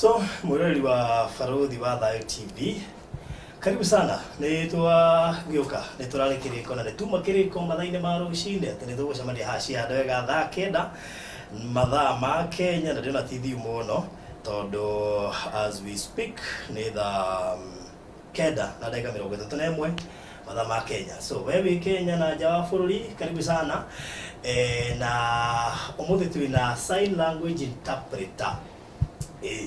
So, mwirori wa Farodhi wa Thayo TV. Karibu sana. Nitwa Gioka. Niturari kiriko na nituma kiriko mathaine ma rucinde. Ati nitugucemania haci andu ega thaa kenda mathaa ma Kenya na ndina TV muno tondu as we speak ni thaa kenda na ndagika 31 mathaa ma Kenya. So wewe Kenya na nja wa bururi karibu sana. Na umuthi twina sign language interpreter.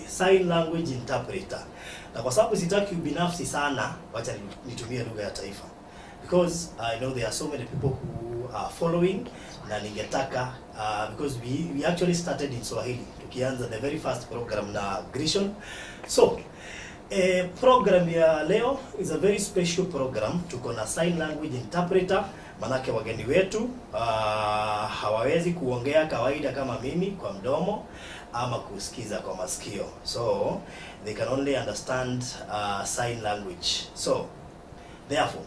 Sign language interpreter. Na kwa sababu sitaki ubinafsi sana, wacha nitumie lugha ya taifa. Because I know there are so many people who are following na ningetaka because we actually started in Swahili. Tukianza the very first program na Grishon. So, program ya leo is a very special program. Tuko na sign language interpreter. Manake wageni wetu hawawezi kuongea kawaida kama mimi kwa mdomo ama kusikiza kwa masikio. So they can only understand sign language. So therefore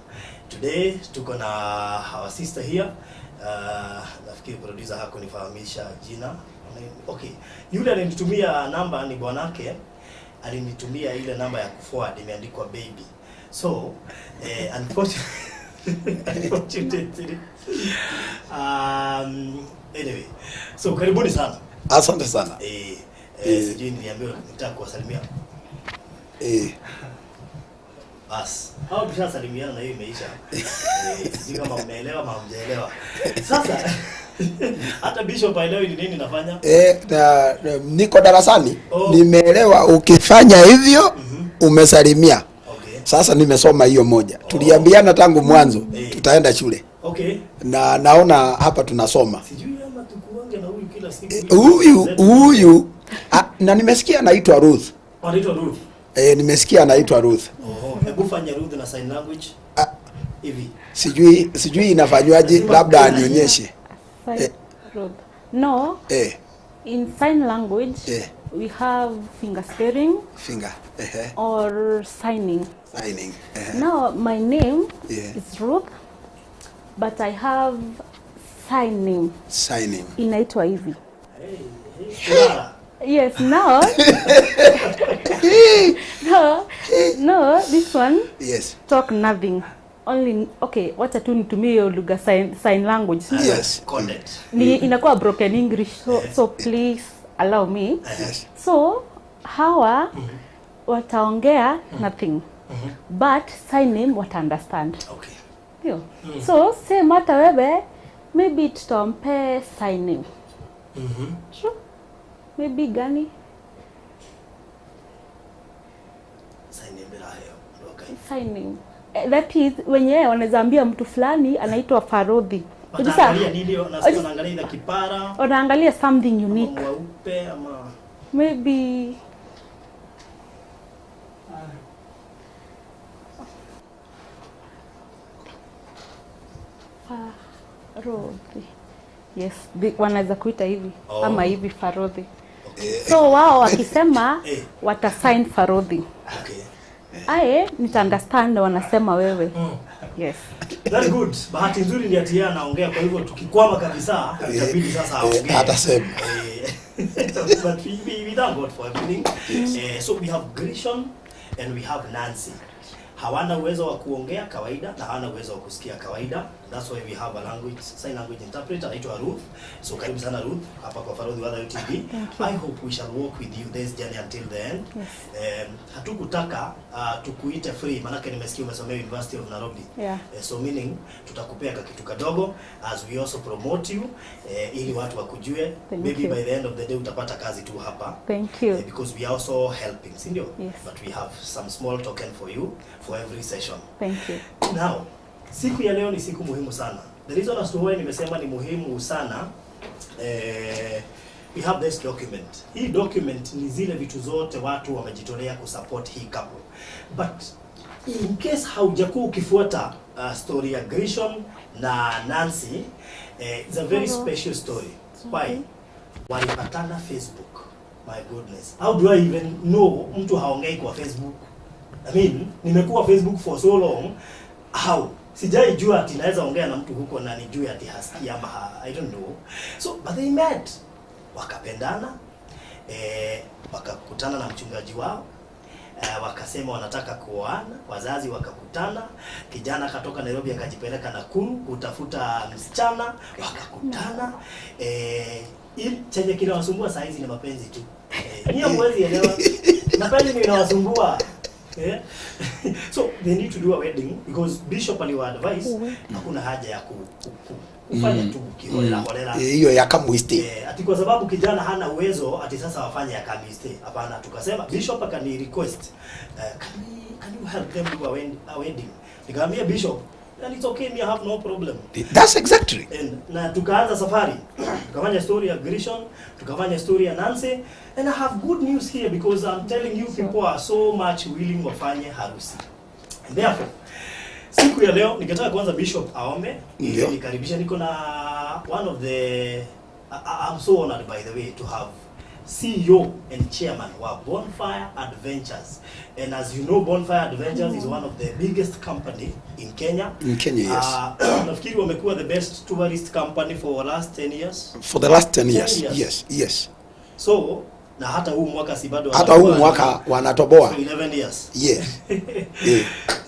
today tuko na our sister here. Nafikiri producer hakunifahamisha jina. Okay. Yule alinitumia namba ni bwanake. Alinitumia ile namba ya kuforward imeandikwa baby. So unfortunately anyway, so karibuni sana. Asante sana. Sijui niambiwa nitaka kuwasalimia. Bas, hao tushasalimiana na hiyo imeisha. Sijui kama umeelewa ama hamjaelewa. Sasa hata bishop aelewi ni nini nafanya? Niko darasani. Nimeelewa ukifanya hivyo umesalimia. Sasa nimesoma hiyo moja. Tuliambiana tangu mwanzo tutaenda shule. Okay. Na naona hapa tunasoma. Sijui ama tukuange na huyu kila siku. Huyu na nimesikia anaitwa Ruth. Anaitwa Ruth. Nimesikia anaitwa Ruth. Hebu fanya Ruth na sign language. Hivi. Sijui inafanywaje, labda anionyeshe. Ruth. No. In sign language we have finger sparing. Finger. Or signing. Signing. Now my name is Ruth, but I have signing. Signing. Inaitwa hivi. Hey. Yes, now. No, this one. Yes. Talk nothing. Only okay, wacha tu nitumie hiyo lugha sign language. Yes. Content. Ni inakuwa broken English, so please allow me. Yes. So hawa wataongea nothing. But sign name what understand. Okay. Yo. So same hata wewe maybe tutampe sign name. Sure. Maybe gani? Sign name bila hayo. Okay. Sign name. That is wenyewe wanaweza ambia mtu fulani anaitwa Farodhi. Utaangalia nini? Unaangalia ile kipara. Unaangalia something unique. Mweupe ama maybe Farodhi. Yes, wanaweza kuita hivi ama hivi Farodhi. So wao wakisema watasign Farodhi. Okay. Nita understand wanasema wewe. Yes. That's good. Bahati nzuri ni ati anaongea, kwa hivyo tukikwama kabisa itabidi sasa aongee. Atasema. But we thank God for everything. So we have Grishon and we have Nancy. Hawana uwezo wa kuongea kawaida na hawana uwezo wa kusikia kawaida. That's why we have a sign language interpreter anaitwa Ruth. So karibu sana Ruth hapa kwa Farodhi wa Thayo TV. I hope we shall walk with you this journey until the end. Yes. Hatukutaka tukuite free, manake nimesikia umesomea University of Nairobi. So meaning tutakupea kitu kadogo as we also promote you ili watu wakujue. Maybe by the end of the day utapata kazi tu hapa. Thank you. Because we are also helping, sindio? Yes. But we have some small token for you for every session. Thank you. Now, siku ya leo ni siku muhimu sana. The reason as to why nimesema ni muhimu sana, we have this document. Hii document ni zile vitu zote watu wamejitolea kusupport hii couple. But in case haujakuwa ukifuata story ya Grishon na Nancy, it's a very special story. Why? Walipatana Facebook. My goodness. How do I even know mtu haongei kwa Facebook? I mean, nimekuwa Facebook for so long. How? Sijai jua ati naweza ongea na mtu huko na nijue ati hasikii ama I don't know. So, but they met. Wakapendana. wakakutana na mchungaji wao. Wakasema wanataka kuoana, wazazi wakakutana, kijana akatoka Nairobi akajipeleka Nakuru kutafuta msichana, wakakutana. Chenye kinawasumbua saa hizi ni mapenzi tu. Hiyo mwezi elewa. Mapenzi ndio inawasumbua. So they need to do a wedding because Bishop aliwa advise hakuna haja ya kufanya tu kiholela. Hiyo ya kamwiste. Ati kwa sababu kijana hana uwezo ati sasa wafanye ya kamwiste. Hapana, tukasema Bishop akani request can you help them do a wedding? Nikamwambia Bishop, and it's okay, me I have no problem. That's exactly. Na tukaanza safari. Tukafanya story ya Grishon, tukafanya story ya Nancy, and I have good news here because I'm telling you people are so much willing wafanye harusi. And therefore, siku ya leo nikataka kwanza Bishop aombe ili nikaribisha. Niko na one of the I'm so honored by the way to have CEO and chairman wa Bonfire Adventures. And as you know, Bonfire Adventures is one of the biggest company in Kenya. In Kenya, yes. Nafikiri wamekuwa the best tourist company for the last 10 years. For the last 10 years. Yes. So, na hata huu mwaka si bado hata huu mwaka wanatoboa. 11 years. Yeah.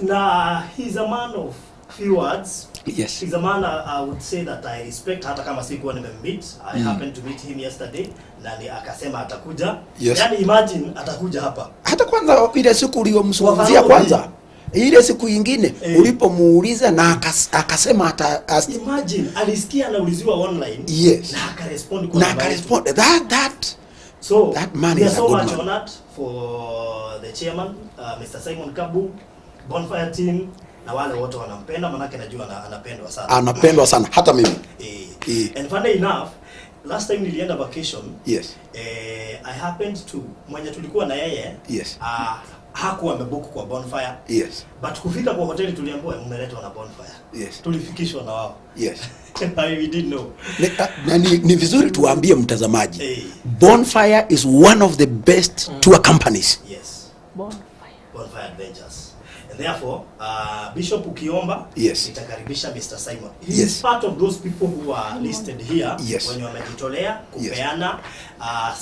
Na he's a man of few words. Yes. He's a man I would say that I respect hata kama sikuwa nimemmeet. I happened to meet him yesterday na ni akasema atakuja. Yes. Yani imagine atakuja hapa. Hata kwanza ile siku uliyomzungumzia kwanza. Ile siku nyingine ulipomuuliza na akasema imagine alisikia anauliziwa online. Yes. Na akarespond kwa that man is a good man. So much honored for the chairman, Mr. Simon Kabu, Bonfire team, na wale wote wanampenda manake najua anapendwa sana. Anapendwa sana hata mimi. And funny enough, last time nilienda vacation, yes. I happened to mwenye tulikuwa na yeye, yes. Hakuwa amebook kwa Bonfire. Yes. But kufika kwa hoteli tuliambiwa mmeletwa na Bonfire. Yes. Tulifikishwa na wao. Yes. We didn't know. Ni vizuri tuambie mtazamaji. Bonfire is one of the best tour companies. Yes. Bonfire Adventures. And therefore, Bishop ukiomba, yes. nitakaribisha Mr. Simon. He is part of those people who are listed here. Yes. Wenye wamejitolea kupeana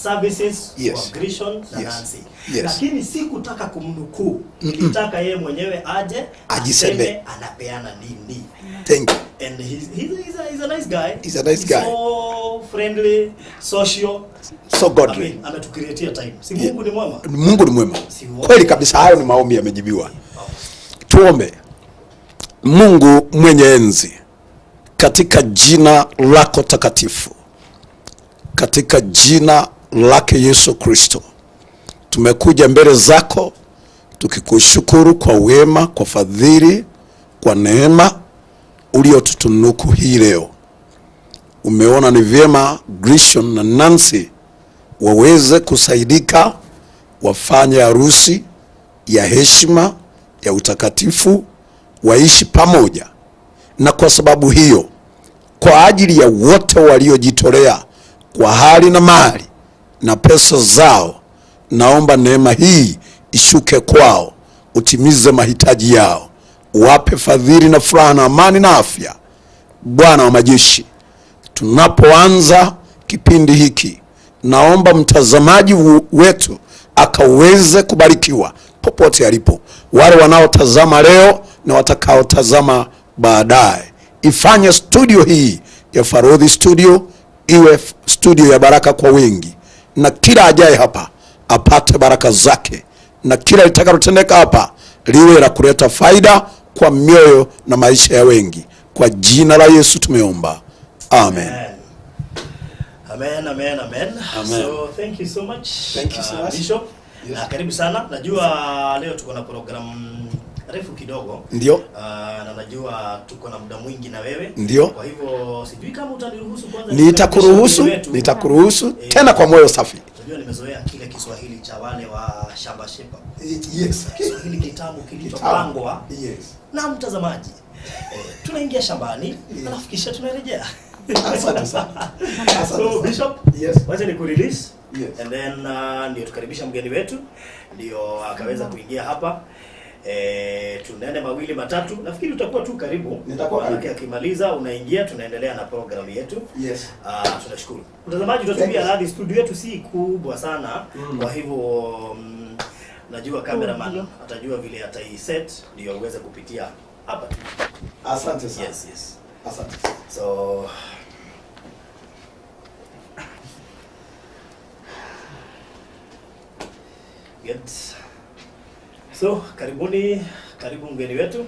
services kwa Grishon na Nancy. Yes. Lakini sikutaka kumnukuu. Nilitaka yeye mwenyewe aje aseme anapeana nini. Thank you. And he's a nice guy. He's a nice guy. So friendly, social, so godly. Ametucreatea time. Si Mungu ni mwema. Mungu ni mwema. Kweli kabisa, hayo ni maombi yamejibiwa. Tuombe. Mungu mwenye enzi, katika jina lako takatifu, katika jina lake Yesu Kristo, tumekuja mbele zako tukikushukuru kwa wema, kwa fadhili, kwa neema uliotutunuku hii leo. Umeona ni vyema Grishon na Nancy waweze kusaidika, wafanye harusi ya heshima, ya utakatifu, waishi pamoja. Na kwa sababu hiyo, kwa ajili ya wote waliojitolea kwa hali na mali na pesa zao, naomba neema hii ishuke kwao, utimize mahitaji yao, wape fadhili na furaha na amani na afya. Bwana wa majeshi, tunapoanza kipindi hiki, naomba mtazamaji wetu akaweze kubarikiwa popote alipo, wale wanaotazama leo na watakaotazama baadaye. Ifanye studio hii ya Farodhi Studio iwe studio ya baraka kwa wengi, na kila ajaye hapa apate baraka zake, na kila litakalotendeka hapa liwe la kuleta faida kwa mioyo na maisha ya wengi. Kwa jina la Yesu tumeomba. Amen. Amen. So thank you so much. Thank you so much. Bishop. Yes. Na karibu sana. Najua leo tuko na program refu kidogo. Ndio. Na najua tuko na muda mwingi na wewe. Ndio. Kwa hivyo sijui kama utaniruhusu kwanza. Nitakuruhusu tena kwa moyo safi. Unajua nimezoea kile Kiswahili cha wale wa shamba shepa. Yes. Kiswahili kitabu kilichopangwa. Yes. Na mtazamaji. Tunaingia shambani, alafu kisha tunarejea. Asante sana. So Bishop, yes. Wacha ni kurelease. Yes. And then ndio tukaribisha mgeni wetu ndio akaweza kuingia hapa. tunene mawili matatu. Nafikiri utakuwa tu karibu. Nitakuwa karibu. Akimaliza unaingia, tunaendelea na program yetu. Yes. Tunashukuru. Mtazamaji, tutatumia radhi, studio yetu si kubwa sana. Kwa hivyo najua cameraman atajua vile ataiset ndio uweze kupitia hapa tu. Asante sana. Yes. Asante. So good. So karibu mgeni wetu. Wow.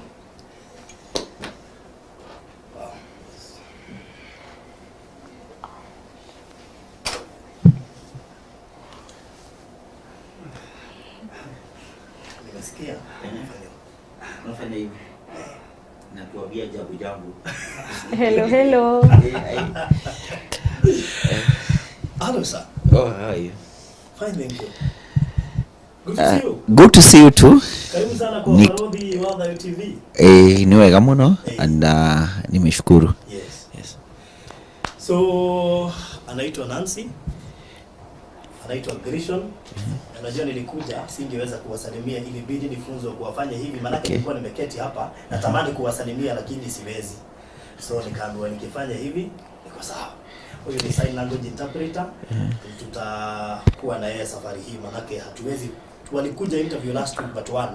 Nimesikia. Unafanya hivi. Na tuambia jambo. Hello. Hello sir. Oh, how are you? Fine, thank you. Good to see you. Good to see you too. Karibu sana kwa Parodi Wadha TV. Ni wega muno and nimeshukuru. Yes. So anaitwa Nancy. Anaitwa Grishon. Unajua nilikuja singeweza kuwasalimia, ilibidi nifunzwe kuwafanya hivi maana nilikuwa nimeketi hapa natamani kuwasalimia lakini siwezi. So nikaambiwa nikifanya hivi niko sawa. Huyu ni sign language interpreter. Tutakuwa na yeye safari hii manake hatuwezi, walikuja interview last week but one.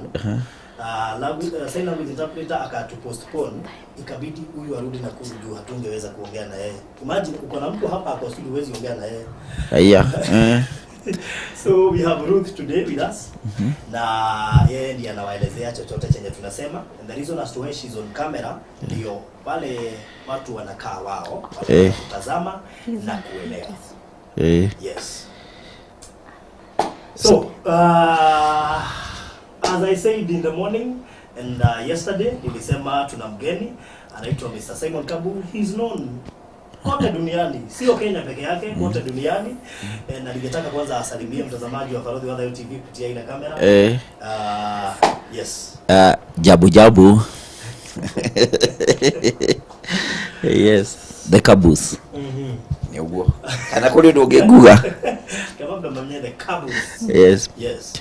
Sign language interpreter akatupostpone, ikabidi huyu arudi na kurudi, hatungeweza kuongea na yeye. Imagine uko na mtu hapa kwa studio huwezi ongea na yeye. So we have Ruth today with us. Na yeye ndiye anawaelezea chochote chenye tunasema, and the reason as to why she's on camera ndio wale watu wanakaa wao kutazama na kuelewa. Yes. So as I said in the morning and yesterday nilisema tuna mgeni anaitwa Mr. Simon Kabu. He's known kote duniani, sio Kenya peke yake, kote duniani. Na ningetaka kwanza asalimie mtazamaji wa Parodi Wadha TV kupitia ile kamera. Yes. Jabu. Yes. The Kabus. Ni ugo. Kana kuli ndoge guga. Kama mnamnya the Kabus. Yes.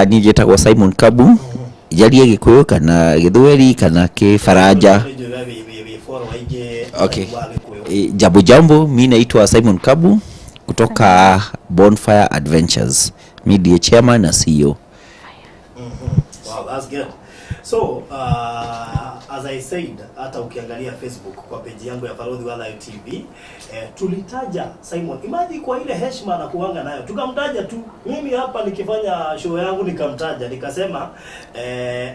Nijeta kwa Simon Kabu. Jali Gikuyu kana Githweri kana Kifaraja. Okay. Jambo, mimi naitwa Simon Kabu kutoka Bonfire Adventures, media chairman na CEO. Wow, that's good. So, as I said, hata ukiangalia Facebook kwa page yangu ya Parodi Wadha TV, tulitaja Simon. Imagine kwa ile heshima na kuanga nayo. Tukamtaja tu. Mimi hapa nikifanya show yangu nikamtaja, nikasema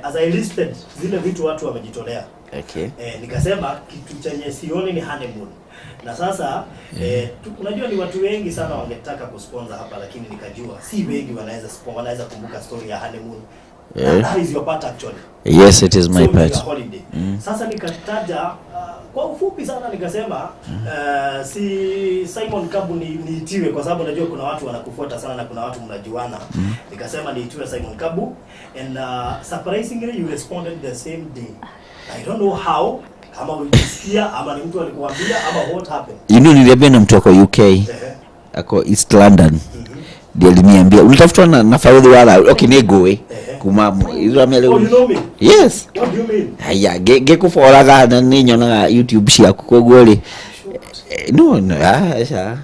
as I listed zile vitu watu wamejitolea. Okay. Nikasema kitu chenye sioni ni honeymoon. Na sasa unajua ni watu wengi sana wangetaka kusponsor hapa, lakini nikajua si wengi wanaweza kumbuka story ya honeymoon. That is your part actually. Yes, it is my part. Sasa nikataja kwa ufupi sana nikasema si Simon Kabu niitiwe kwa sababu najua kuna watu wanakufuata sana na kuna watu mnajuana. Nikasema niitiwe Simon Kabu, and surprisingly you responded the same day. I don't know how, kama ulisikia ama ni mtu alikuambia ama what happened. Niliambia na mtu wako UK. Ako East London. Ndio aliniambia unatafuta na Parodi Wadha. Okay, nigoe kumamu. You know me? Yes. What do you mean? Haya, gekuforaga na ninyonaga YouTube ciaku koguo ri. No,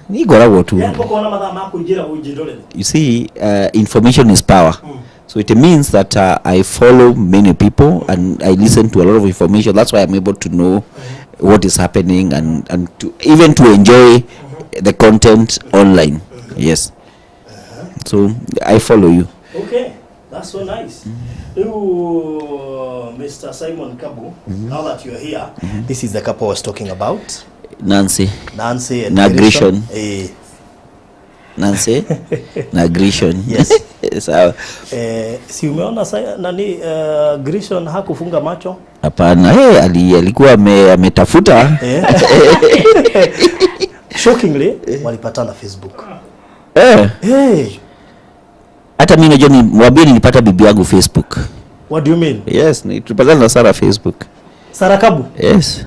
ni goragwo tu. You see, information is power. So it means that I follow many people and I listen to a lot of information. That's why I'm able to know what is happening and to even to enjoy the content online. Yes. So I follow you. Okay, that's so nice. Mr. Simon Kabu, now that you're here, this is the couple I was talking about. Nancy and Grishon. Nancy na Grishon. Yes. Sawa. Si umeona nani Grishon hakufunga macho? Hapana, alikuwa ametafuta. Shockingly, walipatana Facebook. Hata mimi najua ni mwambie nilipata bibi yangu Facebook. What do you mean? Yes, tulipatana na Sara Facebook. Sara Kabu? Yes.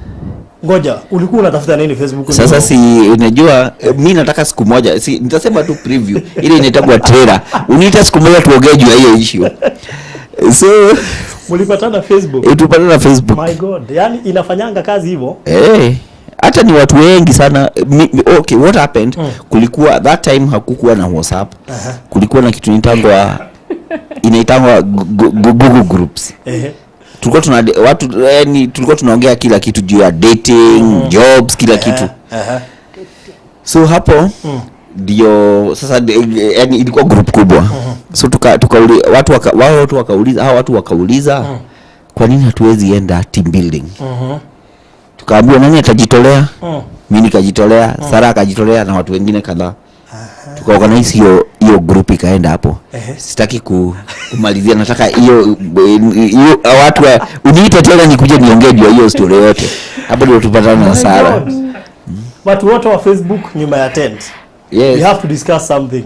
Ngoja, ulikuwa unatafuta nini Facebook? Sasa si unajua mimi nataka siku moja, si nitasema tu preview ile inaitwa trailer. Uniita siku moja tuongee juu ya hiyo issue. So mulipatana Facebook? Tulipatana Facebook. My God, yani inafanyanga kazi hivyo? Hata ni watu wengi sana. Okay, what happened? Kulikuwa that time hakukuwa na WhatsApp. Kulikuwa na kitu inaitangwa Google groups. Tulikuwa watu yani tulikuwa tunaongea kila kitu juu ya dating, jobs, kila kitu. So hapo ndio sasa yani ilikuwa group kubwa. So watu wakauliza kwa nini hatuwezi enda team building? Tukaambiwa nani atajitolea? Mimi nikajitolea, Sara akajitolea na watu wengine kadhaa. Tukaorganize hiyo group ikaenda hapo. Sitaki kumalizia, nataka hiyo watu uniite tena nikuje niongee juu hiyo story yote. Hapo ndio tupatana na Sara. Watu wote wa Facebook nyuma ya tent. Yes. We have to discuss something.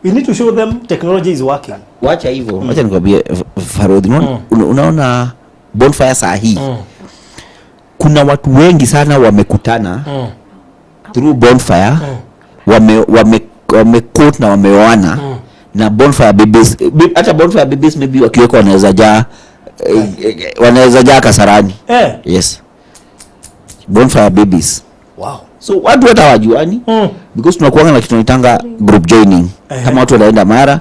We need to show them technology is working. Wacha hivyo. Wacha nikwambie Farodhi, unaona Bonfire saa hii. Kuna watu wengi sana wamekutana through Bonfire, wame na wameoana na Bonfire babies. Hata Bonfire babies maybe wakiweka wanaweza jaa Kasarani. Yes. Bonfire babies. Wow. So watu hata wajuani because tunakuanga na kitu tunaitanga group joining. Kama watu wanaenda Mara,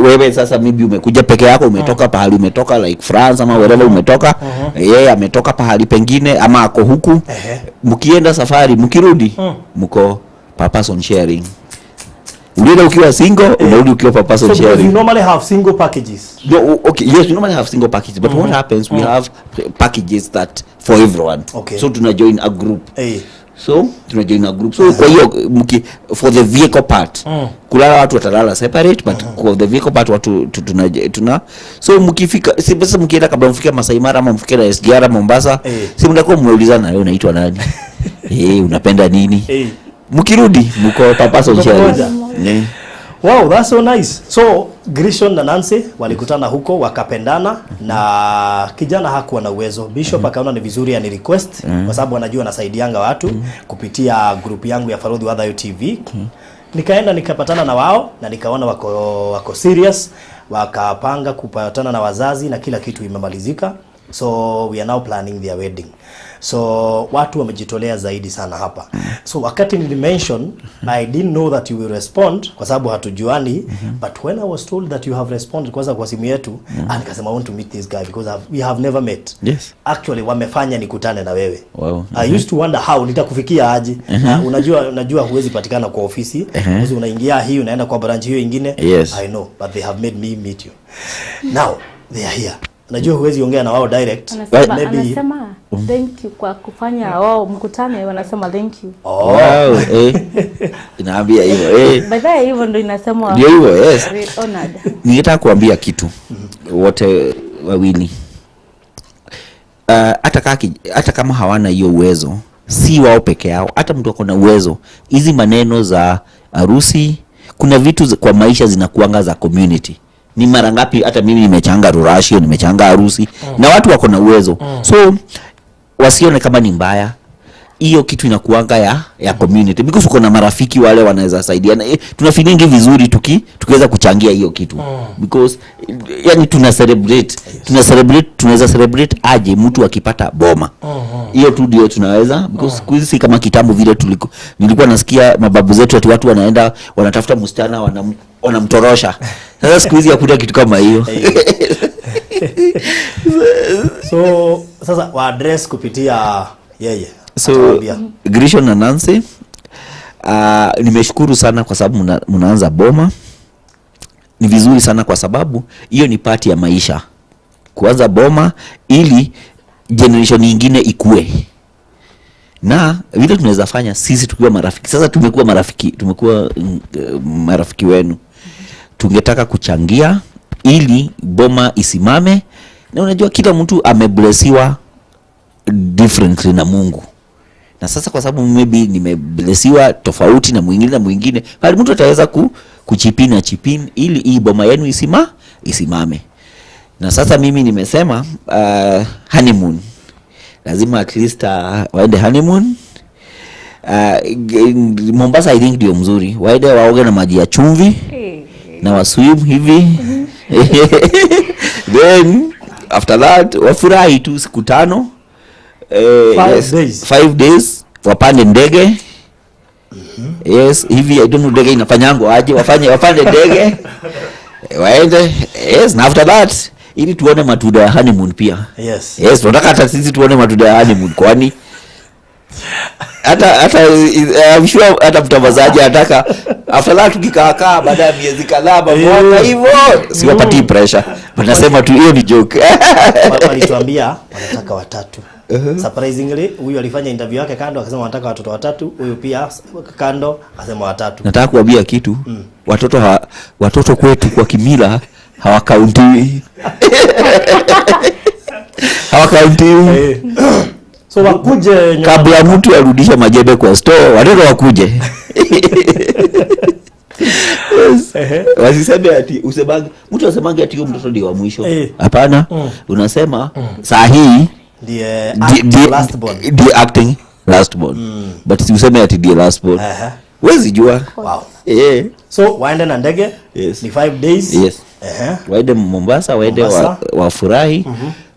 wewe sasa maybe umekuja peke yako, umetoka pahali umetoka like France ama wherever umetoka, yeye ametoka pahali pengine ama ako huku. Mkienda safari, mkirudi mko per person sharing. Ulienda ukiwa single, unarudi ukiwa per person sharing. So you normally have single packages? No, okay, yes, we normally have single packages, but what happens, we have packages that for everyone. Okay. So tuna join a group. So tuna join a group. So kwa hiyo for the vehicle part, kulala watu watalala separate, but for the vehicle part watu tuna so mkifika, si basi mkienda kabla mfike Masai Mara ama mfike na SGR Mombasa, si mnakuwa mmeulizana wewe unaitwa nani? Unapenda nini? Mkirudi mko papa social. Wow, that's so nice. So Grishon na Nancy walikutana huko wakapendana, na kijana hakuwa na uwezo. Bishop akaona ni vizuri ani request kwa sababu anajua anasaidianga watu kupitia group yangu ya Farodhi Wadhayo TV. Nikaenda nikapatana na wao na nikaona wako serious, wakapanga kupatana na wazazi na kila kitu imemalizika. So we are now planning their wedding. So watu wamejitolea zaidi sana hapa. So wakati nilimention, I didn't know that you will respond kwa sababu hatujuani, but when I was told that you have responded kwa simu yetu, nikasema I want to meet this guy because we have never met. Yes. Actually wamefanya nikutane na wewe. Wow. I used to wonder how nitakufikia aje. Unajua huwezi patikana kwa ofisi. Unaingia hii unaenda kwa branch hiyo nyingine. Yes. I know, but they have made me meet you. Now they are here. Najua huwezi ongea na wao direct. Anasema thank you kwa kufanya wao mkutane, wanasema thank you. Wow, inaambia hivyo. By the way hivyo ndio inasema. Ndio hivyo, yes. Honored. Ningetaka kuambia kitu wote wawili. Hata kama hawana hiyo uwezo, si wao peke yao, hata mtu akona uwezo. Hizi maneno za harusi, kuna vitu kwa maisha zinakuanga za community. Ni mara ngapi hata mimi nimechanga rurashio, nimechanga harusi na watu wako na uwezo. So wasione kama ni mbaya. Hiyo kitu inakuanga ya community because uko na marafiki wale wanaweza saidiana. Tuna feeling vizuri tukiweza kuchangia hiyo kitu. Because yani tunaweza celebrate aje mtu akipata boma. Hiyo tu ndio tunaweza because kuzi kama kitambo vile nilikuwa nasikia mababu zetu ati watu wanaenda wanatafuta msichana wanamtorosha. Sasa siku hizi hakuna kitu kama hiyo. So sasa wa address kupitia yeye. So Grishon na Nancy, nimeshukuru sana kwa sababu mnaanza boma. Ni vizuri sana kwa sababu hiyo ni part ya maisha. Kuanza boma ili generation nyingine ikue. Na vile tunaweza fanya sisi tukiwa marafiki. Sasa tumekuwa marafiki wenu. Tungetaka kuchangia ili boma isimame, na unajua kila mtu ameblessiwa differently na Mungu. Na sasa kwa sababu maybe nimeblessiwa tofauti na mwingine, bali mtu ataweza kuchipina ili hii boma yenu isimame. Na sasa mimi nimesema honeymoon lazima at least waende honeymoon. Mombasa I think ndio mzuri, waende waoge na maji ya chumvi na waswim hivi. Then after that wafurahi tu siku 5. 5 days wapande ndege. Yes, hivi I don't know ndege inafanyango aje, wapande ndege. Waende. Yes, na after that ili tuone matunda ya honeymoon pia. Yes. Yes, tunataka hata sisi tuone matunda ya honeymoon, kwani hata I'm sure hata mtamazaji anataka after that tukikaa baada ya miezi kadhaa mwaka hivyo, siwapati pressure. Wanasema tu hiyo ni joke. Walituambia wanataka 3. Surprisingly huyu alifanya interview yake kando akasema wanataka watoto 3, huyu pia kando akasema 3. Nataka kuambia kitu. Watoto kwetu kwa kimila hawakauntiwi. Hawakauntiwi. So wakuje kabla mtu arudisha majembe kwa store, watoto wakuje. Wasiseme ati mtu asemange ati mtoto ndio wa mwisho. Hapana. Unasema saa hii the last born. The acting last born. But si useme ati the last born. Wezi jua. Wow. So waende na ndege. Yes. Ni 5 days. Yes. Waende Mombasa, waende wafurahi.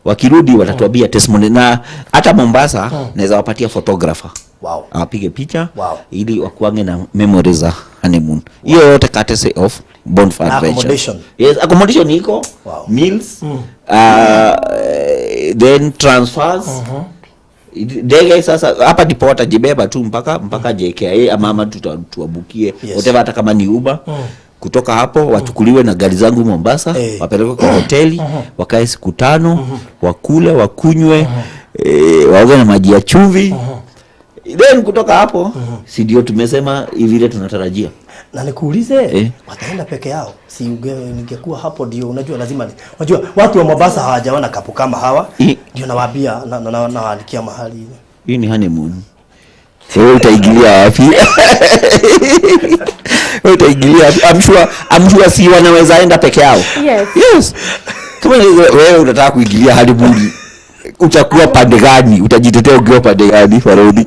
Wakirudi watatuambia testimony, na hata Mombasa naweza wapatia photographer. Wow. Apige picha. Wow. Ili wakuange na memories za honeymoon. Hiyo yote courtesy of Bonfire accommodation. Yes, accommodation iko. Wow. Meals. Then transfers. Ndege sasa hapa ndipo watajibeba tu mpaka JKA ama tuwabukie whatever, hata kama ni Uber. Kutoka hapo wachukuliwe na gari zangu Mombasa, wapelekwe kwa hoteli, wakae siku 5, wakule, wakunywe, waoge na maji ya chumvi. Then kutoka hapo si ndio tumesema hivi ile tunatarajia. Na nikuulize wataenda peke yao? Si ningekuwa hapo ndio unajua lazima unajua watu wa Mombasa hawajaona kapu kama hawa. Ndio nawaambia na naandikia mahali. Hii ni honeymoon. Wewe utaigilia wapi? Utaigilia I'm sure si wanaweza enda peke yao. Yes. Kama wewe unataka kuigilia honeymoon, utakuwa pande gani? Utajitetea ukiwa pande gani, Farodi?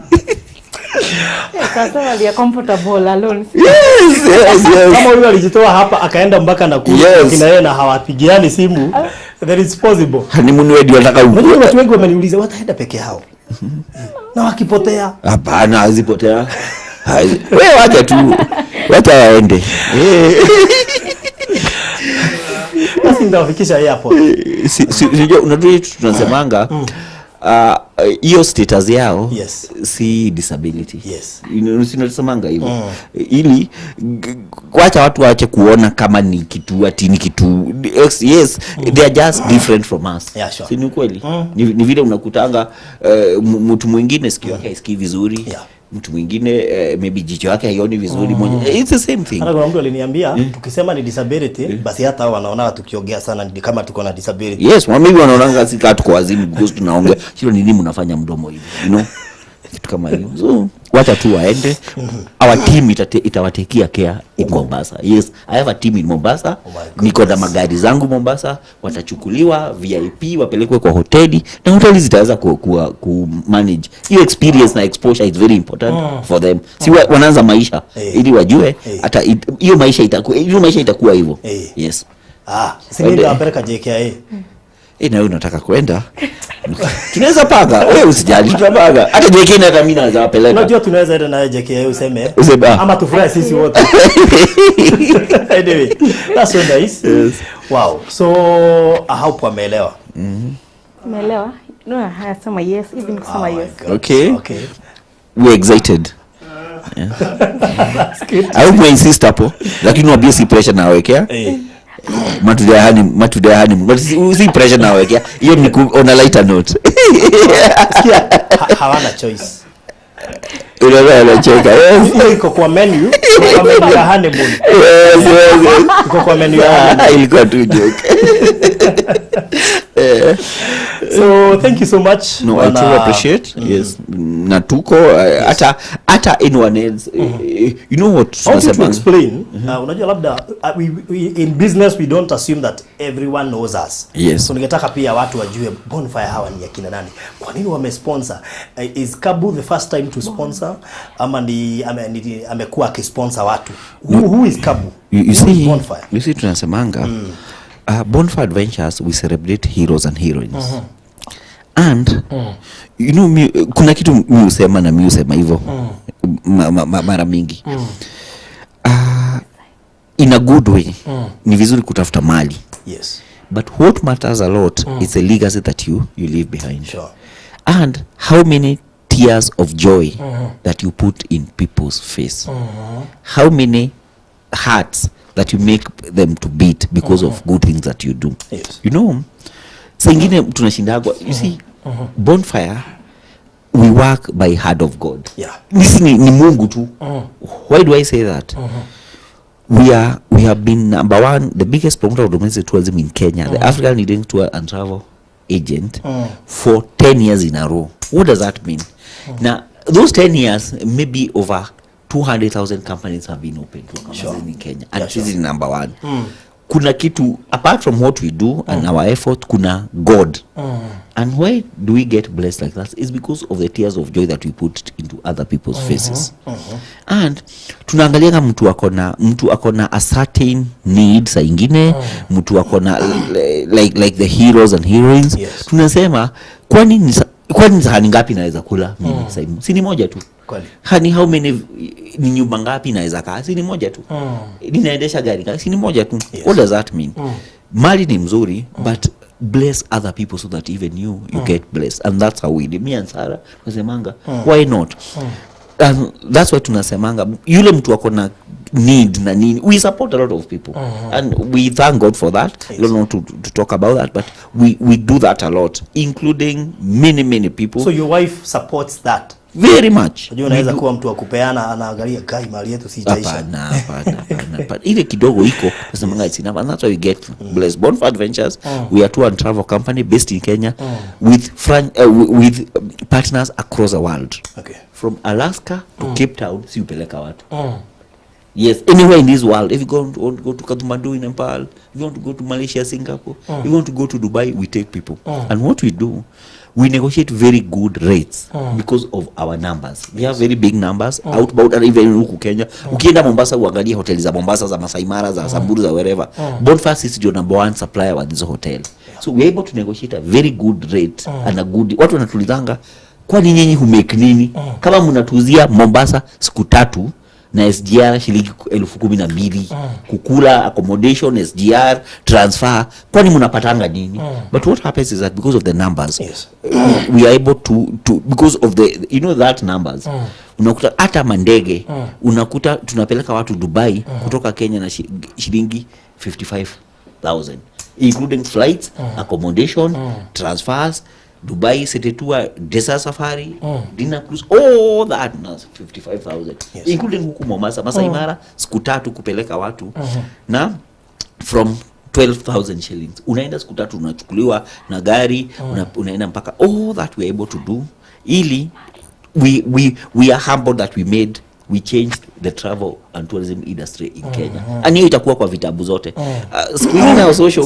Sasa wali comfortable alone. Yes. Kama yule alijitoa hapa akaenda mpaka na kina yeye na hawapigiani simu, there is possible. Honeymoon wewe ndio unataka unajua watu wengi wameniuliza wataenda peke yao. Na wakipotea? Hapana, hazipotea. Wewe wacha tu. Wacha waende. Basi ndawafikisha airport. Unajua tunasemanga hiyo status yao si disability. Yes. Unasemanga hivyo. Ili kuacha watu waache kuona kama ni kitu ati ni kitu. Yes, they are just different from us. Yeah, sure. Si ni kweli? Ni vile unakutanga mtu mwingine sikio yake hasikii vizuri. Mtu mwingine maybe jicho yake haioni vizuri moja. It's the same thing. Hata kuna mtu aliniambia tukisema ni disability basi hata wanaona tukiongea sana ni kama tuko na disability. Yes, maybe wanaona sisi kama tuko wazimu because tunaongea. Sio nini mnafanya mdomo hivi, you know? Kitu kama hiyo. So wacha tu waende. Our team itawatekia care in Mombasa. Yes, I have a team in Mombasa. Niko na magari zangu Mombasa, watachukuliwa VIP wapelekwe kwa hoteli, na hoteli zitaweza ku manage. Hiyo experience na exposure is very important for them. Si wanaanza maisha ili wajue hata hiyo maisha itakuwa hivyo. Yes. Sisi ndio apeleka JKA. Na wewe unataka kwenda? Tunaweza panga. Wewe usijali, tutapanga. Hata JKA na hata mimi naweza wapeleka. Unajua tunaweza enda na JKA useme ama tufurahi sisi wote. Anyway, that's so nice. Yes. Wow. So I hope wameelewa. Umeelewa? No, hayasema yes, even kusema yes. Okay. We're excited. I hope we insist hapo. Lakini wabia si pressure na wekea. Matudahani but si pressure na wekea. Hiyo ni on a lighter note. Hawana choice. Unaona cheka. Iko kwa menu, kwa menu ya honeymoon. Yes. Iko kwa menu ya honeymoon. Ilikuwa tu joke. So thank you so much. No, I truly appreciate. Yes. na tuko hata anyone else you know what how to explain unajua labda we in business we don't assume that everyone knows us. Yes. So ningetaka pia watu wajue Bonfire hawa ni akina nani, kwa nini wamesponsor. Is Kabu the first time to sponsor ama ni amekuwa akisponsor watu? Who is Kabu? You see Bonfire? You see tunasemanga Bonfire Adventures, we celebrate heroes and heroines. And you know kuna kitu mimi usema hivyo mara mingi in a good way. Ni vizuri kutafuta mali. Yes. But what matters a lot is the legacy that you leave behind. Sure. And how many tears of joy that you put in people's face. How many hearts that you make them to beat because of good things that you do. Yes. You know, singine tunashindagwa. You see, Bonfire, we work by hand of God. Yeah. Nisi ni Mungu tu. Why do I say that? We have been number one, the biggest promoter of domestic tourism in Kenya, the African leading tour and travel agent for 10 years in a row. What does that mean? Now, those 10 years, maybe over 200,000 companies have been opened to companies in Kenya, and this is number one. Kuna kitu, apart from what we do and our effort, kuna God. And why do we get blessed like that? It's because of the tears of joy that we put into other people's faces. And tunaangalia mtu akona a certain need sa ingine, mtu akona like the heroes and heroines. Yes. Tunasema kwani sahani ngapi naweza kula mimi sasa hivi? Si ni moja tu. Hani how many ni nyumba ngapi naweza kaa? Si ni moja tu. Ninaendesha gari ngapi? Si ni moja tu. Yes. What does that mean? Mali ni mzuri, but bless other people so that even you get blessed. And that's how we do. Me and Sarah tunasemanga why not? And that's why tunasemanga yule mtu akona need na nini, we support a lot of people and we thank God for that. Yes. I don't know to talk about that, but we do that a lot, including many people. So your wife supports that very much. Unajua unaweza kuwa mtu wa kupeana, anaangalia kai mali yetu si taisha. Hapana. Ile kidogo iko nasemanga it's enough, and that's why we get blessed. Bonfire Adventures, we are tour and travel company based in Kenya with partners across the world. Okay. From From Alaska to Cape Town, si upeleka watu. Yes, anywhere in this world. If you want to go to Kathmandu in Nepal, if you want to go to Malaysia, Singapore, if you want to go to Dubai, we take people. And what we do, we negotiate very good rates because of our numbers. We have very big numbers outbound, and even huku Kenya. Ukienda Mombasa uangalie hoteli za Mombasa, za Masai Mara, za Samburu, za wherever. Bonfire is your number one supplier wa this hotel. So we are able to negotiate a very good rate and a good. Watu wanatulizanga kwani nyinyi humake nini? Kama mnatuzia Mombasa siku 3 na SGR shilingi 12,000 kukula, accommodation, SGR, transfer, kwani mnapatanga nini? But what happens is that because of the numbers, we are able to because of the, you know, that numbers, unakuta hata mandege unakuta tunapeleka watu Dubai kutoka Kenya na shilingi 55,000, including flights, accommodation, transfers, Dubai city tour, desert safari, dinner cruise, all that, 55,000, including huku Mombasa, Masai Mara, siku 3 kupeleka watu na from 12,000 shillings. Unaenda siku 3 unachukuliwa na gari, unaenda mpaka, all that we are able to do. Ili we are humbled that we changed the travel and tourism industry in Kenya. And hiyo itakuwa kwa vitabu zote. Siku hizi na social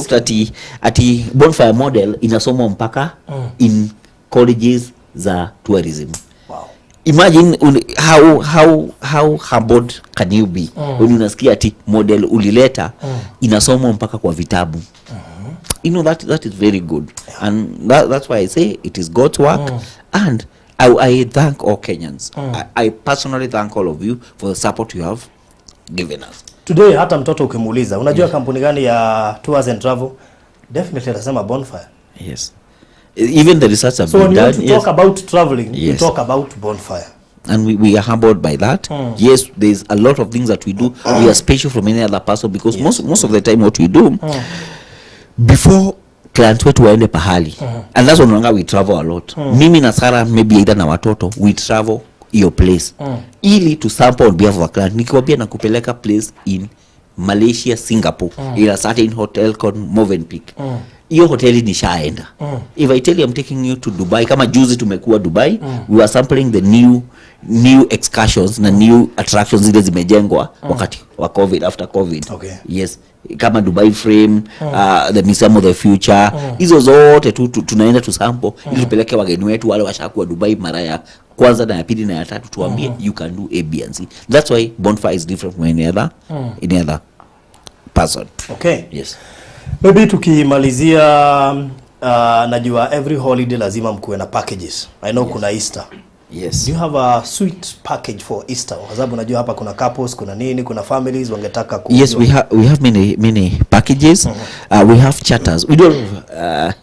ati Bonfire model inasomwa mpaka in colleges za tourism. Wow. Imagine how humbled can you be when unasikia ati model ulileta inasomwa mpaka kwa vitabu. You know, that is very good. And that's why I say it is God's work. And I thank all Kenyans. I personally thank all of you for the support you have given us. Today hata mtoto ukimuuliza unajua kampuni gani ya tours and travel, definitely atasema Bonfire. Yes. Even the research have been done. So when you talk about traveling, you talk about Bonfire. And we are humbled by that. Yes, there's a lot of things that we do. We are special from any other person because most of the time what we do before clients wetu waende pahali, and that's when we travel a lot. Mimi na Sarah, maybe either na watoto, we travel your place ili to sample on behalf of a client. Nikiwaambia na kupeleka place in Malaysia, Singapore, in a certain hotel called Movenpick. hiyo hoteli nishaenda. If I tell you I'm taking you to Dubai, kama juzi tumekuwa Dubai, we were sampling the new excursions na new attractions zile zimejengwa wakati wa COVID, after COVID. Okay. Yes, kama Dubai Frame, the Museum of the Future, hizo zote tunaenda tu sample ili tupeleke wageni wetu wale washakuwa Dubai mara ya kwanza na ya pili na ya tatu, tuambie you can do A, B and C. That's why Bonfire is different from any other person. Okay. Yes. Maybe tukimalizia najua every holiday lazima mkuwe na packages. I know kuna Easter. Yes. Do you have a sweet package for Easter? Kwa sababu najua hapa kuna couples, kuna nini, kuna families wangetaka ku. Yes, we have many packages. We have charters. We don't have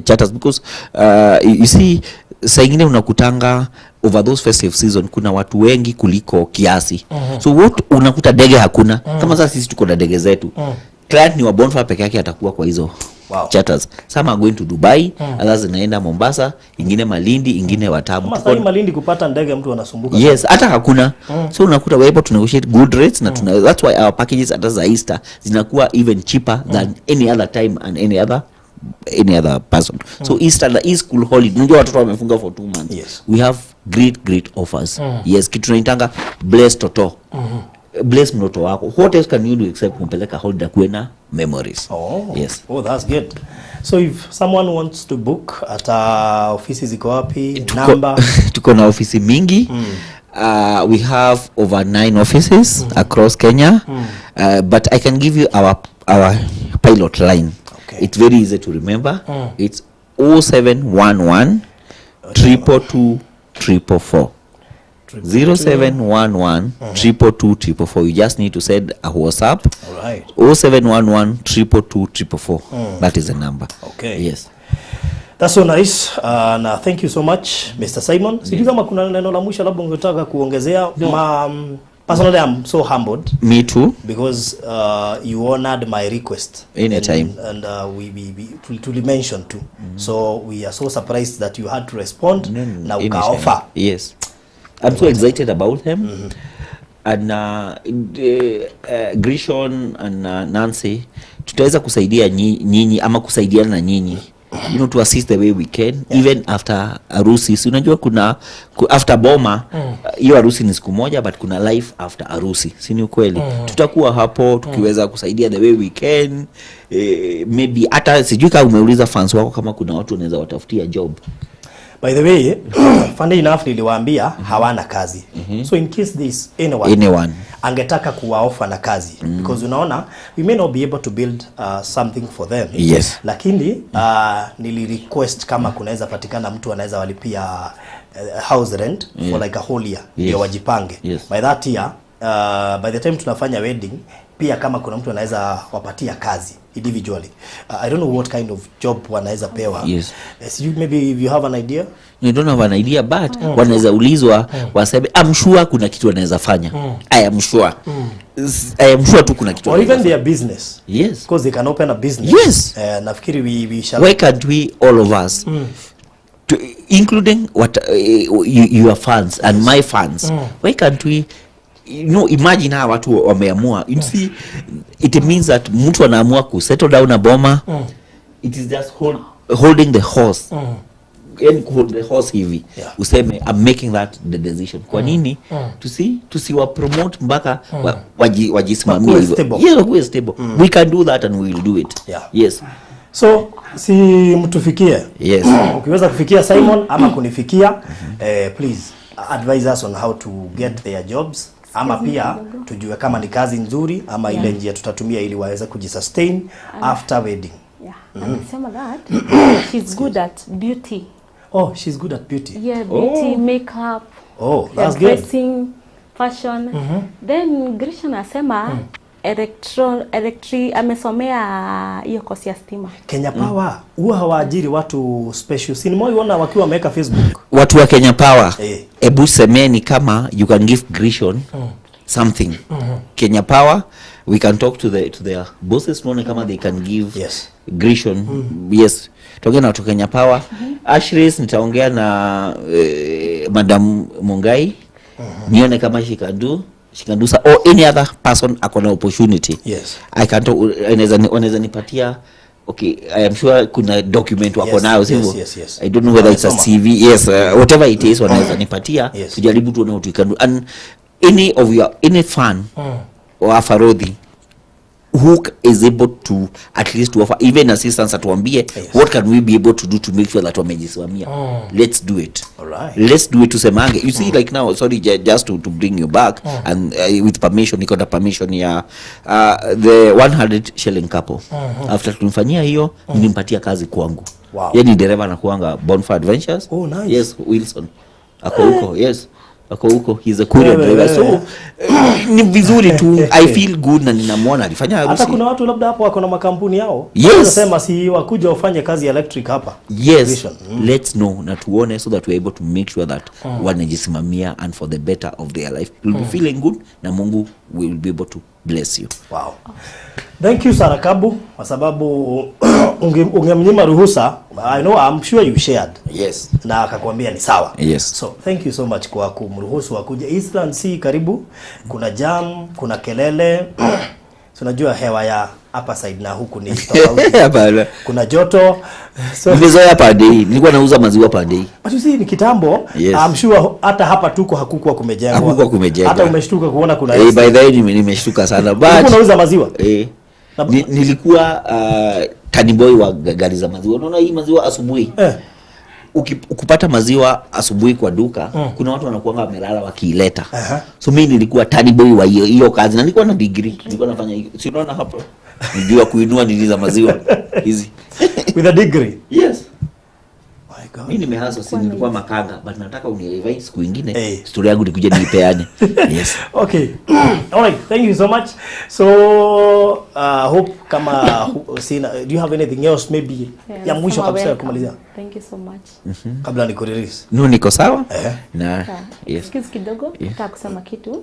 charters because you see saa ingine unakutanga over those festive season kuna watu wengi kuliko kiasi. So what unakuta ndege hakuna. Kama sasa sisi tuko na ndege zetu. Client ni wa Bonfire peke yake atakuwa kwa hizo charters. Some are going to Dubai, others zinaenda Mombasa, ingine Malindi, ingine Watamu. Kama sasa Malindi kupata ndege mtu anasumbuka. Yes, hata hakuna. So unakuta we're able to negotiate good rates na that's why our packages at the Easter zinakuwa even cheaper than any other time and any other person. So Easter, the school holiday, unajua watoto wamefunga for 2 months. Yes. We have great offers. Yes, kitu tunaitanga bless toto. Bless mtoto wako. What else can you do except kumpeleka holiday kuena memories? Yes. Oh, that's good. So if someone wants to book at offices ziko wapi, number? Tuko na ofisi mingi. We have over 9 offices across Kenya. But I can give you our pilot line. Okay. It's very easy to remember. It's 0711 222 444. 0711 222 444. You just need to send a WhatsApp. All right. 0711 222 444. That is the number. Okay. Yes. That's so nice. Na thank you so much, Mr. Simon. Sijui kama kuna neno la mwisho labda ungetaka kuongezea. Personally, I'm so humbled. Me too. Because you honored my request. Anytime. And we mentioned too. So we are so surprised that you had to respond. Na ukaoffer. Yes. I'm so excited about them. And Grishon and Nancy, tutaweza kusaidia nyinyi ama kusaidiana na nyinyi. You know, to assist the way we can, even after harusi. So unajua kuna after boma hiyo harusi ni siku moja, but kuna life after harusi. Si ni ukweli? Tutakuwa hapo tukiweza kusaidia the way we can. Maybe hata sijui kama umeuliza fans wako kama kuna watu wanaweza watafutia job. By the way, funny enough niliwaambia hawana kazi. So in case this anyone angetaka kuwaofa na kazi, because unaona we may not be able to build something for them. Yes. Lakini nili request kama kunaweza patikana mtu anaweza walipia house rent for like a whole year ndio wajipange. By that year, by the time tunafanya wedding, pia kama kuna mtu anaweza wapatia kazi individually. I don't know what kind of job wanaweza pewa. Yes. Maybe if you have an idea. You don't have an idea, but wanaweza ulizwa waseme I'm sure kuna kitu wanaweza fanya. I am sure tu kuna kitu. Or even their business. Yes. Because they can open a business. Yes. Nafikiri we shall. Why can't we, all of us, including what your fans and my fans, why can't we, you know, imagine how watu wameamua. You see, it means that mtu anaamua ku settle down a boma. It is just holding the horse. And hold the horse hivi. Useme I'm making that the decision. Kwa nini? Tusiwa promote mpaka wajisimamie hivyo. Yeah, wakuwe stable. We can do that and we will do it. Yes. So si mtufikie. Yes. Ukiweza kufikia Simon ama kunifikia, please advise us on how to get their jobs. Ama pia tujue kama ni kazi nzuri ama ile njia tutatumia ili waweze kujisustain after wedding. Amesema that she's good at beauty. Oh, she's good at beauty. Yeah, beauty, makeup. Oh, that's good. Dressing, fashion. Then Grishon asema amesomea hiyo kosi ya stima. Kenya Power huwa hawaajiri watu special. Si nimeona wakiwa wameweka Facebook. Watu wa Kenya Power. Ebu semeni kama you can give Grishon something. Kenya Power, we can talk to their bosses kama they can give Grishon. Yes. Tutaongea na watu Kenya Power. Ashris nitaongea na Madam Mungai. Nione kama she can do so, or any other person akona opportunity. Yes. I can talk, wanaweza nipatia okay, I am sure kuna document wako nayo sivyo. Yes. I don't know whether it's a CV, yes, whatever it is wanaweza nipatia tujaribu tuone what we can do. And any fan or Farodhi who is able to at least to offer even assistance atuambie what can we be able to do to make sure that wamejisimamia. Let's do it. Alright. Let's do it tusemange. You see like now, sorry just to bring you back and with permission, niko na permission ya the 100 shilling couple. After tunifanyia hiyo nilimpatia kazi kwangu. Wow. Yeye ni dereva na kuanga Bonfire Adventures. Oh nice. Yes, Wilson. Ako huko, yes. Ako huko, he's a courier driver. So ni vizuri tu, I feel good na ninamwona alifanya harusi. Hata kuna watu labda hapo wako na makampuni yao. Yes. Wanasema si wakuja ufanye kazi electric hapa. Yes. Grishon. Let's know na tuone so that we're able to make sure that wanajisimamia and for the better of their life. You'll be feeling good na Mungu will be able to bless you. Wow. Thank you Sarah Kabu kwa sababu ungemnyima ruhusa. I know, I'm sure you shared. Yes. Na akakwambia ni sawa. Yes. So thank you so much kwa kumruhusu akuja. Eastland si karibu. Kuna jam, kuna kelele. Tunajua hewa ya hapa side na huku ni tofauti. Kuna joto. So nimezoea pande hii. Nilikuwa nauza maziwa pande hii. But you see ni kitambo. Yes. I'm sure hata hapa tuko hakukuwa kumejengwa. Hakukuwa kumejengwa. Hata umeshtuka kuona kuna by the way nimeshtuka sana. But unauza maziwa? Nilikuwa taniboy wa gari za maziwa. Unaona hii maziwa asubuhi. Ukipata maziwa asubuhi kwa duka, kuna watu wanakuanga wamelala wakiileta. So mimi nilikuwa taniboy wa hiyo kazi na nilikuwa na degree. Nilikuwa nafanya hiyo. Si unaona hapo? Nijua kuinua niliza maziwa hizi. With a degree? Yes. My God. Mimi nimehasa si nilikuwa makanga, but nataka unielevate siku nyingine. Story yangu nikuje niipeane. Yes. Okay. All right. Thank you so much. So hope kama do you have anything else maybe ya mwisho kabisa ya kumalizia? Thank you so much. Kabla nikurelease. No, niko sawa? Na yes. Excuse kidogo, nataka kusema kitu.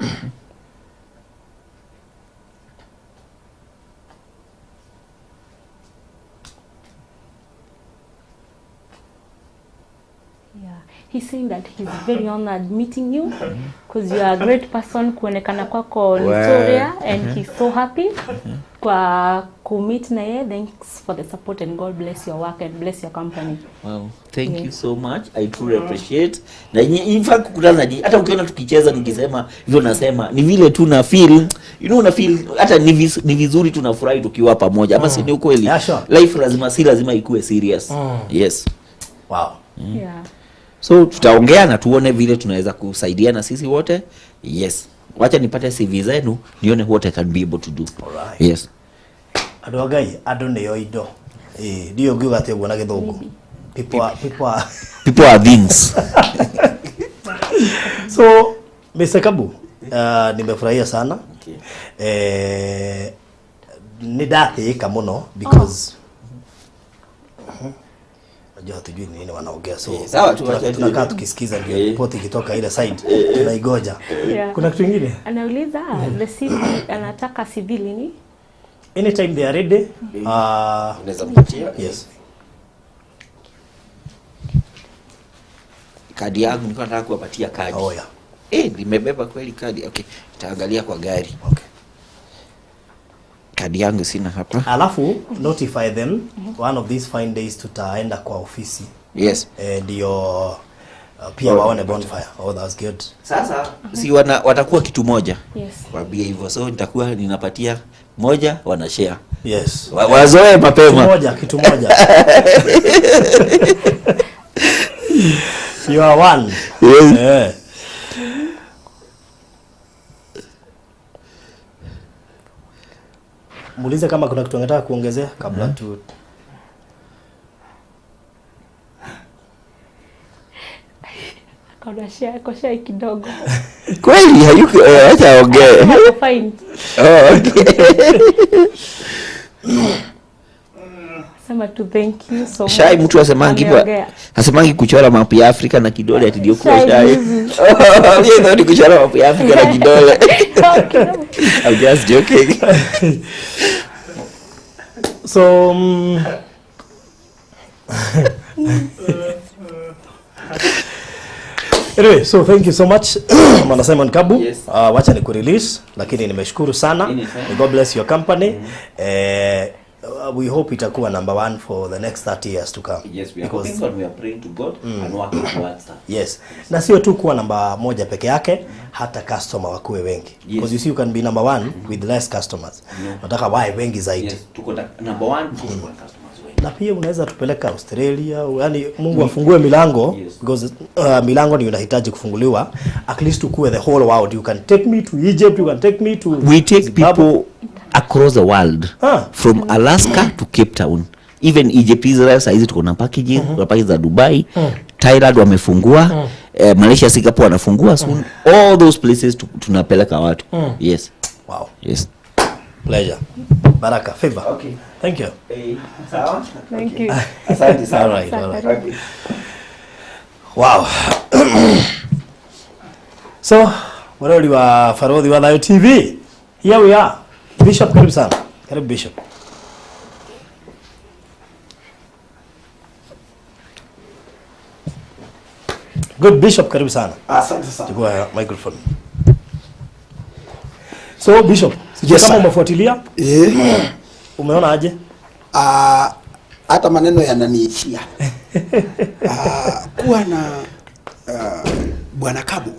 He's saying that he's very honored meeting you because you are a great person kuonekana kwako Victoria and he's so happy kwa kumeet na yeye. Thanks for the support and God bless your work and bless your company. Wow, thank you so much. I truly appreciate. Na in fact kukutana hata ukiona tukicheza nikisema hivyo nasema ni vile tu na feel, you know, na feel hata ni vizuri tunafurahi tukiwa pamoja. Ama si ni ukweli? Yeah, sure. Life lazima ikuwe serious. Yes. Wow. Yeah. So tutaongea na tuone vile tunaweza kusaidiana sisi wote. Yes. Wacha nipate CV zenu nione what I can be able to do. Alright. Yes. Adogai adone yoido. Dio giuga te bona githungu. People are things. So Mr. Kabu, nimefurahia sana. Okay. Nidathika muno because najua hatujui nini wanaongea, so sawa tunakaa tukisikiza ndio report ikitoka ile side tunaigoja. Kuna kitu kingine anauliza the CV, anataka CV lini? Anytime they are ready. Unaweza mpatia? Yes. Kadi yangu nilikuwa nataka kuwapatia kadi. Oh yeah. Nimebeba kweli kadi. Okay. Nitaangalia kwa gari. Okay. Kadi yangu sina hapa. Alafu notify them one of these fine days tutaenda kwa ofisi. Yes. Ndio pia waone Bonfire. Oh, that's good. Sasa si watakuwa kitu moja. Yes. Waambie hivyo. So nitakuwa ninapatia moja wana share. Yes. Wazoe mapema. Kitu moja. You are one. Yes. Yeah. Muulize kama kuna kitu anataka kuongezea kabla tu. Kaona share kidogo. Kweli hayuko acha ongee. Fine. Oh, okay. Sema tu thank you so much. Shai mtu asemangi kuchora mapu ya Afrika na kidole ati ndio kwa shai. Yeye ndio kuchora mapu ya Afrika na kidole. I'm just joking. So anyway, so thank you so much Mwana Simon Kabu. Yes. Wacha ni kurelease lakini nimeshukuru sana. God bless your company. we hope itakuwa number 1 for the next 30 years to come. Yes, we are hoping God, we are praying to God and working towards that. Yes. Na sio tu kuwa namba 1 peke yake, hata customer wakuwe wengi. Because you see you can be number 1 with less customers. Nataka wae wengi zaidi. Yes, tuko number 1 tuko customers. Na pia unaweza tupeleka Australia, yani Mungu afungue milango. Yes. Because milango ni unahitaji kufunguliwa. At least ukue the whole world. You can take me to Egypt, you can take me to we take people across the world. From Alaska to Cape Town. Even Egypt, Israel saizi tuko na packages, kuna packages za Dubai, Thailand wamefungua, Malaysia, Singapore wanafungua soon. All those places tunapeleka watu. Yes. Wow. Yes. Pleasure. Baraka, favor. Okay. Thank you. Sawa? Thank you. Asante sana. All right. Okay. Wow. So, waroli wa Farodhi wa Dayo TV. Here we are. Bishop, karibu sana. Karibu Bishop. Good Bishop, karibu sana. Asante sana. Chukua microphone. So Bishop, yes, kama umefuatilia? Umeona aje? Hata maneno yananiishia. Kuwa na Bwana Kabu.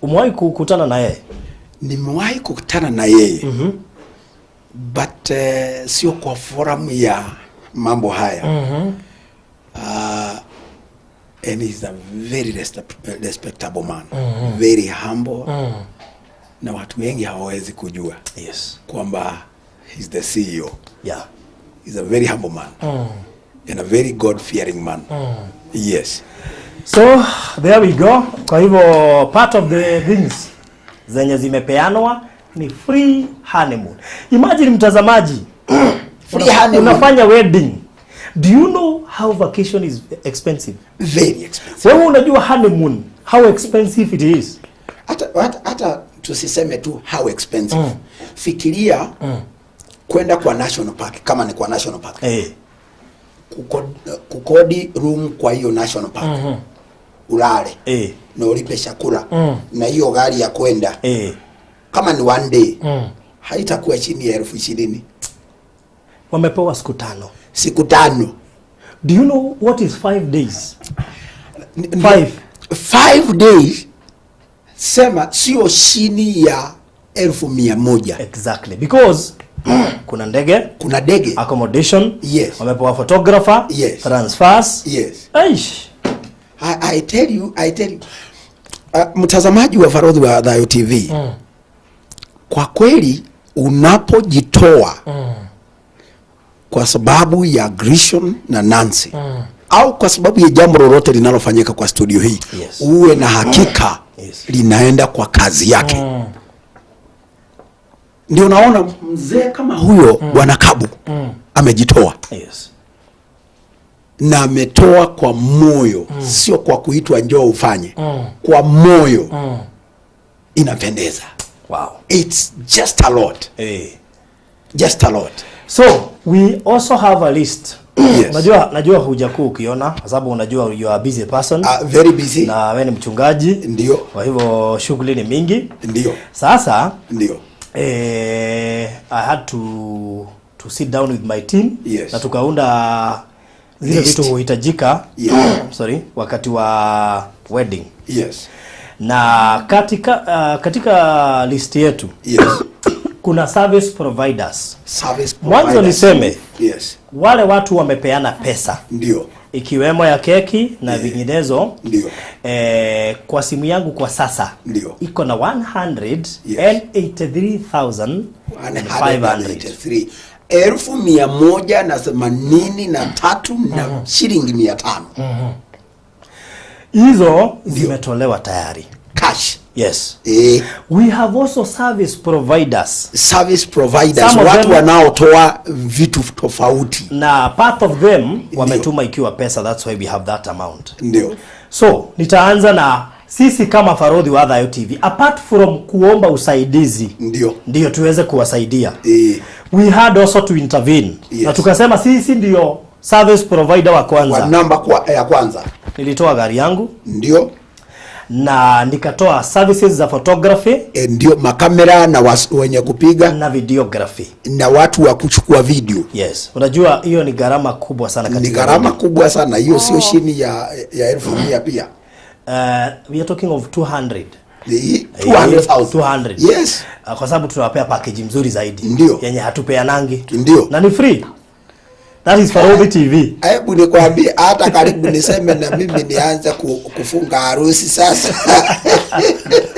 Umewahi kukutana na yeye? Nimewahi kukutana na yeye. But sio kwa forum ya mambo haya. And he's a very respectable man. Very humble. Na watu wengi hawawezi kujua. Yes. Kwamba he's the CEO. Yeah. He's a very humble man. And a very God-fearing man. Yes. So, there we go. Kwa hivyo, part of the things zenye zimepeanwa ni free honeymoon. Imagine mtazamaji. Free honeymoon. Unafanya wedding. Do you know how vacation is expensive? Very expensive. Wewe unajua honeymoon, how expensive it is? Hata tusiseme tu how expensive. Fikiria kwenda kwa national park, kama ni kwa national park. Kukodi room kwa hiyo national park. Ulale. Na ulipe chakula. Na hiyo gari ya kwenda. Kama ni one day. Haitakuwa chini ya 20,000. Wamepewa siku 5. Siku 5. Do you know what is 5 days? 5 days. Sema sio chini ya 1,100. Exactly. Because kuna ndege, accommodation, yes. Wamepewa photographer, yes. Transfers, yes. Aish. I tell you. Mtazamaji wa Farodhi wa Dayo TV. Kwa kweli unapojitoa kwa sababu ya Grishon na Nancy au kwa sababu ya jambo lolote linalofanyika kwa studio hii, yes. Uwe na hakika linaenda kwa kazi yake. Ndio naona mzee kama huyo Bwana Kabu amejitoa. Yes. Na ametoa kwa moyo, sio kwa kuitwa njoo ufanye. Kwa moyo. Inapendeza. Wow. It's just a lot. Just a lot. So, we also have a list. Yes. Najua hujakuwa ukiona kwa sababu unajua you are a busy person. Very busy. Na wewe ni mchungaji. Ndio. Kwa hivyo shughuli ni mingi. Ndio. Sasa ndio. I had to sit down with my team. Yes. Na tukaunda zile vitu huhitajika. Yes. Wakati wa wedding. Yes. Na katika list yetu. Yes. Kuna service providers. Service providers. Mwanzo niseme. Yes. Wale watu wamepeana pesa. Ndio. Ikiwemo ya keki na vinginezo. Ndio. Kwa simu yangu kwa sasa. Ndio. Iko na 183,500. 1,183 na shilingi 500. Hizo zimetolewa tayari. Cash. Yes. We have also service providers. Service providers, watu wanaotoa vitu tofauti. Na part of them wametuma ikiwa pesa, that's why we have that amount. Ndio. So, nitaanza na sisi kama Farodhi wa Dayo TV. Apart from kuomba usaidizi. Ndio tuweze kuwasaidia. We had also to intervene. Yes. Na tukasema sisi ndio service provider wa kwanza. Wa namba ya kwanza. Nilitoa gari yangu. Ndio. na nikatoa services za photography, ndio makamera na wenye kupiga na videography na watu wa kuchukua video. Yes, unajua hiyo ni gharama kubwa sana katika. Ni gharama kubwa sana hiyo, sio chini ya 1,000 pia. We are talking of 200. 200,000. Yes. Kwa sababu tunawapea package mzuri zaidi. Ndio. Yenye hatupeanangi. Ndio. Na ni free. That is Farobi TV. Hebu nikwambie hata karibu niseme na mimi nianze kufunga harusi sasa.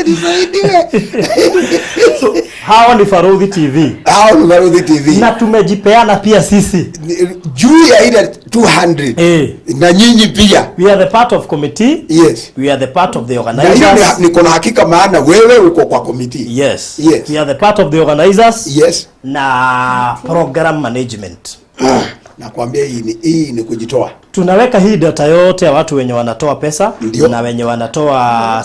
Nisaidiwe. So, hao ni Farobi TV. Hao ni Farobi TV. Na tumejipeana pia sisi. Juu ya ile 200. Na nyinyi pia. We are the part of committee. Yes. We are the part of the organizers. Niko na hakika maana wewe uko kwa committee. Yes. Yes. We are the part of the organizers. Yes. Na program management. Nakwambia hii ni kujitoa. Tunaweka hii data yote ya watu wenye wanatoa pesa. Ndiyo. Na wenye wanatoa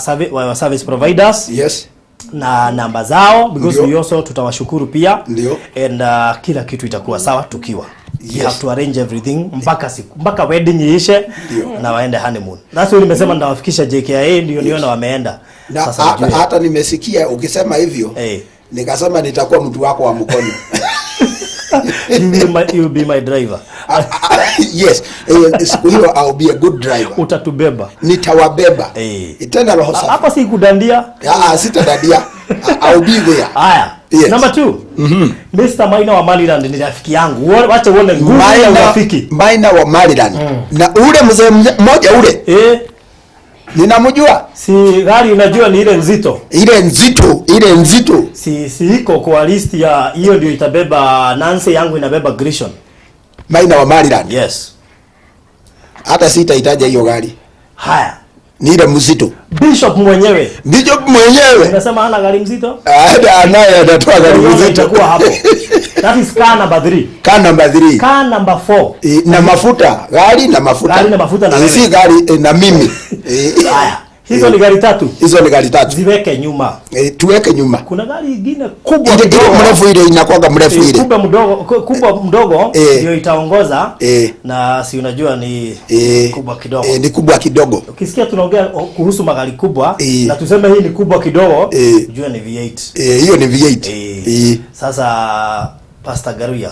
service providers. Yes. Na namba zao because we also tutawashukuru pia. Ndio. And kila kitu itakuwa sawa tukiwa. Yes. We have to arrange everything mpaka wedding iishe na waende honeymoon. That's why nimesema ndawafikisha JKIA ndio niona wameenda. Na hata nimesikia ukisema hivyo. Nikasema nitakuwa mtu wako wa mkono. You will be my driver. Yes. Siku hiyo I'll be a good driver. Utatubeba. Nitawabeba. Tena roho safi. Hapa si kudandia. Sitadandia. I'll be there. Haya. Yes. Number 2. Mr. Maina wa Maryland ni rafiki yangu. Wacha uone nguvu ya urafiki. Maina wa Maryland. Na ule mzee mmoja ule. Ninamjua. Si gari unajua ni ile nzito. Ile nzito. Si iko kwa list ya hiyo ndio itabeba Nancy yangu inabeba Grishon. Maina wa Maryland. Yes. Hata sitahitaji hiyo gari. Haya. Ni ile mzito. Bishop mwenyewe. Unasema hana gari mzito? Anaye anatoa gari mzito. Itakuwa hapo. That is car number 3. Car number 3. Car number 4. Na mafuta. Gari na mafuta. Gari na mafuta na wewe. Si gari na mimi. Haya. Hizo ni gari 3. Hizo ni gari 3. Ziweke nyuma. Tuweke nyuma. Kuna gari nyingine kubwa ile mrefu ile inakuwa mrefu ile. Kubwa mdogo ndio itaongoza na si unajua ni kubwa kidogo. Ni kubwa kidogo. Ukisikia tunaongea kuhusu magari kubwa na tuseme hii ni kubwa kidogo, jua ni V8. Hiyo ni V8. Sasa Pastor Garuya.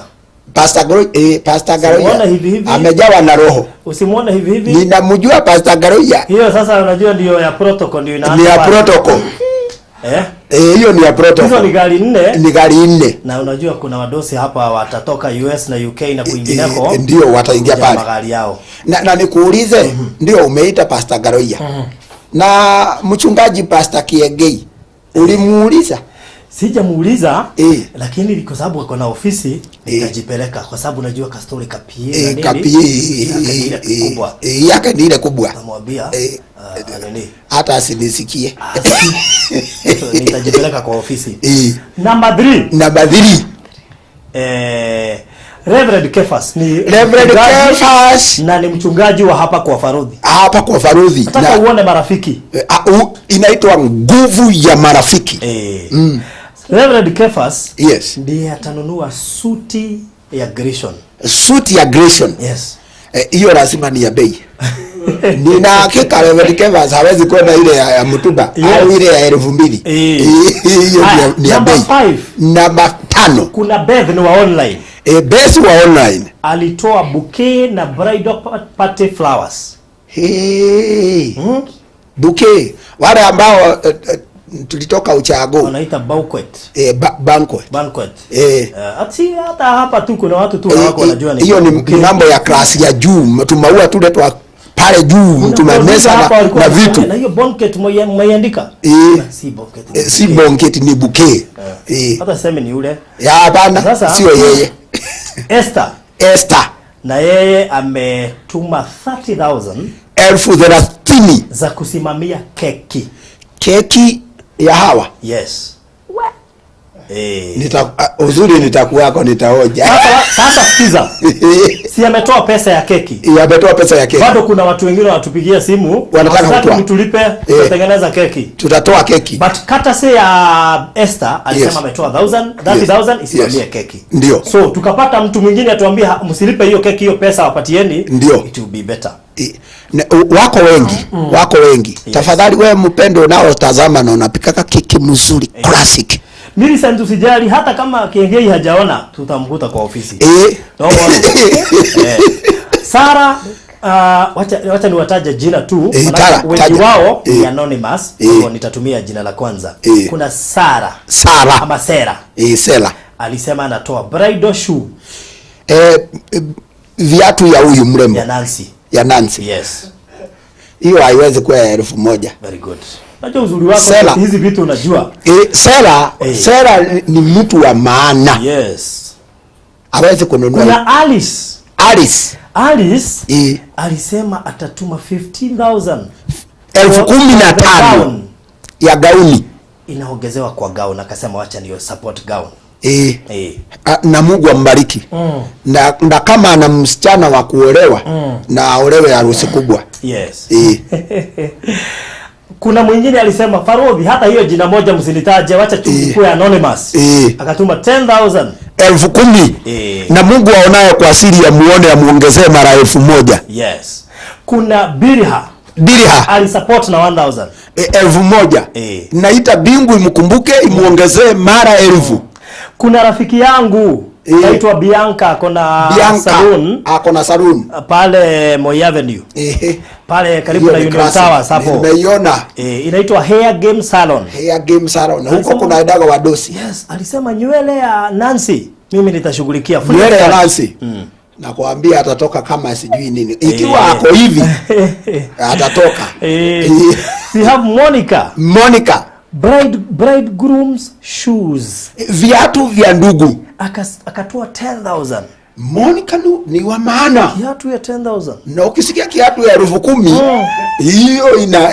Pastor Garuya amejawa na roho. Usimuone hivi hivi. Ninamjua Pastor Garuya. Hiyo sasa unajua ndio ya protocol ndio inaanza. Ni ya protocol. Hiyo ni ya protocol. Hizo ni gari 4. Ni gari 4. Na unajua kuna wadosi hapa watatoka US na UK na kwingineko. Ndio wataingia pale. Magari yao. Na nikuulize, ndio umeita Pastor Garuya. Na mchungaji Pastor Kiegei ulimuuliza? Sijamuuliza lakini kwa sababu ako na ofisi nitajipeleka kwa sababu najua kastori kapie na nini kubwa. Yake ni ile kubwa. Namwambia nini? Hata asinisikie. Nitajipeleka kwa ofisi. Number 3. Reverend Kefas ni Reverend Kefas na ni mchungaji wa hapa kwa Farudhi. Hapa kwa Farudhi. Nataka uone marafiki. Inaitwa nguvu ya marafiki. Reverend Kefas ndiye atanunua suti ya Grishon. Suti ya Grishon. Yes. Hiyo lazima ni ya bei. Nina hakika Reverend Kefas hawezi kwenda ile ya mtumba au ile ya 2,000. Hiyo ni ya bei. Number 5. Kuna Beth ni wa online. Beth wa online. Alitoa bouquet na bridal party flowers. Bouquet. Wale ambao tulitoka uchago wanaita banquet. Banquet. Hata hapa tu kuna watu tu wako wanajua ni. Hiyo ni mambo ya klasi ya juu. Tumaua tu letwa pale juu tumemesa na vitu. Na hiyo banquet mmeandika? Si banquet. Si banquet ni bouquet. Hata sema ni yule. Hapana, sio yeye. Esther. Na yeye ametuma 30,000 30,000 za kusimamia keki ya hawa. Yes. Uzuri nitakuwako nitaoja. Sasa sikiza. Si ametoa pesa ya keki. Ametoa pesa ya keki. Bado kuna watu wengine wanatupigia simu wanataka tulipe tutengeneza keki. Tutatoa keki. But kata se ya Esther alisema ametoa 30,000 isimamie keki. Ndio. So tukapata mtu mwingine atuambia msilipe hiyo keki, hiyo pesa wapatieni. Ndio. It will be better. Wako wengi, wako wengi. Yes. Tafadhali wewe mpendo unaotazama na unapika keki mzuri classic. Millicent usijali, hata kama Kengei hajaona tutamkuta kwa ofisi. Sara, wacha niwataje jina tu, wengi wao ni anonymous, kwa nitatumia jina la kwanza. Kuna Sara ama Sera. Sera. Alisema anatoa bridal shoe. Viatu ya huyu mrembo. Ya Nancy. Yes. Hiyo haiwezi kuwa 1,000. Very good. Najua uzuri wako hizi vitu unajua. Sera ni mtu wa maana. Yes. Hawezi kununua. Kuna Alice. Alice alisema atatuma 15,000. 15,000 ya gauni. Inaongezewa kwa gauni, akasema wacha niyo support gauni. Na Mungu ambariki. Na kama ana msichana wa kuolewa na aolewe harusi kubwa. Yes. Kuna mwingine alisema Farodhi, hata hiyo jina moja msinitaje, wacha tukue anonymous. Akatuma 10,000. 10,000. Na Mungu aonaye kwa siri ya muone amuongezee mara 1,000. Yes. Kuna Biriha alisupport na 1,000. 1,000. Naita bingu imkumbuke imuongezee mara 1,000. Kuna rafiki yangu anaitwa Bianca, akona salon pale Moi Avenue. Pale karibu na Union Towers hapo. Nimeiona. Inaitwa Hair Game Salon. Huko kuna daga wadosi. Yes, alisema nywele ya Nancy mimi nitashughulikia. Nywele ya Nancy. Nakwambia atatoka kama sijui nini. Ikiwa ako hivi atatoka. We have Monica. Bridegroom's shoes. Viatu vya ndugu. Akatoa 10,000. Monica ni wa maana. Kiatu ya 10,000. Na ukisikia kiatu ya 10,000, hiyo ina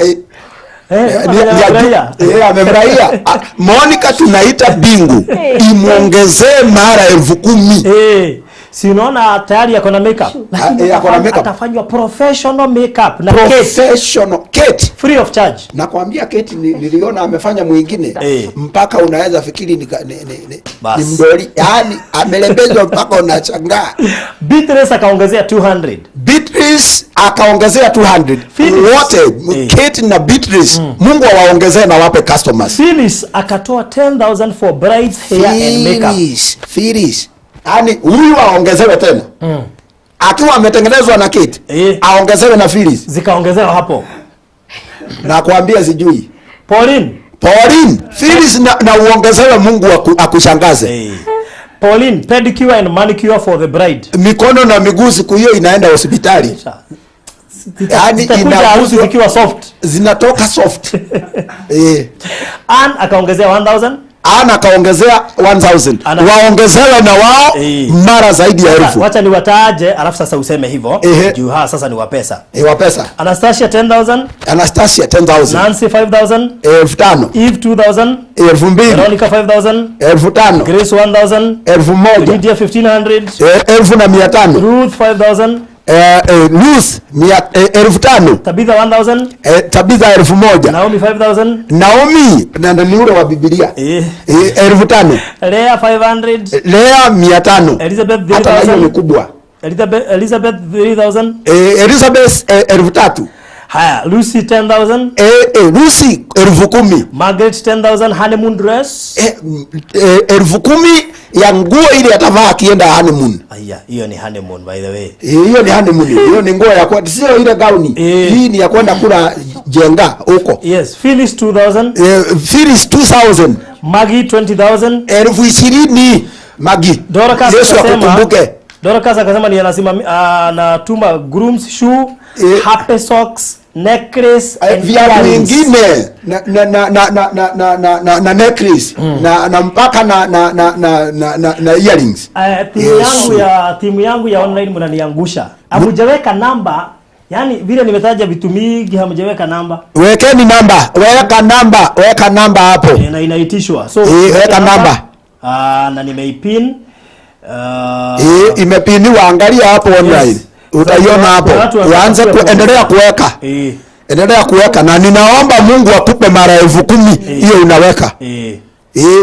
amemraia. Monica tunaita bingu imuongezee mara 10,000. Si unaona tayari yako na makeup, lakini atafanywa professional makeup na Kate free of charge. Nakwambia Kate niliona amefanya mwingine mpaka unaweza fikiri ni mdoli, yani amelembezwa mpaka unachangaa. Beatrice akaongezea 200. Wote Kate na Beatrice, Mungu awaongezee na wape customers. Phyllis akatoa 10,000 for bride's hair and makeup. Phyllis yani huyu aongezewe tena. Akiwa ametengenezwa na Kate, aongezewe na Phyllis. Zikaongezewa hapo. Na kuambia sijui. Pauline, Phyllis na uongezewe, Mungu akushangaze. Pauline, pedicure and manicure for the bride. Mikono na miguu siku hiyo inaenda hospitali. Yani inakuja zikiwa soft. Zinatoka soft. Ann akaongezea 1,000. Akaongezea 1,000. Waongezewe na wao mara zaidi ya 1,000. Wacha niwataje alafu sasa useme hivyo. Juu sasa ni wa pesa. Anastasia 10,000. Nancy 5,000. 5,000. Eve 2,000. 2,000. Veronica 5,000. 5,000. Grace 1,000. 1,000. Lydia 1,500. 1,500. Ruth 5,000. Ruth 5,000. Tabitha 1,000. Tabitha 1,000. Naomi 5,000. Naomi na ni ule wa Biblia. 5,000. Lea 500. Lea 500. Elizabeth 3,000. Hata hiyo ni kubwa. Elizabeth 3,000. Elizabeth 3,000. Haya, Lucy 10,000. Lucy 10,000. Margaret 10,000 honeymoon dress. 10,000 ya nguo ile atavaa akienda honeymoon. Hiyo ni honeymoon by the way. Hiyo ni honeymoon. Hiyo ni nguo ya kwenda, sio ile gauni. Hii ni ya kwenda kula jenga huko. Yes, Phyllis 2,000. Phyllis 2,000. Maggie 20,000. 20,000 Maggie. Yesu akukumbuke. Dorcas akasema ni anatuma groom's shoe, happy socks, necklace, viatu vingine na necklace na mpaka na earrings. Timu yangu ya online mnaniangusha. Hamjaweka namba. Yaani vile nimetaja vitu mingi hamjaweka namba. Wekeni namba, weka namba hapo. Na inaitishwa. So weka namba. Na nimeipin. Imepiniwa, angalia hapo online. Yes. Utaiona hapo. Uanze kuendelea kuweka. Endelea kuweka na ninaomba Mungu akupe mara 10,000 hiyo unaweka.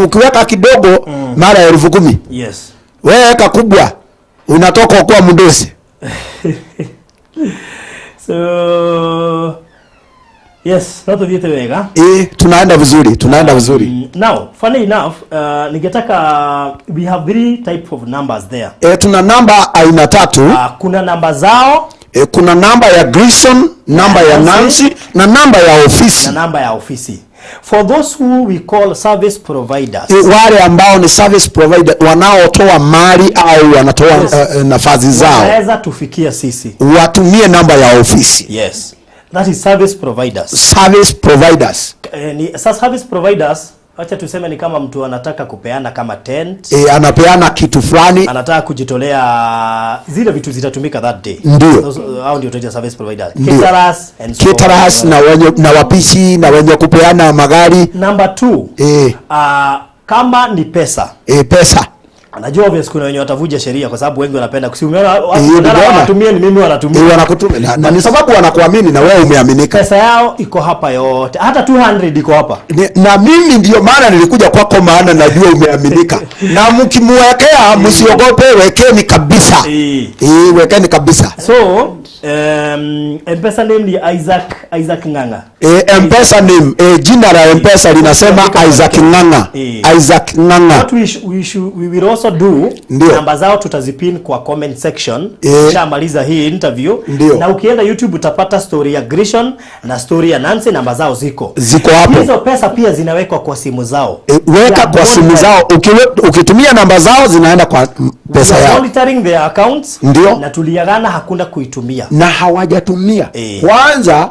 Ukiweka kidogo mara 10,000. Yes. Weka kubwa unatoka kwa mdosi. So yes, not the wega. Tunaenda vizuri. Now, funny enough, ningetaka we have 3 type of numbers there. Tuna namba aina 3. Kuna namba zao, kuna namba ya Grishon, namba ya Nancy na namba ya ofisi. For those who we call service providers, wale ambao ni service provider wanaotoa mali au wanatoa nafasi zao, wanaweza tufikia sisi, watumie namba ya ofisi. Yes, that is service providers. Service providers. Service providers, acha tuseme ni kama mtu anataka kupeana kama tent, anapeana kitu fulani, anataka kujitolea zile vitu zitatumika that day. Ndio hao ndio tunaita service providers. Caterers na wapishi na wenye kupeana magari. Number 2, kama ni pesa. Pesa. Anajua obviously kuna wenye watavuja sheria kwa sababu wengi wanapenda kusiumeona watumie ni mimi wanatumia. Wanakutumia na ni sababu wanakuamini na wewe umeaminika. Pesa yao iko hapa yote. Hata 200 iko hapa. Na mimi ndio maana nilikuja kwako, maana najua umeaminika. Na mkimwekea msiogope, wekeni kabisa. Wekeni kabisa. So, M-Pesa name ni Isaac Nganga. M-Pesa name, jina la M-Pesa linasema Isaac Nganga. Isaac Nganga. What we will also do, namba zao tutazipin kwa comment section. Kishamaliza hii interview. Na ukienda YouTube utapata story ya Grishon na story ya Nancy, namba zao ziko hapo. Hizo pesa pia zinawekwa kwa simu zao. Weka kwa simu zao. Ukitumia namba zao zinaenda kwa pesa yao. Monitoring their accounts. Na tuliagana hakuna kuitumia. Na hawajatumia. Kwanza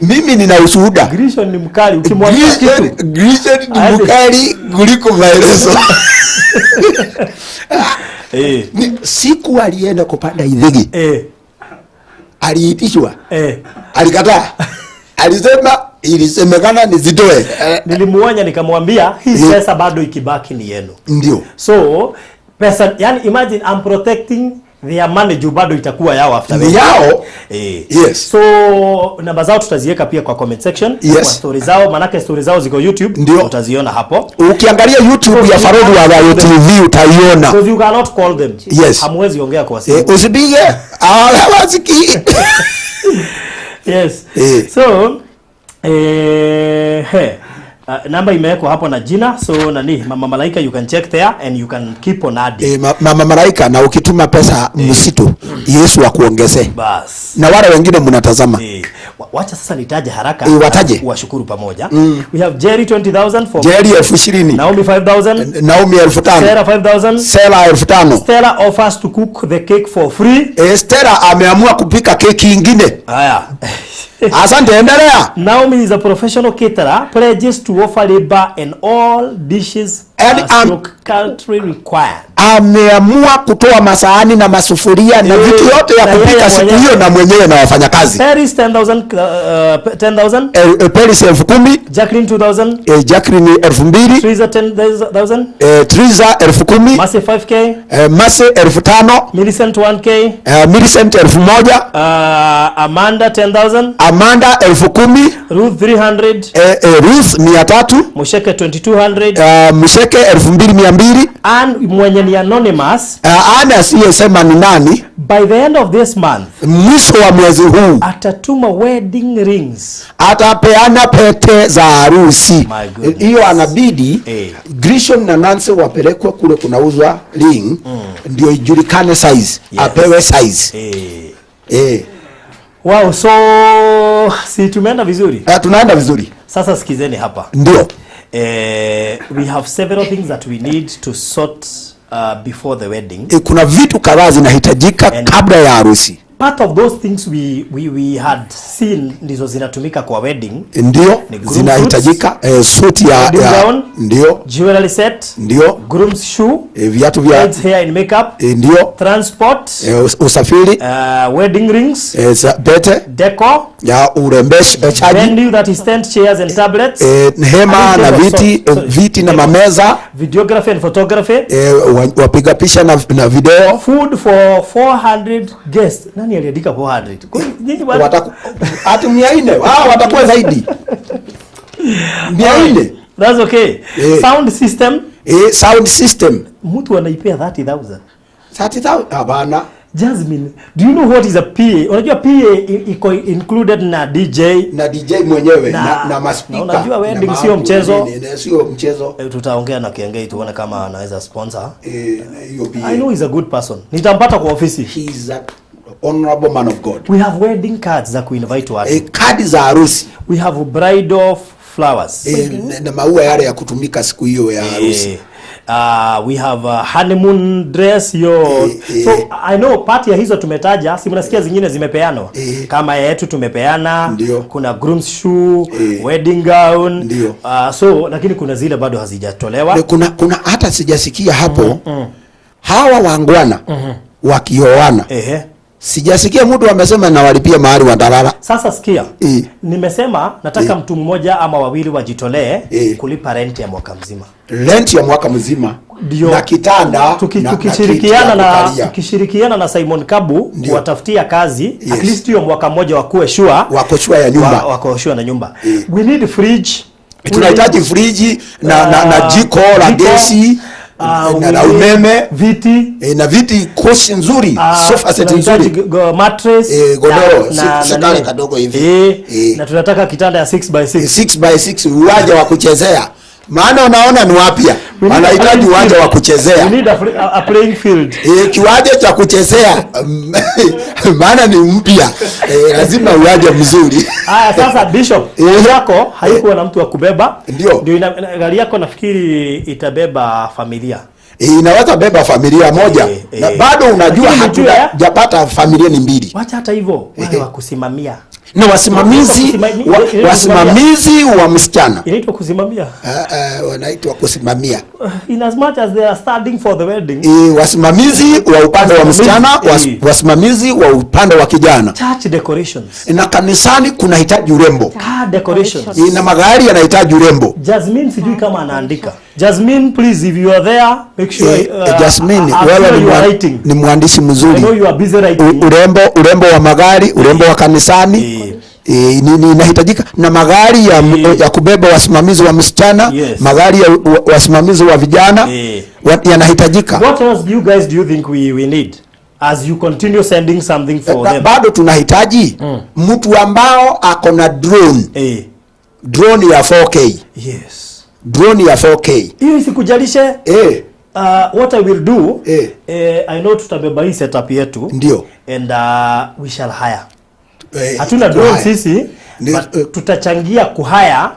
mimi nina ushuhuda. Grishon ni mkali, ukimwambia kitu Grishon ni mkali kuliko maelezo. Siku alienda kupanda idhigi, aliitishwa, alikataa. Alisema ilisemekana nizitoe. Nilimuonya nikamwambia hii pesa bado ikibaki ni yenu. Ndio. So pesa, yani imagine I'm protecting their money, juu bado itakuwa yao after yao. Yes. So namba zao tutaziweka pia kwa comment section. Kwa story zao, manake story zao ziko YouTube, utaziona hapo. Ukiangalia YouTube ya Farodu wa TV utaiona. So you cannot call them. Yes. Hamwezi ongea kwa simu. Usipige hawasiki. Yes. So namba imewekwa hapo na jina, so nani Mama Malaika, you can check there and you can keep on adding. Mama Malaika, na ukituma pesa msitu Yesu akuongezee. Bas. Na wale wengine mnatazama. Wacha sasa nitaje haraka. Wataje. Washukuru pamoja. We have Jerry 20,000 for Jerry 20,000. Naomi 5,000. Naomi 5,000. Sarah 5,000. Sarah 5,000. Stella offers to cook the cake for free. Stella ameamua kupika keki nyingine. Haya. Asante, endelea. Naomi is a professional caterer, pledges to offer labor and all dishes country required. Ameamua kutoa masahani na masufuria na vitu yote ya kupika siku hiyo na mwenyewe na wafanyakazi. Paris 10,000. Paris 10,000. Jacqueline 2,000. Jacqueline 2,000. Triza 10,000. Triza 10,000. Mase 5K. Mase 5,000. Millicent 1K. Millicent 1,000. Amanda 10,000. Amanda 10,000. Ruth 300. Ruth 300. Musheke 2,200. Musheke 2,200. And mwenye ni anonymous, ana siyesema ni nani, by the end of this month, mwisho wa mwezi huu, atatuma wedding rings, atapeana pete za harusi. Hiyo anabidi Grishon na Nancy wapelekwe kule kunauzwa ring, ndio ijulikane size. Apewe size. Wow, so si tumeenda vizuri? Tunaenda vizuri. Sasa sikizeni hapa. Ndio. We have several things that we need to sort before the wedding. Kuna vitu kadhaa zinahitajika kabla ya harusi. Part of those things we had seen ndizo zinatumika kwa wedding. Ndio, zinahitajika suit ya ndio, jewelry set, ndio, groom's shoe, viatu vya hair and makeup, ndio, transport, usafiri, wedding rings, pete, decor ya urembeshaji, venue that is tent, chairs and tablets, hema na viti na mameza, videography and photography, wapiga picha na video, food for 400 guests. Nani aliandika 400? Nyinyi bwana ati 400. Watakuwa zaidi. 400. That's okay. Sound system. Sound system. Mtu anaipea 30,000. 30,000 hapana. Jasmine, do you know what is a PA? Unajua PA iko included na DJ mwenyewe na maspika. Unajua wedding sio mchezo. Sio mchezo. Tutaongea na Kiengei tuone kama anaweza sponsor. Hiyo PA. I know he's a good person. Nitampata kwa ofisi. He's a honorable man of God. We have wedding cards za kuinvite watu. Kadi za harusi. We have bridal flowers. Na maua yale ya kutumika siku hiyo ya harusi. We have a honeymoon dress so I know party ya hizo tumetaja, si mnasikia zingine zimepeanwa kama yetu tumepeana. Ndiyo. Kuna groom's shoe, wedding gown. So lakini kuna zile bado hazijatolewa. Kuna hata sijasikia hapo hawa wangwana wakioana. Sijasikia mtu amesema na walipia mahari wa dalala. Sasa sikia. Nimesema nataka mtu mmoja ama wawili wajitolee kulipa rent ya mwaka mzima. Rent ya mwaka mzima. Dio. Na kitanda tukishirikiana na Simon Kabu watafutia kazi at least hiyo mwaka mmoja wakuwe sure wako sure ya nyumba. Wako sure na nyumba. We need fridge. Tunahitaji fridge na jiko la gesi. Na umeme, viti na viti koshi nzuri, sofa set nzuri, mattress, godoro sekale kadogo hivi. Na tunataka kitanda ya 6x6 uwanja wa kuchezea. Maana unaona ni wapya. Wanahitaji uwanja wa kuchezea. We need a playing field. Kiwanja cha kuchezea. Maana ni mpya. Lazima uwanja mzuri. Sasa Bishop, yako haikuwa na mtu wa kubeba. Ndio gari yako nafikiri itabeba familia. Inaweza beba familia moja. Na bado unajua hatujapata familia ni mbili. Wacha hata hivyo wale wa kusimamia. Na wasimamizi wa msichana. Inaitwa kusimamia. Wanaitwa kusimamia. In as much as they are studying for the wedding. Wasimamizi wa upande wa msichana, wasimamizi wa upande wa kijana. Church decorations. Na kanisani kuna hitaji urembo. Car decorations. Na magari yanahitaji urembo. Jasmine sijui kama anaandika. Jasmine, please, if you are there, make sure Jasmine, wewe ni mwandishi mzuri. I know you are busy writing. Urembo wa magari, urembo wa kanisani. Inahitajika na magari ya kubeba wasimamizi wa msichana, magari ya wasimamizi wa vijana yanahitajika. What else do you think we need as you continue sending something for them? Bado tunahitaji mtu ambao ako na drone. Drone ya 4K. Yes. Drone ya 4K. Hiyo isikujalishe. What I will do, I know tutabeba hii setup yetu. Ndio. And we shall hire. Hatuna drone sisi, tutachangia kuhaya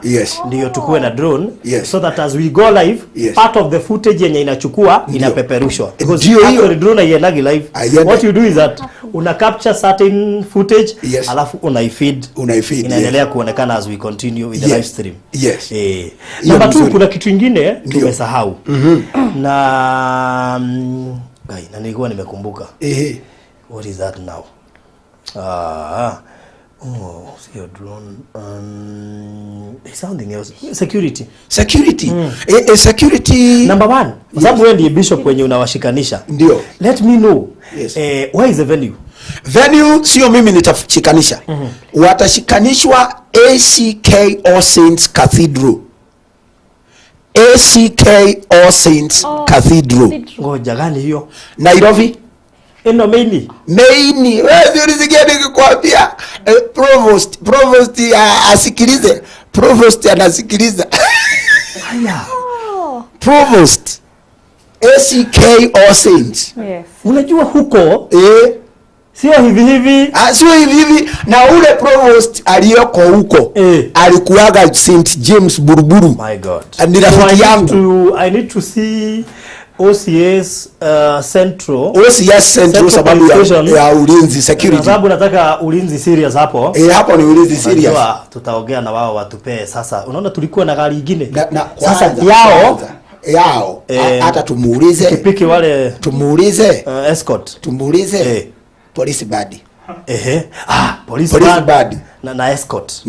ndio tukuwe na drone, so that as we go live, part of the footage yenye inachukua inapeperushwa. Because actually drone haiendagi live. What you do is that una capture certain footage, alafu unaifeed. Inaendelea kuonekana as we continue with the live stream. Number 2, kuna kitu kingine tumesahau. Na nilikuwa nimekumbuka. What is that now? See your drone. Something else. Security. Security. Number 1. Kwa sababu wewe ndiye bishop wenye unawashikanisha. Ndio. Let me know. Where is the venue? Venue sio mimi nitashikanisha. Watashikanishwa ACK All Saints Cathedral. ACK All Saints Cathedral. Ngoja gani hiyo? Nairobi. Maini. Wewe ulisikia nikikwambia provost asikilize. Provost anasikiliza. Haya. Provost ACK All Saints. Yes. Unajua huko sio hivi. Sio hivi na ule provost aliyoko huko alikuwaga St James Buruburu. My God. Ni rafiki yangu. I need to see OCS Central sababu ya ulinzi security. Sababu nataka ulinzi serious hapo. Hapo ni ulinzi serious. Tutaongea na wao watupee sasa. Unaona tulikuwa na gari nyingine. Sasa yao hata tumuulize. Kipiki wale tumuulize escort. Tumuulize police bad. Police bad. Na escort.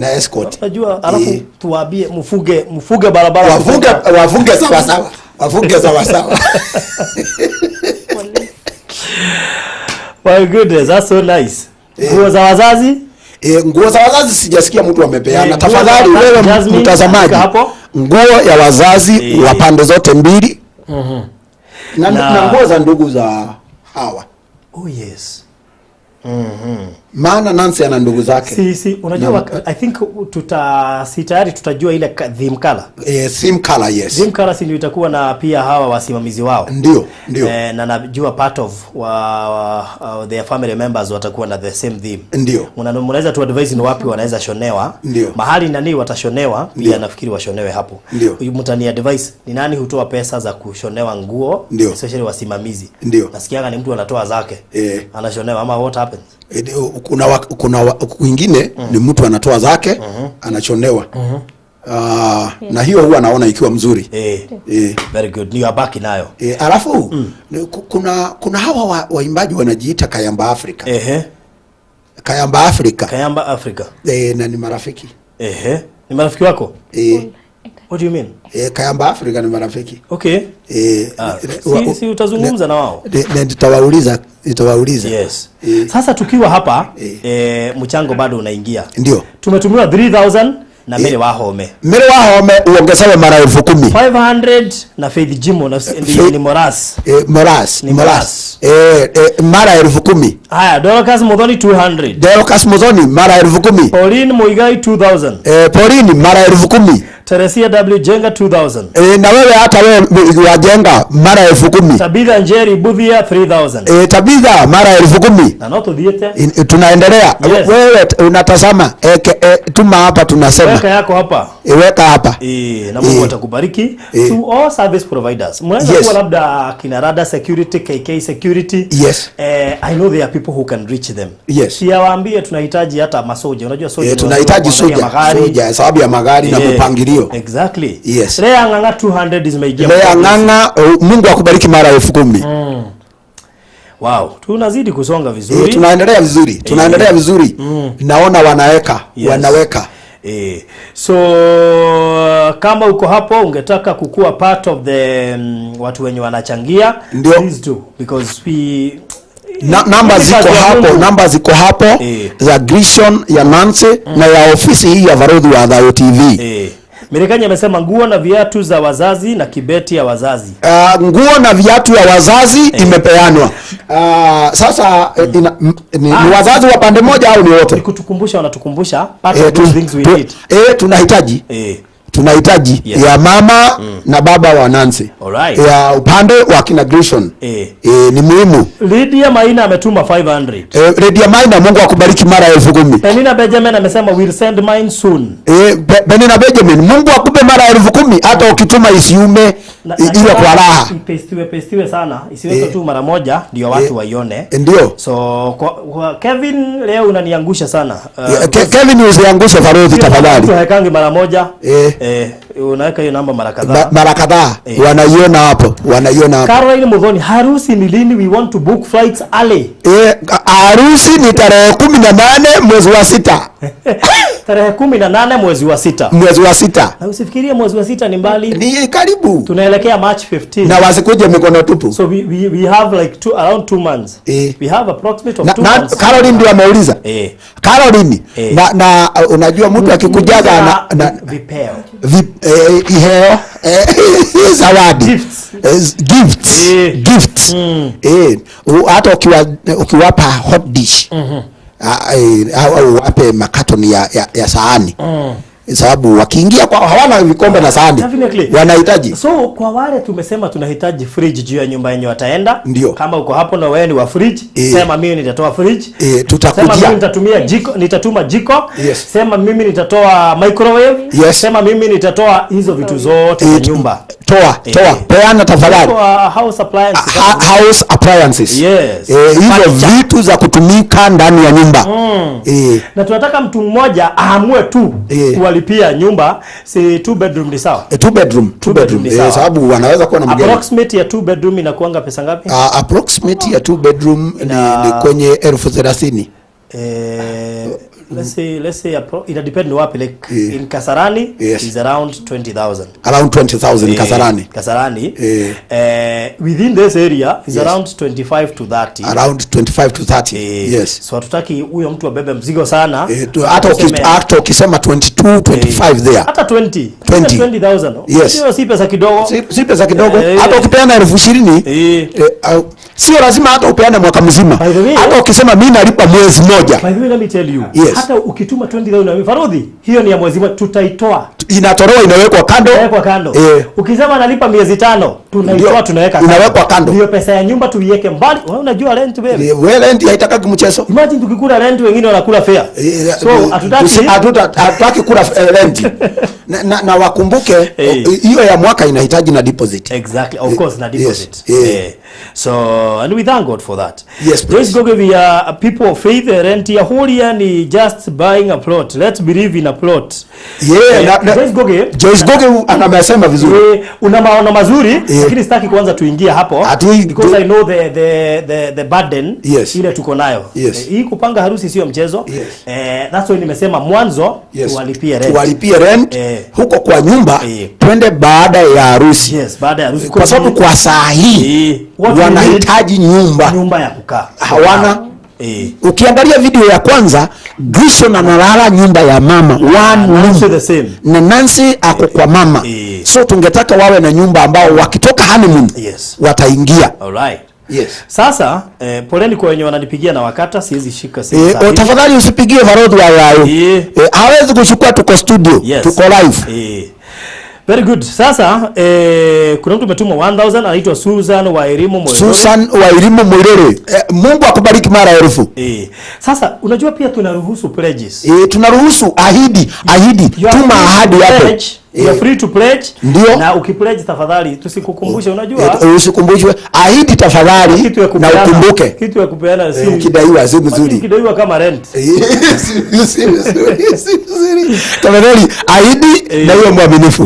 Unajua alafu tuwaambie mfuge barabara. Wafunge sawa. Wafunge sawa. My goodness, that's so nice. Nguo za wazazi? Nguo za wazazi sijasikia mtu amepeana. Tafadhali wewe mtazamaji. Nguo ya wazazi wa pande zote mbili. Na nguo za ndugu za hawa. Oh yes. Maana Nancy ana ndugu zake. Si unajua I think tayari tutajua ile theme color. Theme color, yes. Theme color si ndio itakuwa na pia hawa wasimamizi wao. Ndio. Na najua part of their family members watakuwa na the same theme. Ndio. Mnaweza tu advise ni wapi wanaweza shonewa. Ndio. Mahali nani watashonewa pia nafikiri washonewe hapo. Ndio. Mtani advise ni nani hutoa pesa za kushonewa nguo, especially wasimamizi. Ndio. Nasikianga ni mtu anatoa zake. Anashonewa ama what happens? Kuna wengine ni mtu anatoa zake anachonewa. Na hiyo huwa naona ikiwa mzuri. Very good. Ni abaki nayo. Alafu kuna hawa waimbaji wanajiita Kayamba Africa. Kayamba Africa. Kayamba Africa. Na ni marafiki. Ni marafiki wako? What do you mean? Kayamba Africa ni marafiki. Okay. Si utazungumza na wao? Nitawauliza. Yes. Sasa tukiwa hapa mchango bado unaingia. Ndio. Tumetumiwa 3000 na Mere Wahome. Mere Wahome uongezewe mara 10,000. 500 na Faith Jimo na ni Moras. Moras. Mara 10,000. Haya, Dorcas Modoni 200. Dorcas Modoni mara 10,000. Pauline Muigai 2000. Pauline mara 10,000. Teresia W Jenga 2000. Na wewe hata wewe wajenga mara 10,000. Tabitha Njeri Budhia 3000. Tabitha mara 10,000. Na noto diete. Tunaendelea. Yes. Wewe unatazama tuma hapa tunasema. Weka yako hapa. Weka hapa. Na Mungu atakubariki. To all service providers. Mwanzo kwa labda Kinarada Security, KK Security. Yes. I know there are people who can reach them. Yes. Siwaambie tunahitaji hata masoja. Unajua soja. Tunahitaji soja sababu ya magari na mpangilio. Exactly. Yes. Lea nganga 200 zimeingia. Lea nganga Mungu akubariki mara 10,000. Wow, tunazidi kusonga vizuri. Tunaendelea vizuri. Tunaendelea vizuri. Naona wanaweka. So kama uko hapo ungetaka kukua part of the watu wenye wanachangia, please do because we namba ziko hapo za Grishon ya Nancy na ya ofisi hii ya Varodhi wa Adhayo TV. Mirikanya amesema nguo na viatu za wazazi na kibeti ya wazazi. Nguo na viatu ya wazazi imepeanwa. Sasa ni wazazi wa pande moja au ni wote? Nikutukumbusha wanatukumbusha part of those things we need. Tunahitaji ya mama na baba wa Nancy. Alright. Ya upande wa kina Grishon. Ni muhimu. Lydia Maina ametuma 500. Lydia Maina Mungu akubariki mara 10,000. Penina Benjamin amesema we'll send mine soon. Penina Benjamin Mungu akupe mara 10,000 hata ukituma isiume ile kwa raha. Pestiwe sana. Isiweke tu mara moja ndio watu waione. Ndio. So kwa Kevin leo unaniangusha sana. Kevin usiangushe Varodhi tafadhali. Tuhekangi mara moja. Unaweka hiyo namba mara kadhaa. Wanaiona hapo. Caroline Mudhoni, harusi ni lini? We want to book flights early. Harusi ni tarehe 18 mwezi wa 6. Tarehe 18 mwezi wa 6. Mwezi wa 6. Na usifikirie mwezi wa 6 ni mbali. Ni karibu. Tunaelekea March 15. Na wasikuje mikono tupu. So we have like around 2 months. We have approximate of 2 months. Caroline ndio ameuliza. Caroline. Na unajua mtu akikujaga na vipeo. Zawadi. Gifts. Hata ukiwapa hot dish. Au wape makatoni ya sahani. Sababu wakiingia kwa hawana vikombe na sahani wanahitaji. So kwa wale tumesema tunahitaji fridge juu ya nyumba yenyewe wataenda. Ndio. Kama uko hapo na wewe ni wa fridge, sema mimi nitatoa fridge. Tutakujia. Sema mimi nitatumia jiko, nitatuma jiko. Yes. Sema mimi nitatoa microwave. Yes. Sema mimi nitatoa hizo vitu zote za nyumba. Toa. Peana tafadhali. House appliances. Yes. Hizo vitu za kutumika ndani ya nyumba. Na tunataka mtu mmoja aamue tu kuwalipia nyumba, si 2 bedroom ni sawa? 2 bedroom. Sababu wanaweza kuwa na mgeni. Approximate ya 2 bedroom inakuanga pesa ngapi? Approximate ya 2 bedroom ni kwenye 30,000. Let's say it depends wapi, like in Kasarani is around 20,000. Around 20,000 Kasarani. Within this area is around 25 to 30. Around 25 to 30. Yes. So hatutaki huyo mtu abebe mzigo sana. Hata ukisema 22, 25 there. Hata 20,000. Yes. Sio si pesa kidogo. Si pesa kidogo. Hata ukipeana 20,000 Sio lazima hata upeane mwaka mzima. Hata ukisema mimi nalipa mwezi moja. By the way, let me tell you. Yes. Hata ukituma 20,000 Farodhi, hiyo ni ya mwezi mmoja, tutaitoa. Inatolewa, inawekwa kando. Inawekwa kando. Ukisema nalipa miezi 5, tunaitoa, tunaweka kando. Inawekwa kando. Hiyo pesa ya nyumba tuiweke mbali. Wewe unajua rent baby. Wewe rent haitakaki mchezo. Imagine tukikula rent wengine wanakula fare. So hatutaki kula rent. na wakumbuke hiyo ya mwaka inahitaji na deposit. Exactly. Of course na deposit. So and we thank God for that. Yes, Joyce Goge, we are people of faith. Rent ya whole year ni just buying a plot. Let's believe in a plot. Joyce Goge anamesema vizuri. Una maono mazuri, lakini sitaki kuanza tuingia hapo because I know the burden ile tuko nayo. Hii kupanga harusi sio mchezo. That's why nimesema mwanzo tuwalipie rent huko kwa nyumba, twende baada ya harusi. Baada ya harusi, kwa sababu kwa saa hii wanahitaji nyumba ya kukaa. Hawana. Ukiangalia video ya kwanza, Grishon analala nyumba ya mama, one room. The same. Na Nancy ako kwa mama. So tungetaka wawe na nyumba ambao wakitoka honeymoon wataingia. Alright. Sasa poleni kwa wenye wananipigia na wakata, siwezi shika simu. Tafadhali usipigie Farodhi wayo. Hawezi kuchukua, tuko studio, tuko live. Very good. Sasa kuna mtu umetuma 1000, anaitwa Susan Wairimu Moirere. Mungu akubariki mara elfu. Sasa unajua pia tunaruhusu pledges. Tunaruhusu ahadi. Tuma ahadi hapo. You are free to pledge. Ndio. Na ukipledge tafadhali tusikukumbushe, unajua? Usikumbushwe. Ahadi tafadhali na ukumbuke. Kitu ya kupeana si kidaiwa si vizuri. Kidaiwa kama rent. Tafadhali ahadi na hiyo mwaminifu.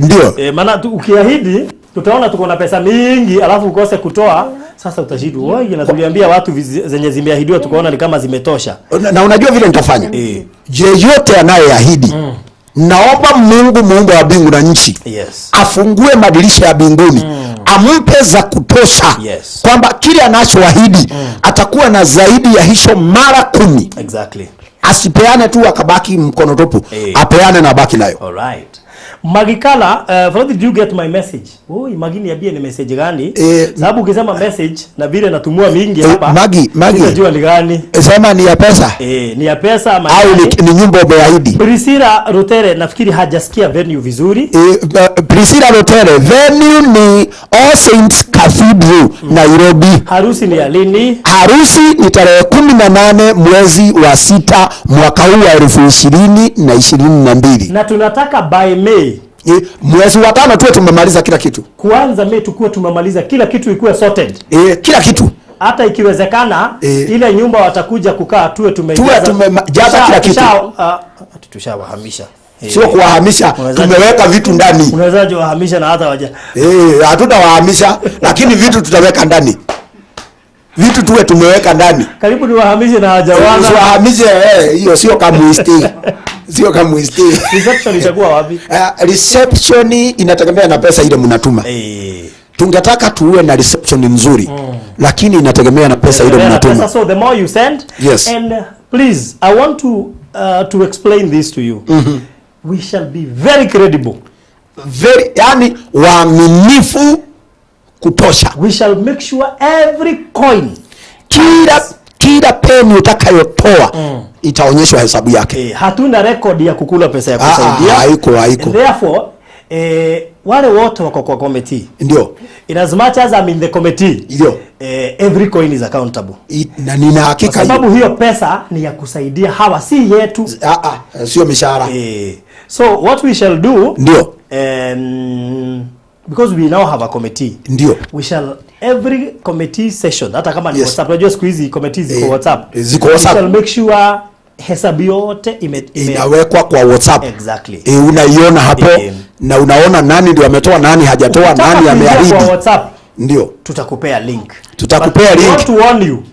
Ndio. Maana ukiahidi tutaona tuko na pesa mingi alafu ukose kutoa, sasa utashindwa. Wewe unatuambia watu zenye zimeahidiwa tukaona ni kama zimetosha. Na unajua vile nitafanya? Yeyote anayeahidi naomba Mungu muumba wa mbingu na nchi afungue madirisha ya mbinguni, ampe za kutosha, kwamba kile anachoahidi atakuwa na zaidi ya hicho mara 10. Exactly. Asipeane tu akabaki mkono tupu. Apeane na baki nayo. Alright. Magikala, Farodhi, did you get my message? Magini ya bia ni message gani? Sababu ukisema message na vile natumua mingi hapa. Magi. Unajua ni gani? Sema ni ya pesa. Ni ya pesa ama au ni nyumba umeahidi. Priscilla Rotere nafikiri hajasikia venue vizuri. Priscilla Rotere, venue ni All Saints Cathedral, Nairobi. Harusi ni ya lini? Harusi ni tarehe 18 mwezi wa 6 mwaka huu wa 2022. Na tunataka by May. Mwezi wa 5 tuwe tumemaliza kila kitu. Kuanza May tukue tumemaliza kila kitu, ikuwe sorted. Kila kitu. Hata ikiwezekana ile nyumba watakuja kukaa tuwe tumejaza kila kitu. Tushawahamisha. Sio kuwahamisha, tumeweka vitu ndani. Unawezaje wahamisha na hata waja? Hatutawahamisha, lakini vitu tutaweka ndani. Vitu tuwe tumeweka ndani. Karibu ni wahamishe na hajawana. Wahamishe hiyo sio kama uistee. Sio kama uistee. Reception itakuwa wapi? Reception inategemea na pesa ile mnatuma. Tungetaka tuwe na reception nzuri, lakini inategemea na pesa ile mnatuma. So the more you send, and please I want to explain this to you. We shall be very credible. Yani waaminifu kutosha. We shall make sure every coin, kila penny utakayotoa itaonyeshwa hesabu yake. Hatuna record ya kukula pesa ya kusaidia. Haiko. Therefore, wale wote wako kwa committee. Ndio. In as much as I'm in the committee, ndio. Every coin is accountable. Na nina hakika hiyo. Sababu hiyo pesa ni ya kusaidia hawa, si yetu. Sio mishahara. So what we shall do, ndio. Because we now have a committee. Ndio. We shall every committee session, hata kama ni WhatsApp, unajua siku hizi committees ziko WhatsApp. Ziko WhatsApp. We shall make sure hesabu yote inawekwa kwa WhatsApp. Exactly. Unaiona hapo na unaona nani ndio ametoa, nani hajatoa, nani ameahidi. Kwa WhatsApp. Ndio. Tutakupea link. Tutakupea link. I want to warn you.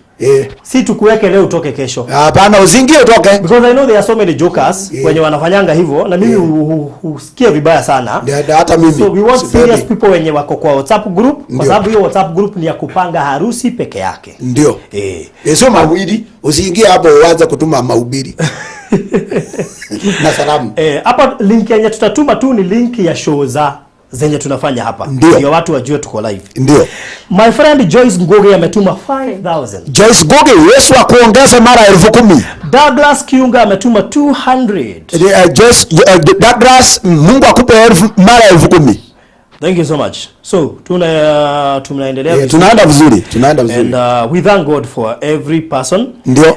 Si tukuweke leo utoke kesho. Hapana, usingie utoke. Because I know there are so many jokers wenye wanafanyanga hivyo na mimi husikia vibaya sana. Hata mimi. So we want serious people wenye wako kwa WhatsApp group, kwa sababu hiyo WhatsApp group ni ya kupanga harusi peke yake. Ndio. Sio mahubiri, usiingie hapo uanze kutuma mahubiri. Na salamu. Hapa link yenye tutatuma tu ni link ya show za zenye tunafanya hapa. Ndio watu wajue tuko live. Ndio. My friend Joyce Ngoge ametuma 5,000. Joyce Ngoge, Yesu akuongeze mara 10,000. Douglas Kiunga ametuma 200. Joyce Douglas, Mungu akupe mara 10,000. Thank you so much. So tunaendelea vizuri. Tunaenda vizuri. And we thank God for every person. Ndio.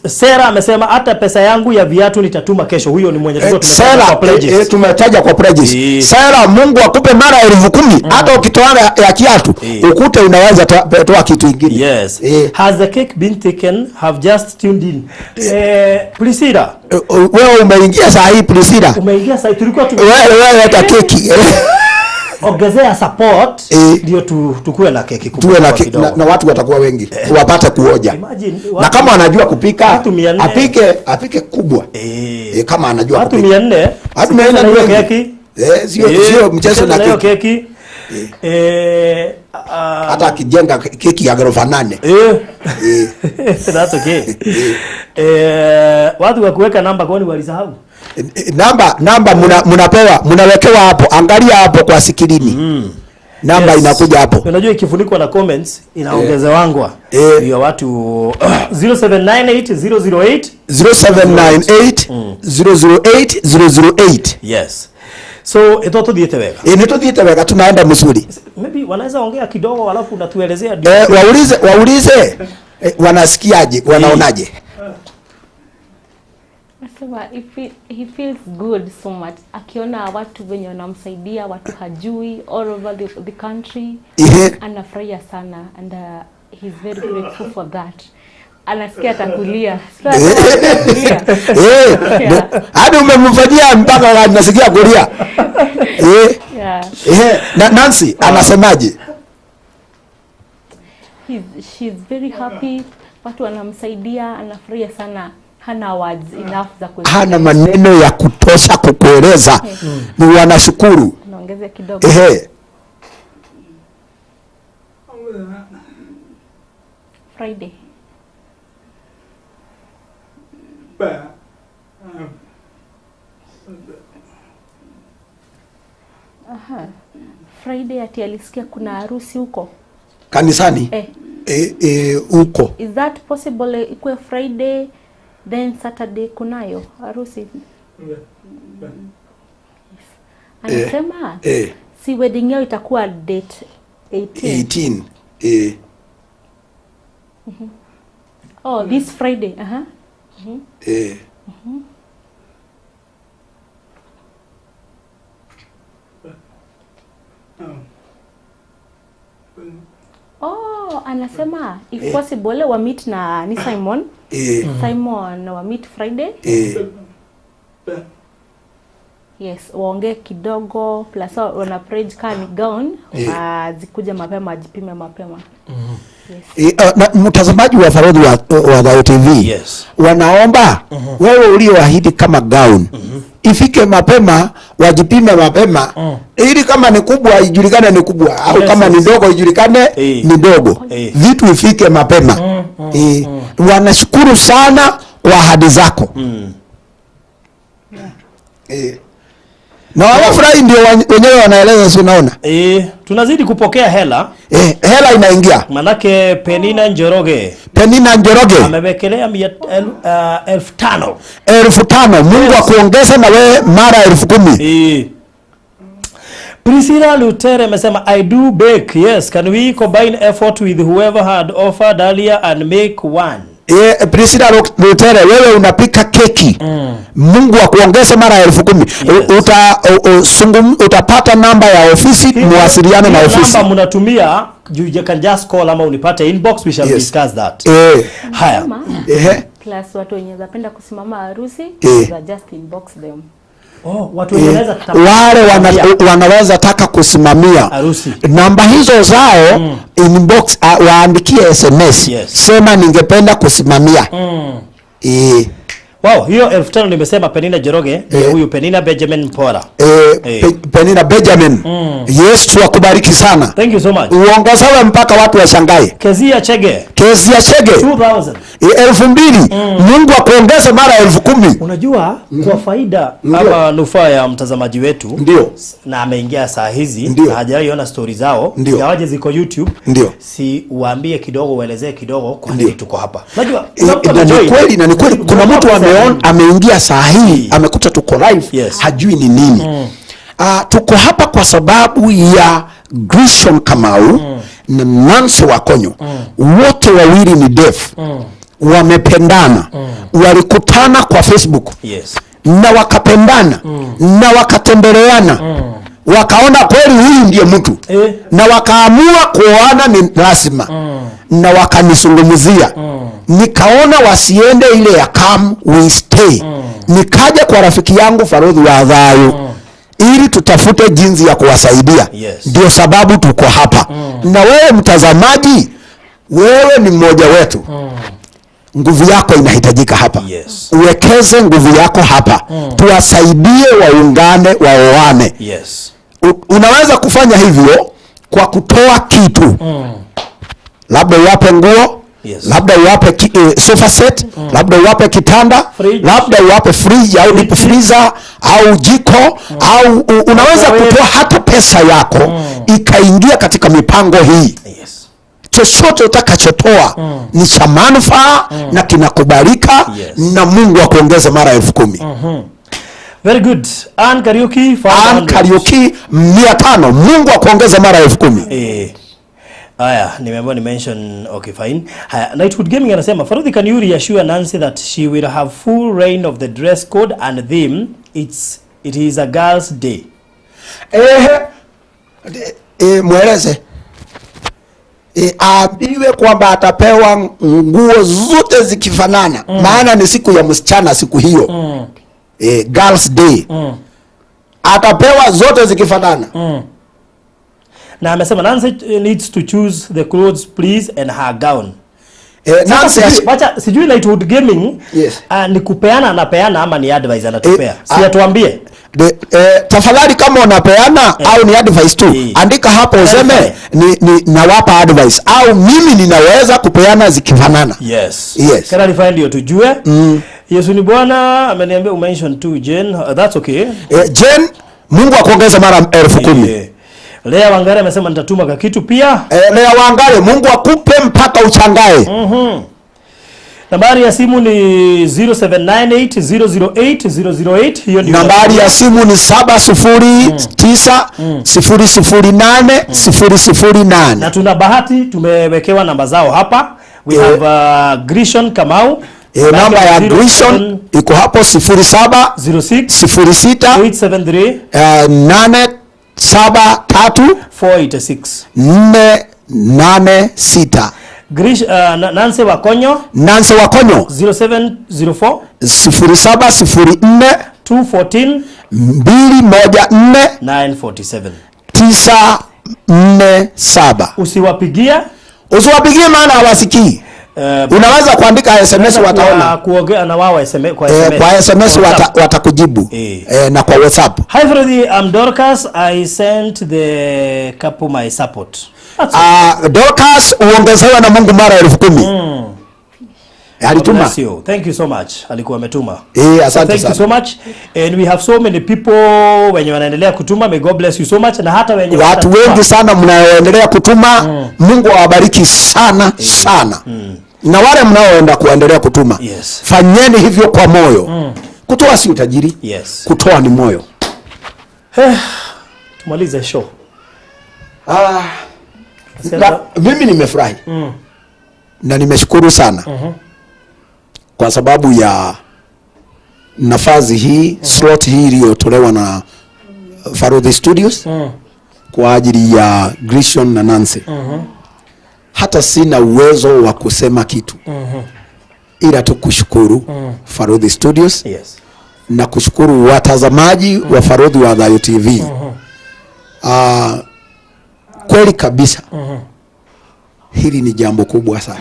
Sarah amesema hata pesa yangu ya viatu nitatuma kesho. Huyo ni mwenye tumetaja kwa pledges. Tumetaja kwa pledges. Sarah, Mungu akupe mara 10,000 hata ukitoana ya kiatu ukute unaweza toa kitu kingine. Yes. Has the cake been taken? Have just tuned in. Priscilla, wewe umeingia saa hii Priscilla. Umeingia saa hii tulikuwa wewe hata keki. Ongezea support ndio tukue na keki kubwa na watu watakuwa wengi wapate kuoja. Na kama anajua kupika apike kubwa. Kama anajua watu 400 watu 400 keki. Sio mchezo na keki. Hata akijenga keki ya ghorofa 8. That's okay. Watu wa kuweka namba kwani walisahau? Namba mnawekewa hapo, angalia hapo kwa sikirini. Namba inakuja hapo. Unajua ikifunikwa na comments inaongeza wangwa. Ndio watu 0798 008. Yes. So itoto diete wega. Nito diete wega, tunaenda mzuri. Maybe wanaweza ongea kidogo alafu unatuelezea. Waulize wanasikiaje, wanaonaje? He feels good so much. Akiona watu wenye wanamsaidia, watu hajui all over the country. Anafurahia sana and he's very grateful for that. Anasikia atakulia. Hadi umemfanyia mpaka anasikia kulia. Nancy anasemaje? She's very happy. Watu wanamsaidia, anafurahia sana. Hana words enough za kueleza. Hana maneno ya kutosha kukueleza. Ni wanashukuru. Naongezea kidogo. Friday. Friday ati alisikia kuna harusi huko kanisani. Huko. Is that possible? Ikue Friday then Saturday kunayo harusi. Anasema si wedding yao itakuwa date 18. Oh, this Friday. Oh, anasema if possible wa meet na ni Simon. Simon wa meet Friday. Yes, waongee kidogo plus wana pledge kani gown zikuja mapema ajipime mapema. Yes. Mtazamaji wa Farodhi wa Dayo TV. Yes. Wanaomba wewe ulioahidi kama gown ifike mapema, wajipime mapema ili kama ni kubwa ijulikane ni kubwa au kama ni ndogo ijulikane ni ndogo. Vitu ifike mapema. Wanashukuru sana kwa ahadi zako. Na wafurahi ndio wenyewe wanaeleza, si unaona? Tunazidi kupokea hela. Hela inaingia. Manake Penina Njoroge amewekelea 5,000. 5,000. Mungu akuongeze na wewe mara 10,000. Priscilla Lutere amesema I do bake. Yes, can we combine effort with whoever had offered earlier and make one? Priscilla Lutere, wewe unapika keki. Mungu akuongeze mara 10,000. Utapata namba ya ofisi, muwasiliane na ofisi. Namba mnatumia, you can just call ama unipate inbox, we shall discuss that. Haya. Plus watu wenye wanapenda kusimama harusi, just inbox them. Watu wenye wale wanaweza taka kusimamia harusi. Namba hizo zao inbox, waandikie SMS. Sema ningependa kusimamia. Wow, hiyo 1500 nimesema Penina Jeroge, huyu Penina Benjamin Pora. Penina Benjamin. Yes, tuwakubariki sana. Thank you so much. Uongozawe mpaka watu washangae. Kezia Chege 2000. 2000. Mungu akuongeze mara 10,000. Unajua kwa faida ama nufaa ya mtazamaji wetu. Ndio. Na ameingia saa hizi na hajaiona story zao. Yawaje ziko YouTube. Ndio. Si uambie kidogo, uelezee kidogo kwa nini tuko hapa. Unajua ni kweli kuna mtu ameingia saa hii amekuta tuko live, hajui ni nini. Tuko hapa kwa sababu ya Grishon Kamau na Nancy Wakonyo. Wote wawili ni deaf. Wamependana. Walikutana kwa Facebook. Na wakapendana. Na wakatembeleana. Wakaona kweli huyu ndiye mtu. Na wakaamua kuoana ni lazima. Na wakanisungumzia. Nikaona wasiende ile ya come we stay. Nikaja kwa rafiki yangu Farodhi wa Adhayo. Ili tutafute jinsi ya kuwasaidia. Ndio sababu tuko hapa. Na wewe mtazamaji, wewe ni mmoja wetu. Nguvu yako inahitajika hapa. Uwekeze nguvu yako hapa. Tuwasaidie waungane, waoane. Unaweza kufanya hivyo kwa kutoa kitu. Labda uwape nguo, labda uwape sofa set, labda uwape kitanda, labda uwape fridge au deep freezer au jiko, au unaweza kutoa hata pesa yako ikaingia katika mipango hii. Chochote utakachotoa ni cha manufaa na kinakubalika na Mungu akuongeze mara 10,000. Very good. Ann Kariuki 500. Mungu akuongeze mara 10,000. Haya, nimeambiwa ni mention. Okay, fine. Haya, Nightwood Gaming anasema, Farodhi, can you reassure Nancy that she will have full reign of the dress code and theme? It is a girls' day. Mweleze. Aambiwe kwamba atapewa nguo zote zikifanana. Maana ni siku ya msichana siku hiyo. Girls' day. Atapewa zote zikifanana. Na amesema Nancy needs to choose the clothes please and her gown. Nancy wacha sijui Nightwood Gaming ni kupeana anapeana ama ni advice anatupea. Si atuambie. Tafadhali kama unapeana au ni advice tu, andika hapo useme ni nawapa advice au mimi ninaweza kupeana zikifanana. Yes. Can I find you tujue? Yesu ni Bwana ameniambia umention tu Jen. That's okay. Jen, Mungu akuongeze mara 10,000. Lea Wangare amesema nitatuma kwa kitu pia. Lea Wangare, Mungu akupe mpaka uchangae. Nambari ya simu ni 0798008008. Hiyo ndio nambari ya simu ni 709008008. Na tuna bahati tumewekewa namba zao hapa. We have Grishon Kamau. Namba ya Grishon iko hapo 0706 873 486. Nancy Wakonyo 0704 214 214 947. Usiwapigie maana hawasikii. Unaweza kuandika SMS wataona. Kuongea na wao SMS kwa SMS watakujibu. Na kwa WhatsApp. Hi Freddy, I'm Dorcas. I sent the Kabu my support. Dorcas uongezewa na Mungu mara 10,000. Alituma. Thank you so much. Alikuwa ametuma. Asante sana. Thank you so much. And we have so many people wenye wanaendelea kutuma. May God bless you so much. Na hata wenye watu wengi sana mnaoendelea kutuma. Mungu awabariki sana sana. Na wale mnaoenda kuendelea kutuma. Fanyeni hivyo kwa moyo. Kutoa si utajiri. Kutoa ni moyo. Tumalize show. Mimi nimefurahi. Na nimeshukuru sana. Kwa sababu ya nafasi hii, slot hii iliyotolewa na Farodhi Studios kwa ajili ya Grishon na Nancy. Hata sina uwezo wa kusema kitu. Ila tu kushukuru Farodhi Studios. Na kushukuru watazamaji wa Farodhi wa Adhayo TV. Kweli kabisa. Hili ni jambo kubwa sana.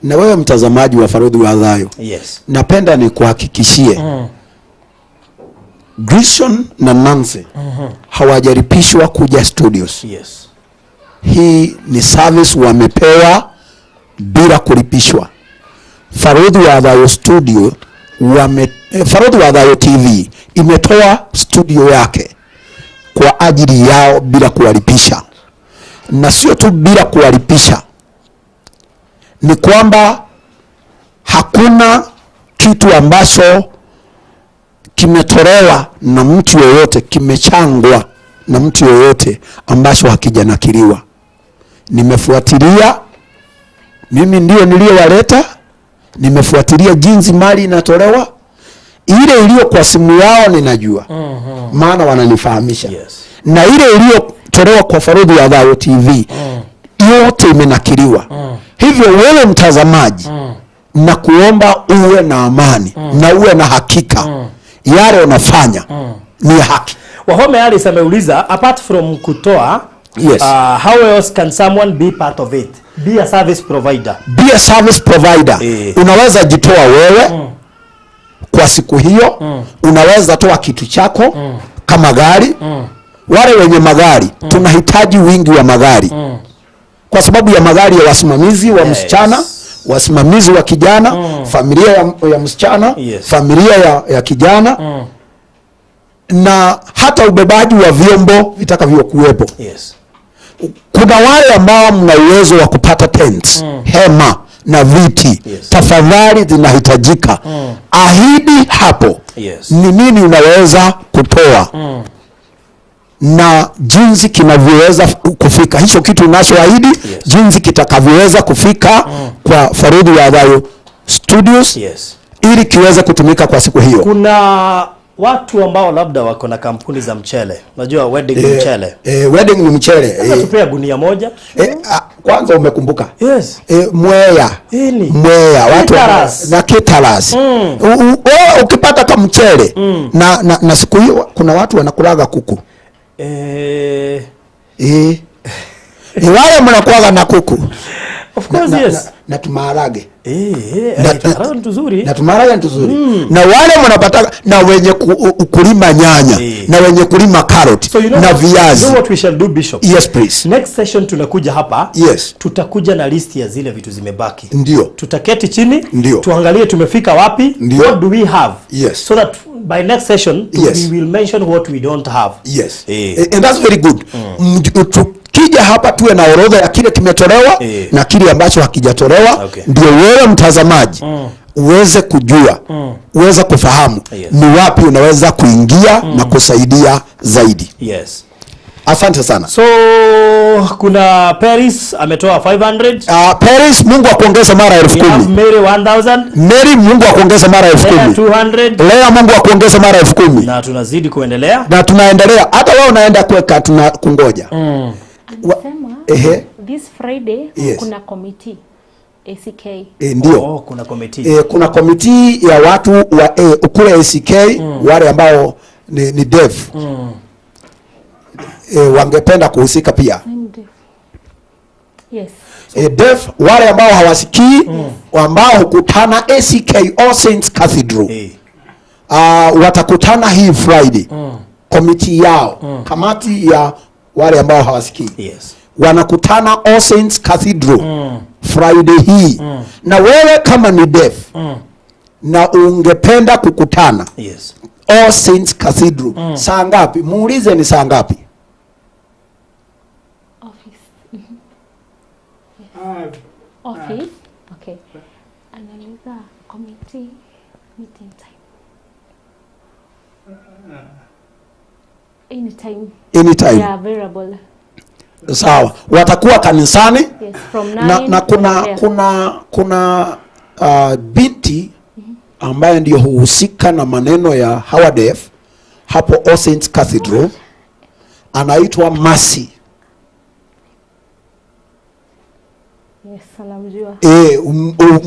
Na wewe mtazamaji wa Farudhi wa Adhayo, Yes. Napenda ni kuhakikishie Grishon na Nancy hawajaripishwa kuja studios. Yes. Hii ni service wamepewa bila kulipishwa. Farudhi wa Adhayo studio Farudhi wa Adhayo TV imetoa studio yake kwa ajili yao bila kuwalipisha. Na sio tu bila kuwalipisha, ni kwamba hakuna kitu ambacho kimetolewa na mtu yoyote, kimechangwa na mtu yoyote ambacho hakijanakiliwa. Nimefuatilia, mimi ndio niliyowaleta, nimefuatilia jinsi mali inatolewa. Ile iliyo kwa simu yao ninajua, maana wananifahamisha. Yes. Na ile iliyotolewa kwa Farudhi wa Adhayo TV yote imenakiliwa. Hivyo wewe mtazamaji, na kuomba uwe na amani na uwe na hakika yale unafanya ni haki. Wahome Alice ameuliza, apart from kutoa, Yes. How else can someone be part of it? Be a service provider. Be a service provider. Unaweza jitoa wewe kwa siku hiyo. Unaweza toa kitu chako kama gari. Wale wenye magari, tunahitaji wingi wa magari. Kwa sababu ya magari ya wasimamizi wa msichana, wasimamizi wa kijana, familia ya msichana, familia ya kijana, na hata ubebaji wa vyombo vitakavyokuwepo. Yes. Kuna wale ambao mna uwezo wa kupata tents, hema na viti. Tafadhali zinahitajika. Ahidi hapo. Yes. Ni nini unaweza kutoa na jinsi kinavyoweza kufika hicho kitu unachoahidi. Jinsi kitakavyoweza kufika kwa Farudhi wa Adhayo Studios. Ili kiweze kutumika kwa siku hiyo. Kuna watu ambao labda wako na kampuni za mchele. Unajua wedding ni mchele. Wedding ni mchele. Tupea gunia moja. Kwanza umekumbuka. Yes. Mwea. Mwea. Watu na kitalas. Ukipata kama mchele na siku hiyo kuna watu wanakulaga kuku. Wale mnakulaga na kuku. Of course, yes. Na tumaharage. Nzuri. Na tumaharage nzuri. Na wale mnapata na wenye kulima nyanya, na wenye kulima carrot, so na viazi. You know what we shall do, Bishop? Yes, please. Next session tunakuja hapa. Yes. Tutakuja na list ya zile vitu zimebaki. Ndio. Tutaketi chini, ndio, tuangalie tumefika wapi. Ndio. What do we have? Yes. So that by next session we will mention what we don't have. Yes. And that's very good. Kija hapa tuwe na orodha ya kile kimetolewa na kile ambacho hakijatolewa. Ndio wewe mtazamaji uweze kujua, uweze kufahamu ni wapi unaweza kuingia na kusaidia zaidi. Yes. Asante sana. So kuna Paris ametoa 500. Paris, Mungu akuongeze mara 10,000. Mary 1000. Mary, Mungu akuongeze mara 10,000. 200. Lea, Mungu akuongeze mara 10,000. Na tunazidi kuendelea. Na tunaendelea. Hata wewe unaenda kuweka, tunakungoja. This Friday kuna committee ACK. Ndio. Kuna committee. Kuna committee ya watu wa kule ACK, wale ambao ni deaf. Wangependa kuhusika pia. Yes. Deaf, wale ambao hawasikii, ambao hukutana ACK All Saints Cathedral. Watakutana hii Friday. Committee yao, kamati ya wale ambao hawasikii. Yes. Wanakutana All Saints Cathedral Friday hii. Na wewe kama ni deaf na ungependa kukutana All Saints Cathedral, saa ngapi? Muulize ni saa ngapi? Office. Okay. Anauliza committee meeting time. Anytime. They are available. Sawa. Watakuwa kanisani. Yes, from 9 na kuna binti ambaye ndio huhusika na maneno ya Howard Deaf hapo All Saints Cathedral. Anaitwa Mercy. Yes, anamjua.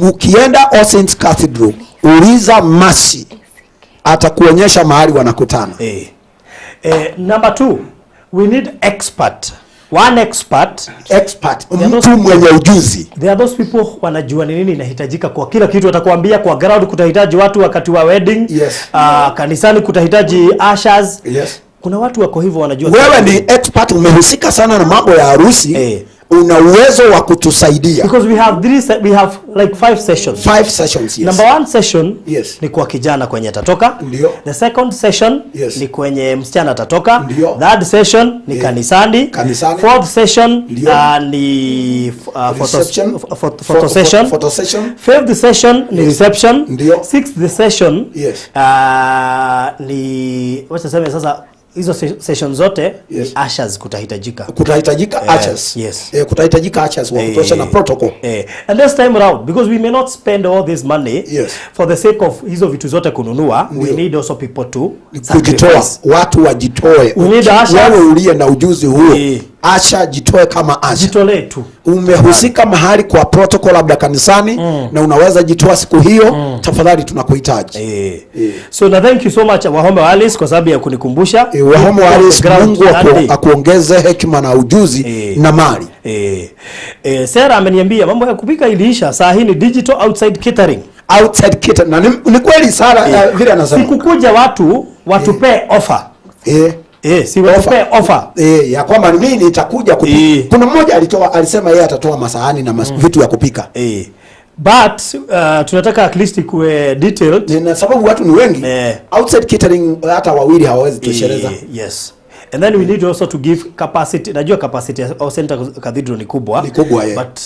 Ukienda All Saints Cathedral, uliza Mercy. Atakuonyesha mahali wanakutana. Number 2, we need expert one expert, mtu mwenye ujuzi. There are those people wanajua ni nini inahitajika kwa kila kitu. Atakwambia kwa ground kutahitaji watu wakati wa wedding. Yes. Kanisani kutahitaji ushers. Yes. Kuna watu wako hivyo wanajua. Wewe ni expert, umehusika sana na mambo ya harusi. Una uwezo wa kutusaidia. Because we have like 5 sessions. 5 sessions, yes. Number 1 session, yes, ni kwa kijana kwenye atatoka. Ndio. The second session, yes, ni kwenye msichana atatoka. Ndio. Third session ni kanisani. Fourth session ni photo session. Fifth session ni reception. Ndio. Sixth session, yes, ni wacha sema sasa hizo session zote, yes, ushers kutahitajika ushers. Yes. Kutahitajika ushers wa kutosha na protocol. And this time around, because we may not spend all this money, yes, for the sake of hizo vitu zote kununua, we need also people to kujitoa, watu wajitoe. Wewe uliye na ujuzi huo, Asha jitoe kama Asha. Jitolee tu. Umehusika mahali kwa protocol labda kanisani, na unaweza jitoa siku hiyo, tafadhali tunakuhitaji. So na thank you so much Wahome Alice kwa sababu ya kunikumbusha. Wahome Alice, Mungu akuongeze hekima na ujuzi na mali. Sarah ameniambia mambo ya kupika iliisha, saa hii ni digital outside catering. Na ni kweli sana vile anasema. Sikukuja watu watupe offer. Si watupe offer. Ya kwamba mimi nitakuja kupika. Kuna mmoja alisema yeye atatoa masahani na vitu ya kupika. But tunataka at least kuwe detailed. Na sababu watu ni wengi. Outside catering hata wawili hawawezi tosheleza. Yes. And then we need also to give capacity. Najua capacity au center cathedral ni kubwa. Ni kubwa, But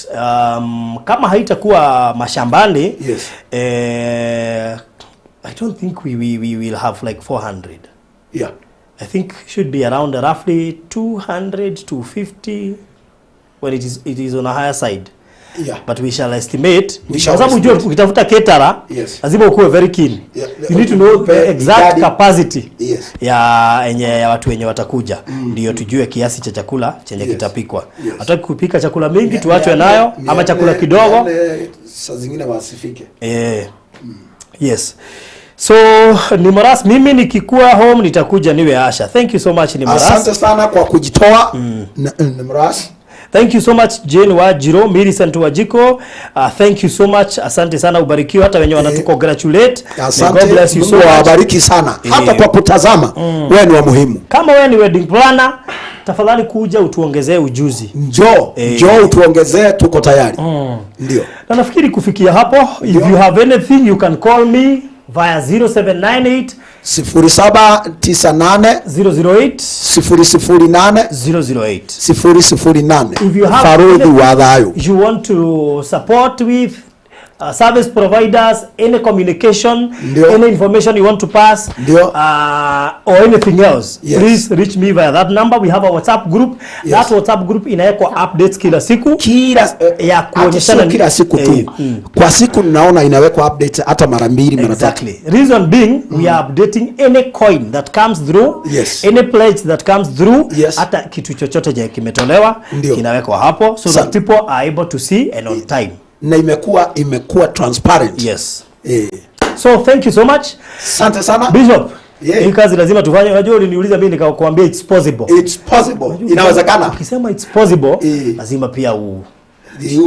kama haitakuwa mashambani, yes, I don't think we will have like 400. Yeah. I think should be around roughly 200 to 50 when it is on a higher side. Yeah. But we shall estimate. Kwa sababu unajua ukitafuta caterer, yes, lazima ukuwe very keen. Yeah. You need to know the exact capacity, yes, ya watu wenye watakuja. Ndio tujue kiasi cha chakula chenye, yes, kitapikwa. Hataki kupika chakula mingi tuachwe nayo, ama chakula kidogo saa zingine wasifike. Yes. So Nimoras, mimi nikikuwa home nitakuja niwe Asha. Thank you so much Nimoras. Asante sana kwa kujitoa. Nimoras. Thank you so much Jane Wajiro, Millicent Wajiko. Thank you so much. Asante sana, ubarikiwe hata wenye wanatucongratulate. God bless you so much. Wabariki sana. Hata kwa kutazama, wewe ni wa muhimu. Kama wewe ni wedding planner, tafadhali kuja utuongezee ujuzi. Njoo utuongezee, tuko tayari. Ndio. Na nafikiri kufikia hapo, if you have anything you can call me via 0798 0798 008 008 008. If you have you want to support with service providers, any communication, any information you want to pass, or anything else, yes, please reach me via that number. We have a WhatsApp group. Yes. That WhatsApp group inawekwa updates kila siku. Ya kuonyeshana kila siku tu. Kwa siku naona inawekwa updates hata mara 2 mara 3. Exactly. Reason being, we are updating any coin that comes through, yes, any pledge that comes through, yes, hata kitu chochote je kimetolewa kinawekwa hapo so that people are able to see and on time. Na imekuwa transparent. Yes. So thank you so much. Asante sana Bishop. Hii kazi lazima tufanye. Unajua uliniuliza mimi nikakwambia it's possible. It's possible. Inawezekana. Ukisema it's possible, lazima pia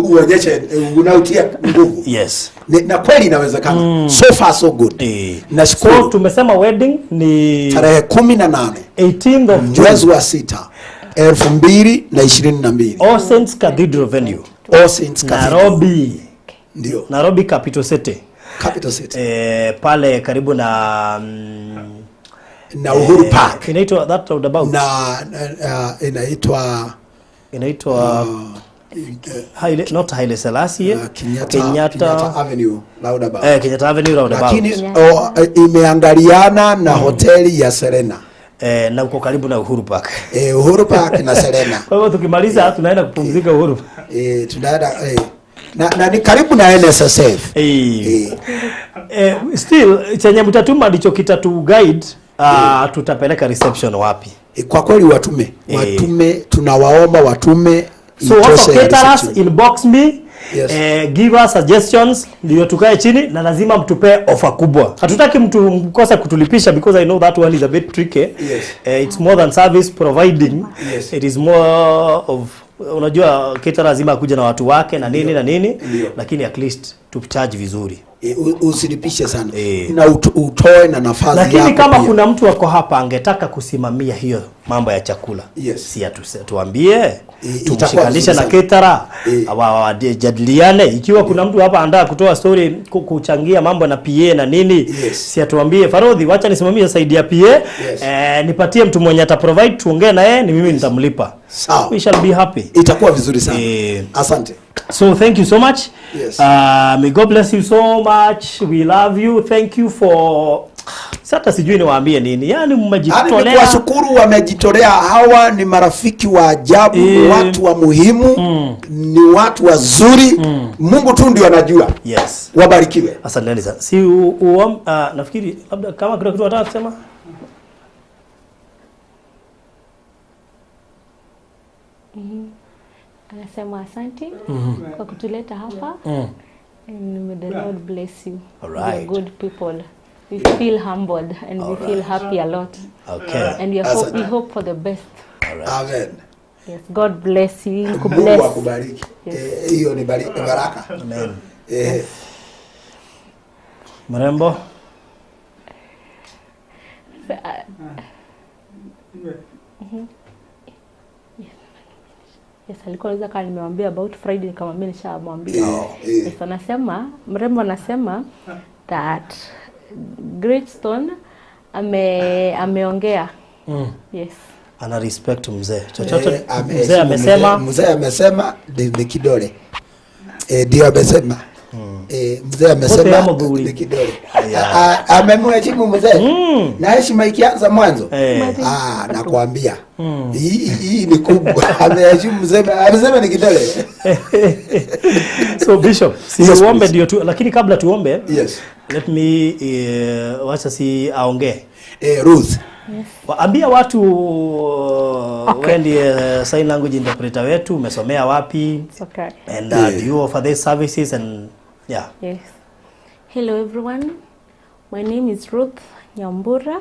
uonyeshe unautia nguvu. Yes. Na kweli inawezekana. So far so good. Nashukuru. So tumesema wedding ni tarehe 18 18th of mwezi wa 6 2022. All Saints Cathedral venue. All Saints Cathedral. Nairobi. Ndio. Nairobi Capital City. Pale karibu na Uhuru Park. Inaitwa that roundabout. Inaitwa not Haile Selassie, Kenyatta Avenue roundabout. Kenyatta Avenue roundabout. Lakini imeangaliana na hoteli ya Serena. Na uko karibu na Uhuru Park. Uhuru Park na Serena. Kwa hivyo tukimaliza tunaenda kupumzika Uhuru. Tunaenda na ni karibu na NSSF. Still chenye mtatuma ndicho kitatu guide. Tutapeleka reception wapi? Kwa kweli watume tunawaomba watume. So also caterers inbox me. Yes. Give us suggestions ndio tukae chini na lazima mtupe offer kubwa. Hatutaki mtu mkosa kutulipisha because I know that one is a bit tricky. Yes. It's more than service providing. Yes. It is more of, unajua caterer lazima kuja na watu wake na nini na nini, lakini at least tucharge vizuri. Usilipishe sana. Na utoe na nafasi yako. Lakini kama kuna mtu wako hapa angetaka kusimamia hiyo mambo ya chakula, yes, si tuambie, tumshikanisha na caterer, wajadiliane. Ikiwa kuna mtu hapa anataka kutoa story kuchangia mambo na PA na nini, yes, si atuambie, Farodhi wacha nisimamie side ya PA, yes, nipatie mtu mwenye ata provide, tuongee na yeye, ni mimi nitamlipa. Sawa. We shall be happy. Itakuwa vizuri sana. Asante. So thank you so much. Yes. May God bless you so much. We love you. Thank you for... Sasa sijui niwaambie nini. Yaani mmejitolea. Kwa shukuru wamejitolea. Hawa ni marafiki wa ajabu, watu wa muhimu, ni watu wazuri. Mungu tu ndio anajua. Yes. Wabarikiwe. Asante sana. Si nafikiri labda kama kuna kitu nataka kusema. Anasema asante kwa kutuleta hapa. And may the Lord bless you. All right. You're good people. We feel humbled and we feel happy a lot. Okay. And we hope for the best. All right. Amen. Yes, God bless you. Mungu akubariki. Hiyo ni baraka. Amen. Marembo. Yes, alikuwa anaweza kama nimemwambia about Friday, nikamwambia nishamwambia. Yes, anasema mrembo anasema that Grishon ameongea. Yes. Ana respect mzee. Chochote mzee amesema ni kidole. Ndio amesema. Mzee amesema ni kidole. Amemheshimu mzee. Na heshima ikianza mwanzo. Nakwambia. Hii ni kubwa. Ameheshimu mzee. Amesema ni kidole. So Bishop, tuombe ndio tu, lakini kabla tuombe, yes, let me wacha si aongee. Ruth. Yes. Waambia watu when the sign language interpreter wetu umesomea wapi? Okay. And do you offer these services and yeah. Yes. Hello everyone. My name is Ruth Nyambura.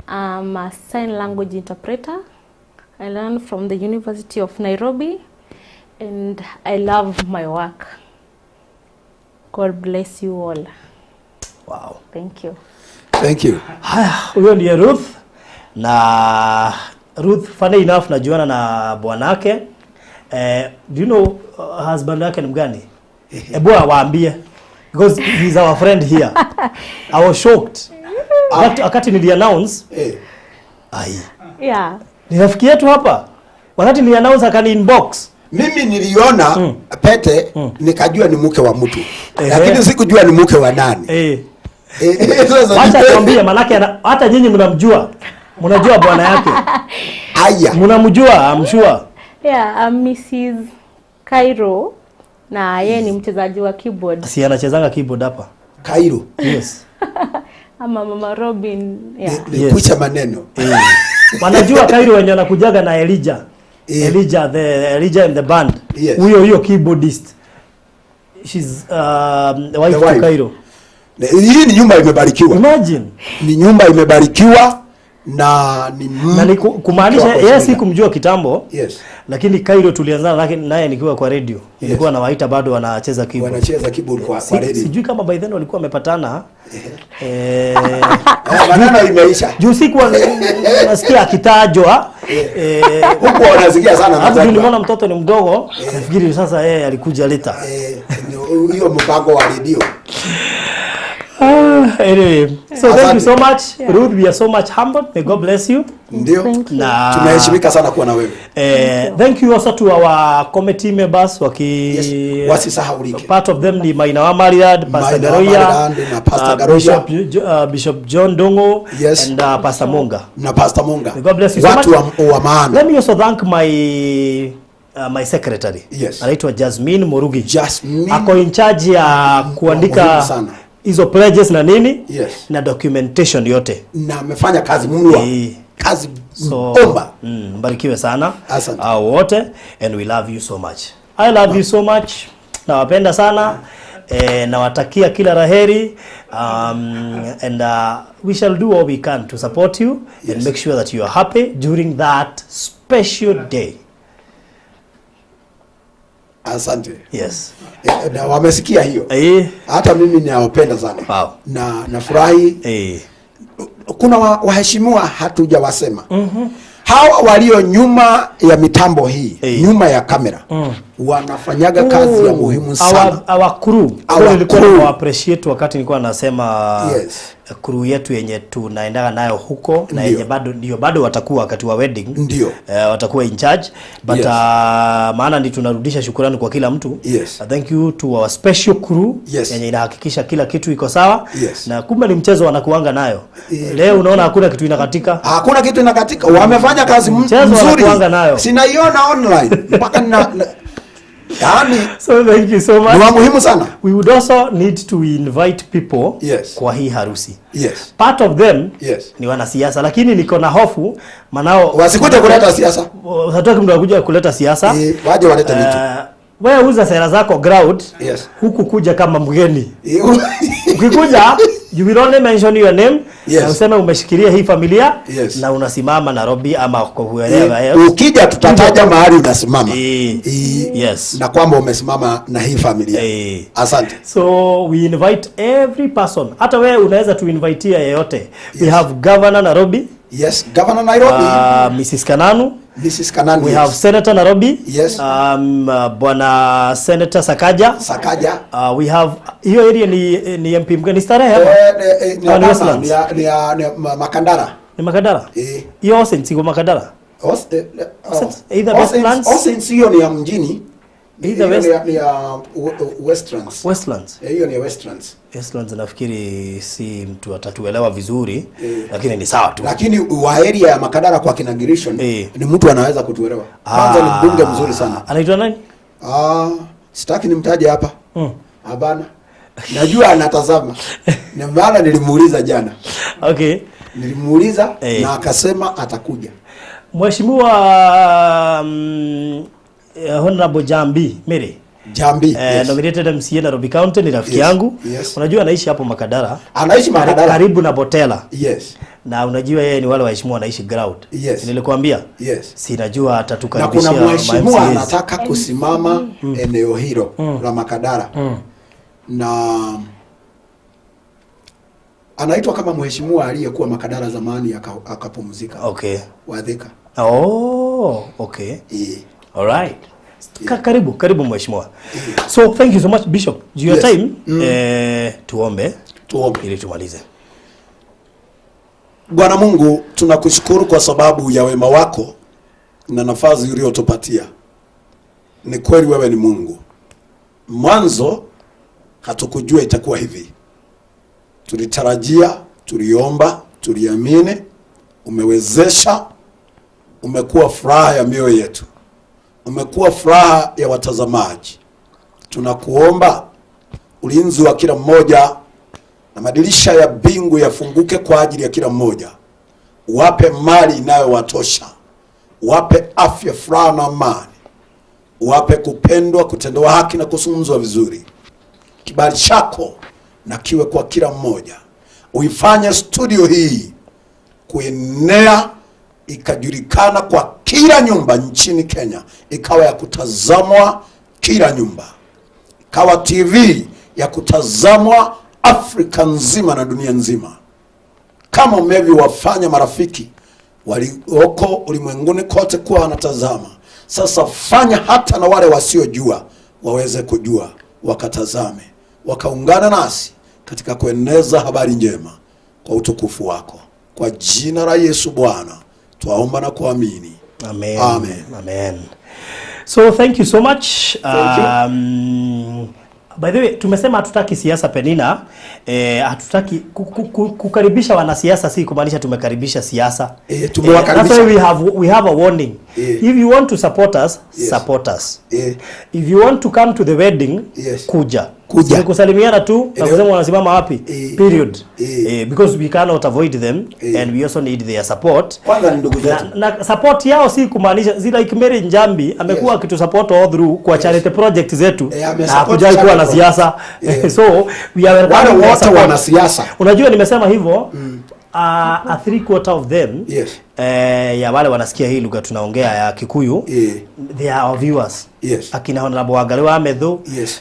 I'm a sign language interpreter. I learned from the University of Nairobi and I love my work. God bless you all. Wow. Thank you. Thank you. Haya, huyo ndiye Ruth. Na Ruth, funny enough, najuana na bwanake. Do you know husband wake ni mgani? Ebu waambie. Because he's our friend here. I was shocked. Wakati nili announce. Yeah. Ni rafiki yetu hapa. Wakati nili announce akani inbox. Mimi niliona pete nikajua ni mke wa mtu. Lakini sikujua ni mke wa nani. Acha tuambie, manake hata nyinyi mnamjua. Mnajua bwana yake. Aya. Mnamjua, I'm sure. Yeah, Mrs. Cairo na yeye ni mchezaji wa keyboard. Si anachezanga keyboard hapa. Cairo. Yes. Ama Mama Robin, yeah. Kucha maneno. Wanajua Cairo wenye anakujaga na Elijah. Elijah in the band. Yes. Huyo keyboardist. She's the wife of Cairo. Hii ni nyumba imebarikiwa. Imagine. Ni nyumba imebarikiwa na ni kumaanisha yeye si kumjua kitambo. Yes. Lakini Cairo tulianza naye nikiwa kwa radio. Nilikuwa nawaita bado wanacheza keyboard. Wanacheza keyboard kwa radio. Sijui kama by then walikuwa wamepatana. Maneno imeisha. Juu siku nasikia akitajwa. Huko wanasikia sana. Hapo nimeona mtoto ni mdogo. Nafikiri sasa yeye alikuja leta. Hiyo mpango wa radio. Anyway, so thank you so much, Ruth. We are so much humbled. May God bless you. Ndio. Tunaheshimika sana kuwa na wewe. Thank you also to our committee members wasisahaulike. Part of them ni Maina wa Mariad, Pastor Garoya, Bishop John Dongo, and Pastor Monga. Na Pastor Monga. May God bless you so much. Watu wa maana. Let me also thank my secretary. Yes. Anaitwa Jasmine Morugi. Jasmine. Ako in charge ya kuandika hizo pledges na nini, na documentation yote. Na amefanya kazi mno. Kazi bomba. Mbarikiwe sana. Asante. Wote, and we love you so much. I love you so much. Nawapenda sana. Nawatakia kila laheri. And we shall do all we can to support you and make sure that you are happy during that special day. Asante. Yes. Na wamesikia hiyo. Hata mimi ninawapenda sana. Wow. Na nafurahi. Kuna waheshimiwa hatujawasema. Hawa walio nyuma ya mitambo hii, nyuma ya kamera, wanafanyaga kazi ya muhimu sana. Our crew. Nilikuwa appreciate wakati nilikuwa nasema crew yetu yenye tunaendaga nayo huko na yenye bado watakuwa wakati wa wedding. Ndio. Watakuwa in charge. But maana ndi tunarudisha shukrani kwa kila mtu. Thank you to our special crew yenye inahakikisha kila kitu iko sawa. Na kumbe ni mchezo wanakuanga nayo. Leo unaona hakuna kitu inakatika. Hakuna kitu inakatika. Wamefanya kazi nzuri. Sinaiona online. Mpaka so thank you so much. Ni muhimu sana. We would also need to invite people kwa hii harusi. Part of them ni wanasiasa, lakini niko na hofu manao wasikuje kuleta siasa. Hataki mtu akuja kuleta siasa. Waje walete vitu. Wewe uza sera zako ground. Huku kuja kama mgeni. Ukikuja you will only mention your name. Na useme umeshikilia hii familia na unasimama Nairobi ama kwa wherever. Ukija tutataja mahali unasimama. Na kwamba umesimama na hii familia. Asante. So we invite every person. Hata wewe unaweza tu invite yeyote. We have Governor Nairobi. Governor Nairobi. Mrs. Kananu. We have Senator Nairobi. Bwana Senator Sakaja. We have hiyo area ni MP mgani starehe hapa? Ni Makandara. Ni Makandara? Hiyo Osensi kwa Makandara. Either Osensi hiyo ni ya mjini. Either Westlands. Hiyo ni Westlands. Westlands nafikiri si mtu atatuelewa vizuri, lakini ni sawa tu. Lakini wa area ya Makadara kwa kina Grishon ni mtu anaweza kutuelewa. Kwanza ni mbunge mzuri sana. Anaitwa nani? Sitaki nimtaje hapa. Hapana. Najua anatazama. Na maana nilimuuliza jana. Nilimuuliza na akasema atakuja. Mheshimiwa Honorable Jambi Mary. Nominated MCA Nairobi County ni rafiki yangu. Unajua anaishi hapo Makadara. Anaishi Makadara karibu na Botela. Na unajua yeye ni wale waheshimiwa wanaishi ground. Nilikwambia. Sinajua atatukaribishia. Na kuna mheshimiwa anataka kusimama eneo hilo la Makadara. Na anaitwa kama mheshimiwa aliyekuwa Makadara zamani akapumzika. Wadhika. Alright. Karibu mheshimiwa. So thank you so much Bishop. Your time tuombe ili tumalize. Bwana Mungu, tunakushukuru kwa sababu ya wema wako na nafasi uliyotupatia. Ni kweli wewe ni Mungu. Mwanzo hatukujua itakuwa hivi. Tulitarajia, tuliomba, tuliamini, umewezesha, umekuwa furaha ya mioyo yetu. Umekuwa furaha ya watazamaji. Tunakuomba ulinzi wa kila mmoja na madirisha ya mbingu yafunguke kwa ajili ya kila mmoja. Wape mali inayowatosha. Wape afya, furaha na amani. Wape kupendwa, kutendewa haki na kuzungumzwa vizuri. Kibali chako na kiwe kwa kila mmoja. Uifanye studio hii kuenea ikajulikana kwa kila nyumba nchini Kenya, ikawa ya kutazamwa kila nyumba, ikawa TV ya kutazamwa Afrika nzima na dunia nzima, kama umeviwafanya marafiki walioko ulimwenguni kote kuwa wanatazama. Sasa fanya hata na wale wasiojua waweze kujua, wakatazame, wakaungana nasi katika kueneza habari njema kwa utukufu wako. Kwa jina la Yesu Bwana twaomba na kuamini. Amen. So thank you so much. By the way, tumesema hatutaki siasa Penina. Hatutaki kukaribisha wanasiasa, si kumaanisha tumekaribisha siasa. That's why we have a warning. If you want to support us, support us. If you want to come to the wedding, kuja. kuja kusalimiana tu na kusema wanasimama wapi period because we cannot avoid them and we also need their support. Kwanza ni ndugu zetu na support yao si kumaanisha zile like Mary Njambi amekuwa akitu support all through kwa charity project zetu na hakujai kuwa na siasa so we are wale wote wana siasa. Unajua nimesema hivyo a 3/4 of them ya wale wanasikia hii lugha tunaongea ya Kikuyu they are our viewers. Akina Honorable Wagalewa Amedho,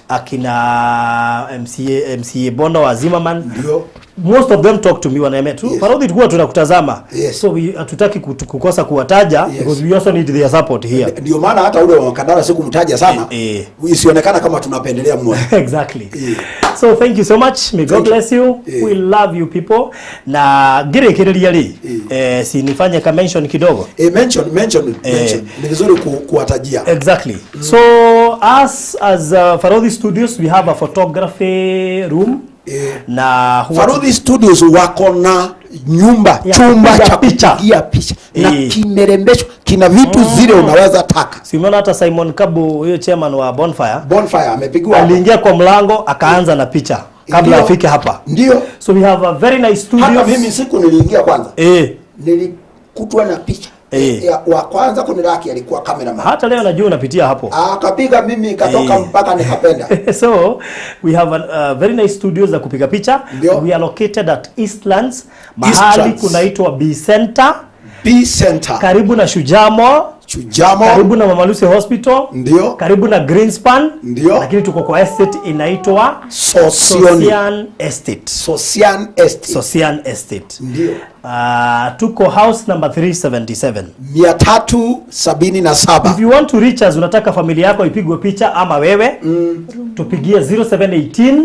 akina MCA Bondo wa Zimmerman, most of them talk to me wanaambia tu Farodhi tukua tunakutazama so we hatutaki kukosa kuwataja because we also need their support here. Ndio maana hata ule wa Kandara sikumtaja sana isionekana kama tunapendelea mmoja. Exactly. So thank you so much, may God bless you. We love you people. Na gire kirelia li si nifanye ka mention kidogo mention ni vizuri kuwatajia. Exactly. So as Farodhi Studios we have a photography room na Farodhi Studios wako na chumba cha kupigia picha na kimerembeshwa, kina vitu zile unaweza taka. Simeona hata Simon Kabu huyo chairman wa Bonfire amepigwa, aliingia kwa mlango akaanza na picha kabla afike hapa. Ndio. So we have a very nice studio. Hata mimi siku niliingia kwanza nilikutwa na picha wa kwanza kuniraki alikuwa cameraman. Hata leo najua unapitia hapo. Akapiga mimi katoka mpaka nikapenda. So we have a very nice studios za kupiga picha. We are located at Eastlands. Mahali kunaitwa B Center. Karibu na Shujamo. Karibu na Mama Lucy Hospital. Ndio. Karibu na Greenspan. Ndio. Lakini tuko kwa estate inaitwa Socian Estate. Ndio. Tuko house number 377. 377. If you want to reach us, unataka familia yako ipigwe picha ama wewe, tupigie 0718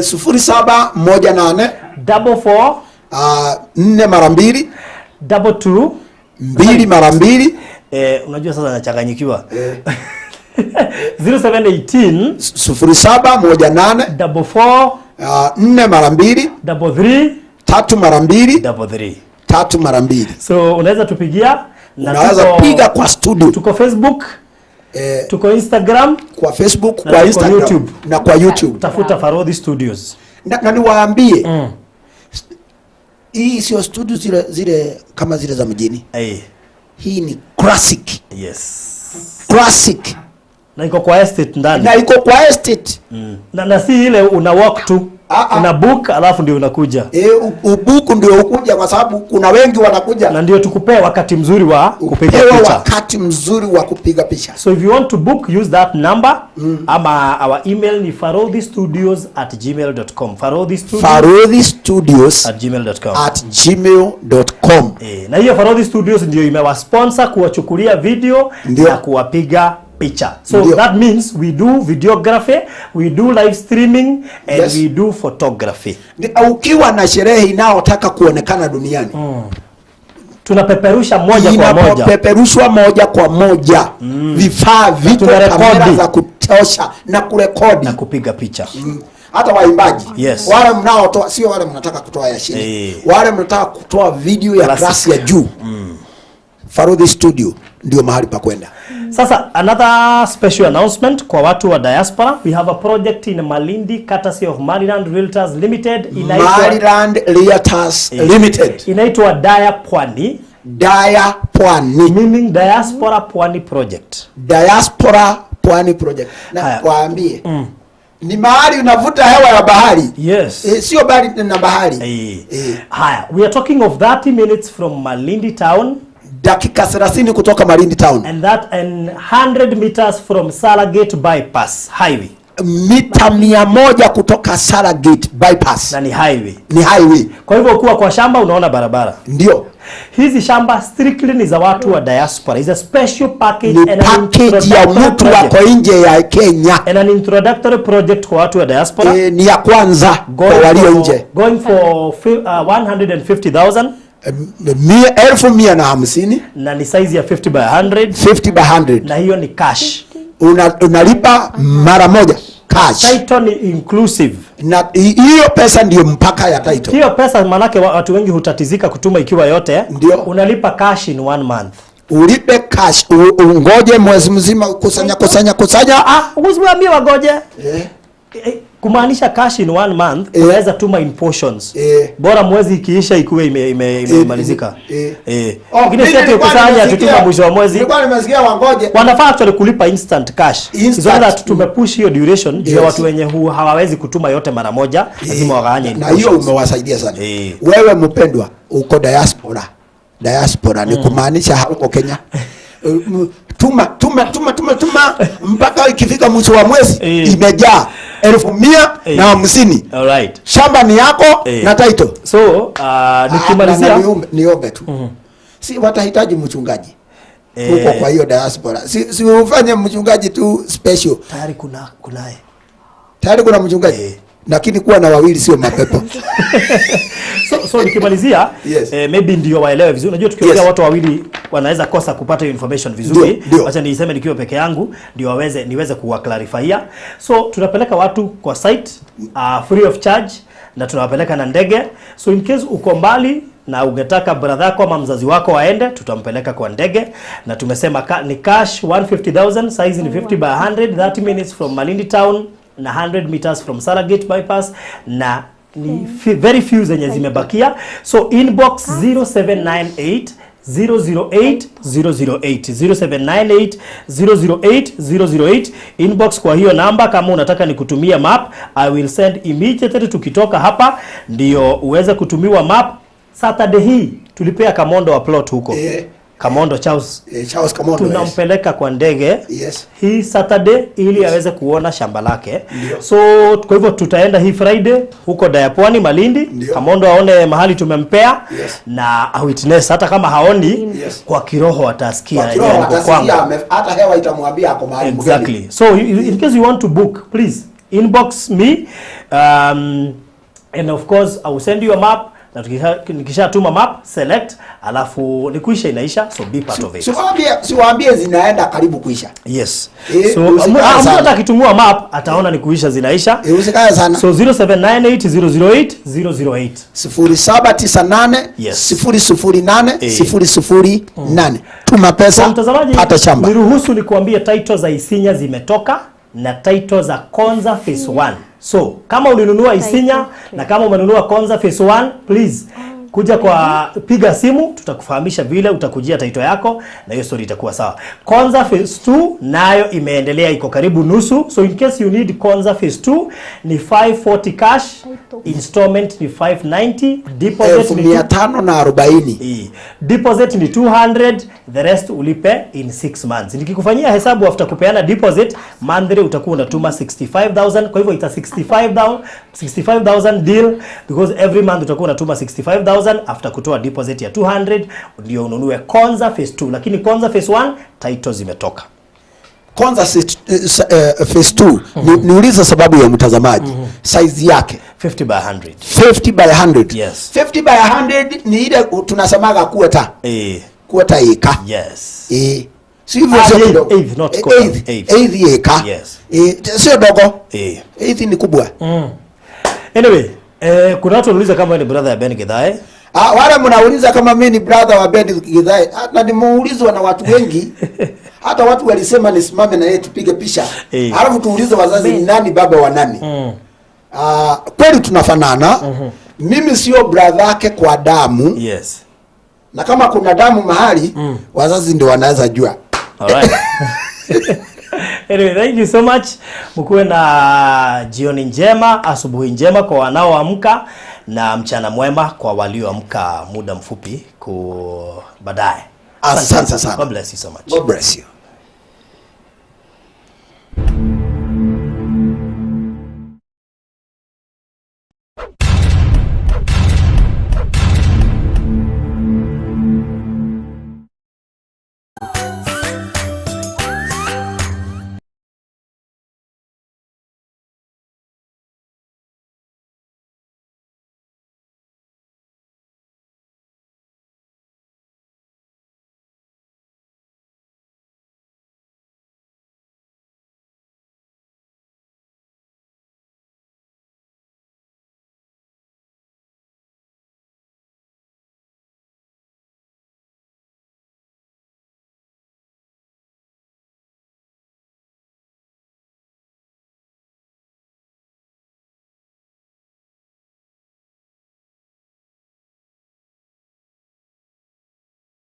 0718 44 4 mara 2 22 2 mara 2. Unajua sasa nachanganyikiwa. 0718 0718 44 4 mara 2 33 3 mara 2 3 mara 2. So unaweza tupigia na unaweza piga kwa studio. Tuko Facebook, tuko Instagram, kwa Facebook, kwa Instagram YouTube. Na kwa YouTube tafuta Farodhi Studios. Na niwaambie hii sio studio zile kama zile za mjini. Hii ni classic. Classic. Na iko kwa estate ndani. Na si ile una walk tu. Una book alafu ndio unakuja. Book ndio ukuja kwa sababu kuna wengi wanakuja. Na ndio tukupea wakati mzuri wa kupiga picha. So if you want to book, use that number. Ama our email ni farodhistudios@gmail.com. farodhistudios@gmail.com. Na hiyo Farodhi Studios ndio imewasponsor kuwachukulia video na kuwapiga picha. So that means we do videography, we do live streaming and we do photography. Ukiwa na sherehe inayotaka kuonekana duniani, tunapeperusha moja kwa moja. Vifaa vipo, kamera za kutosha na kurekodi na kupiga picha. Hata waimbaji wale mnaotoa, sio wale mnataka kutoa ya chini, wale mnataka kutoa video ya klasi ya juu. Farodhi Studio ndio mahali pa kwenda. Sasa another special announcement kwa watu wa diaspora, we have a project in Malindi courtesy of Maryland Realtors Limited. Inaitwa Daya Pwani. Meaning Diaspora Pwani Project. Na waambie ni mahali unavuta hewa ya bahari. Sio bahari na bahari. Haya, we are talking of 30 minutes from Malindi town. Dakika 30 kutoka Malindi town. And 100 meters from Salagate bypass highway. Mita 100 kutoka Salagate bypass. Na ni highway. Kwa hivyo kuwa kwa shamba unaona barabara. Ndio. Hizi shamba strictly ni za watu wa diaspora. Is a special package and package ya mtu wako nje ya Kenya. And an introductory project kwa watu wa diaspora. Ni ya kwanza kwa walio nje. Going for 150,000. 1,150 na ni size ya 50 by 100 na hiyo ni cash. Unalipa mara moja cash. Title ni inclusive. Na hiyo pesa ndio mpaka ya title. Hiyo pesa manake watu wengi hutatizika kutuma ikiwa yote. Ndio. Unalipa cash in 1 month. ulipe cash, ungoje mwezi mzima kusanya. Usiwaambie wagoje. Kumaanisha cash in 1 month unaweza tuma in portions. Bora mwezi ikiisha ikuwe imemalizika. Lakini sisi tukusanya tutuma mwisho wa mwezi. Nilikuwa nimesikia wangoje. Wanafaa actually kulipa instant cash. Hizo tumepush hiyo duration ndio watu wenye hawawezi kutuma yote mara moja, lazima wagawanye in portions. Na hiyo umewasaidia sana. Wewe mpendwa uko diaspora ni kumaanisha huko Kenya. Tuma mpaka ikifika mwisho wa mwezi imejaa 1,150. Alright. Shamba ni yako na title. So nikimalizia niombe tu. Si watahitaji mchungaji huko kwa hiyo diaspora. Si ufanye mchungaji tu special. Tayari kuna mchungaji. Lakini kuwa na wawili sio mapepo. So nikimalizia maybe ndio waelewe vizuri. Unajua tukiongea watu wawili wanaweza kosa kupata information vizuri. Acha niseme nikiwa peke yangu ndio niweze kuwa clarify. So tunapeleka watu kwa site free of charge na tunawapeleka na ndege. So in case uko mbali na ungetaka brother yako ama mzazi wako waende, tutampeleka kwa ndege na tumesema ni cash 150,000, size ni 50 by 100, 30 minutes from Malindi town na 100 meters from Saragate bypass na ni very few zenye zimebakia. So inbox 0798 008 008 0798 inbox kwa hiyo namba kama unataka nikutumia map. I will send immediately tukitoka hapa ndio uweze kutumiwa map. Saturday hii tulipea Kamondo wa plot huko. Kamondo Charles Kamondo tunampeleka kwa ndege hii Saturday ili aweze kuona shamba lake. So kwa hivyo tutaenda hii Friday huko Dayapwani Malindi. Kamondo aone mahali tumempea na witness hata kama haoni kwa kiroho atasikia hata hewa itamwambia ako mahali mgeni. Exactly. So in case you want to book, please inbox me and of course I will send you a map. Na nikishatuma map select alafu ni kuisha inaisha, so be part of it. Siwaambie zinaenda karibu kuisha. Yes. So mtu akitumua map ataona ni kuisha zinaisha. Usikae sana. So 0798 008 0798 008 008. Tuma pesa pata shamba. Niruhusu nikuambie title za Isinya zimetoka na title za Konza phase 1. So kama ulinunua Isinya na kama umenunua Konza phase 1, please kuja kwa piga simu, tutakufahamisha vile utakujia title yako na hiyo story itakuwa sawa. Konza phase 2 nayo imeendelea, iko karibu nusu. So in case you need Konza phase 2 ni 540 cash, installment ni 590, deposit ni 540. Deposit ni 200, the rest ulipe in 6 months. Nikikufanyia hesabu after kupeana deposit, monthly utakuwa unatuma 65,000. Kwa hivyo ita 65,000 deal because every month utakuwa unatuma 65,000 after kutoa deposit ya 200 ndio ununue Konza phase 2. Lakini Konza phase 1 title zimetoka. Konza phase 2 niuliza sababu ya mtazamaji. Size yake 50 by 100. 50 by 100. Yes. 50 by 100 ni ile tunasemaga quarter. Quarter acre. Yes. Sivyo sio eighth, not quarter. Eighth acre. Yes. Sio dogo. Eighth ni kubwa. Anyway, kuna watu wanauliza kama ni brother ya Ben Githae. Wale mnauliza kama mimi ni brother wa Ben Githae. Na nimeulizwa na watu wengi. Hata watu walisema nisimame na yeye tupige picha. Halafu tuulize wazazi ni nani baba wa nani. Kweli tunafanana. Mimi sio brother yake kwa damu. Yes. Na kama kuna damu mahali, wazazi ndio wanaweza jua. Alright. Anyway, thank you so much. Mkuwe na jioni njema, asubuhi njema kwa wanaoamka na mchana mwema kwa walioamka muda mfupi baadaye. Asante sana. God bless you so much. God bless you.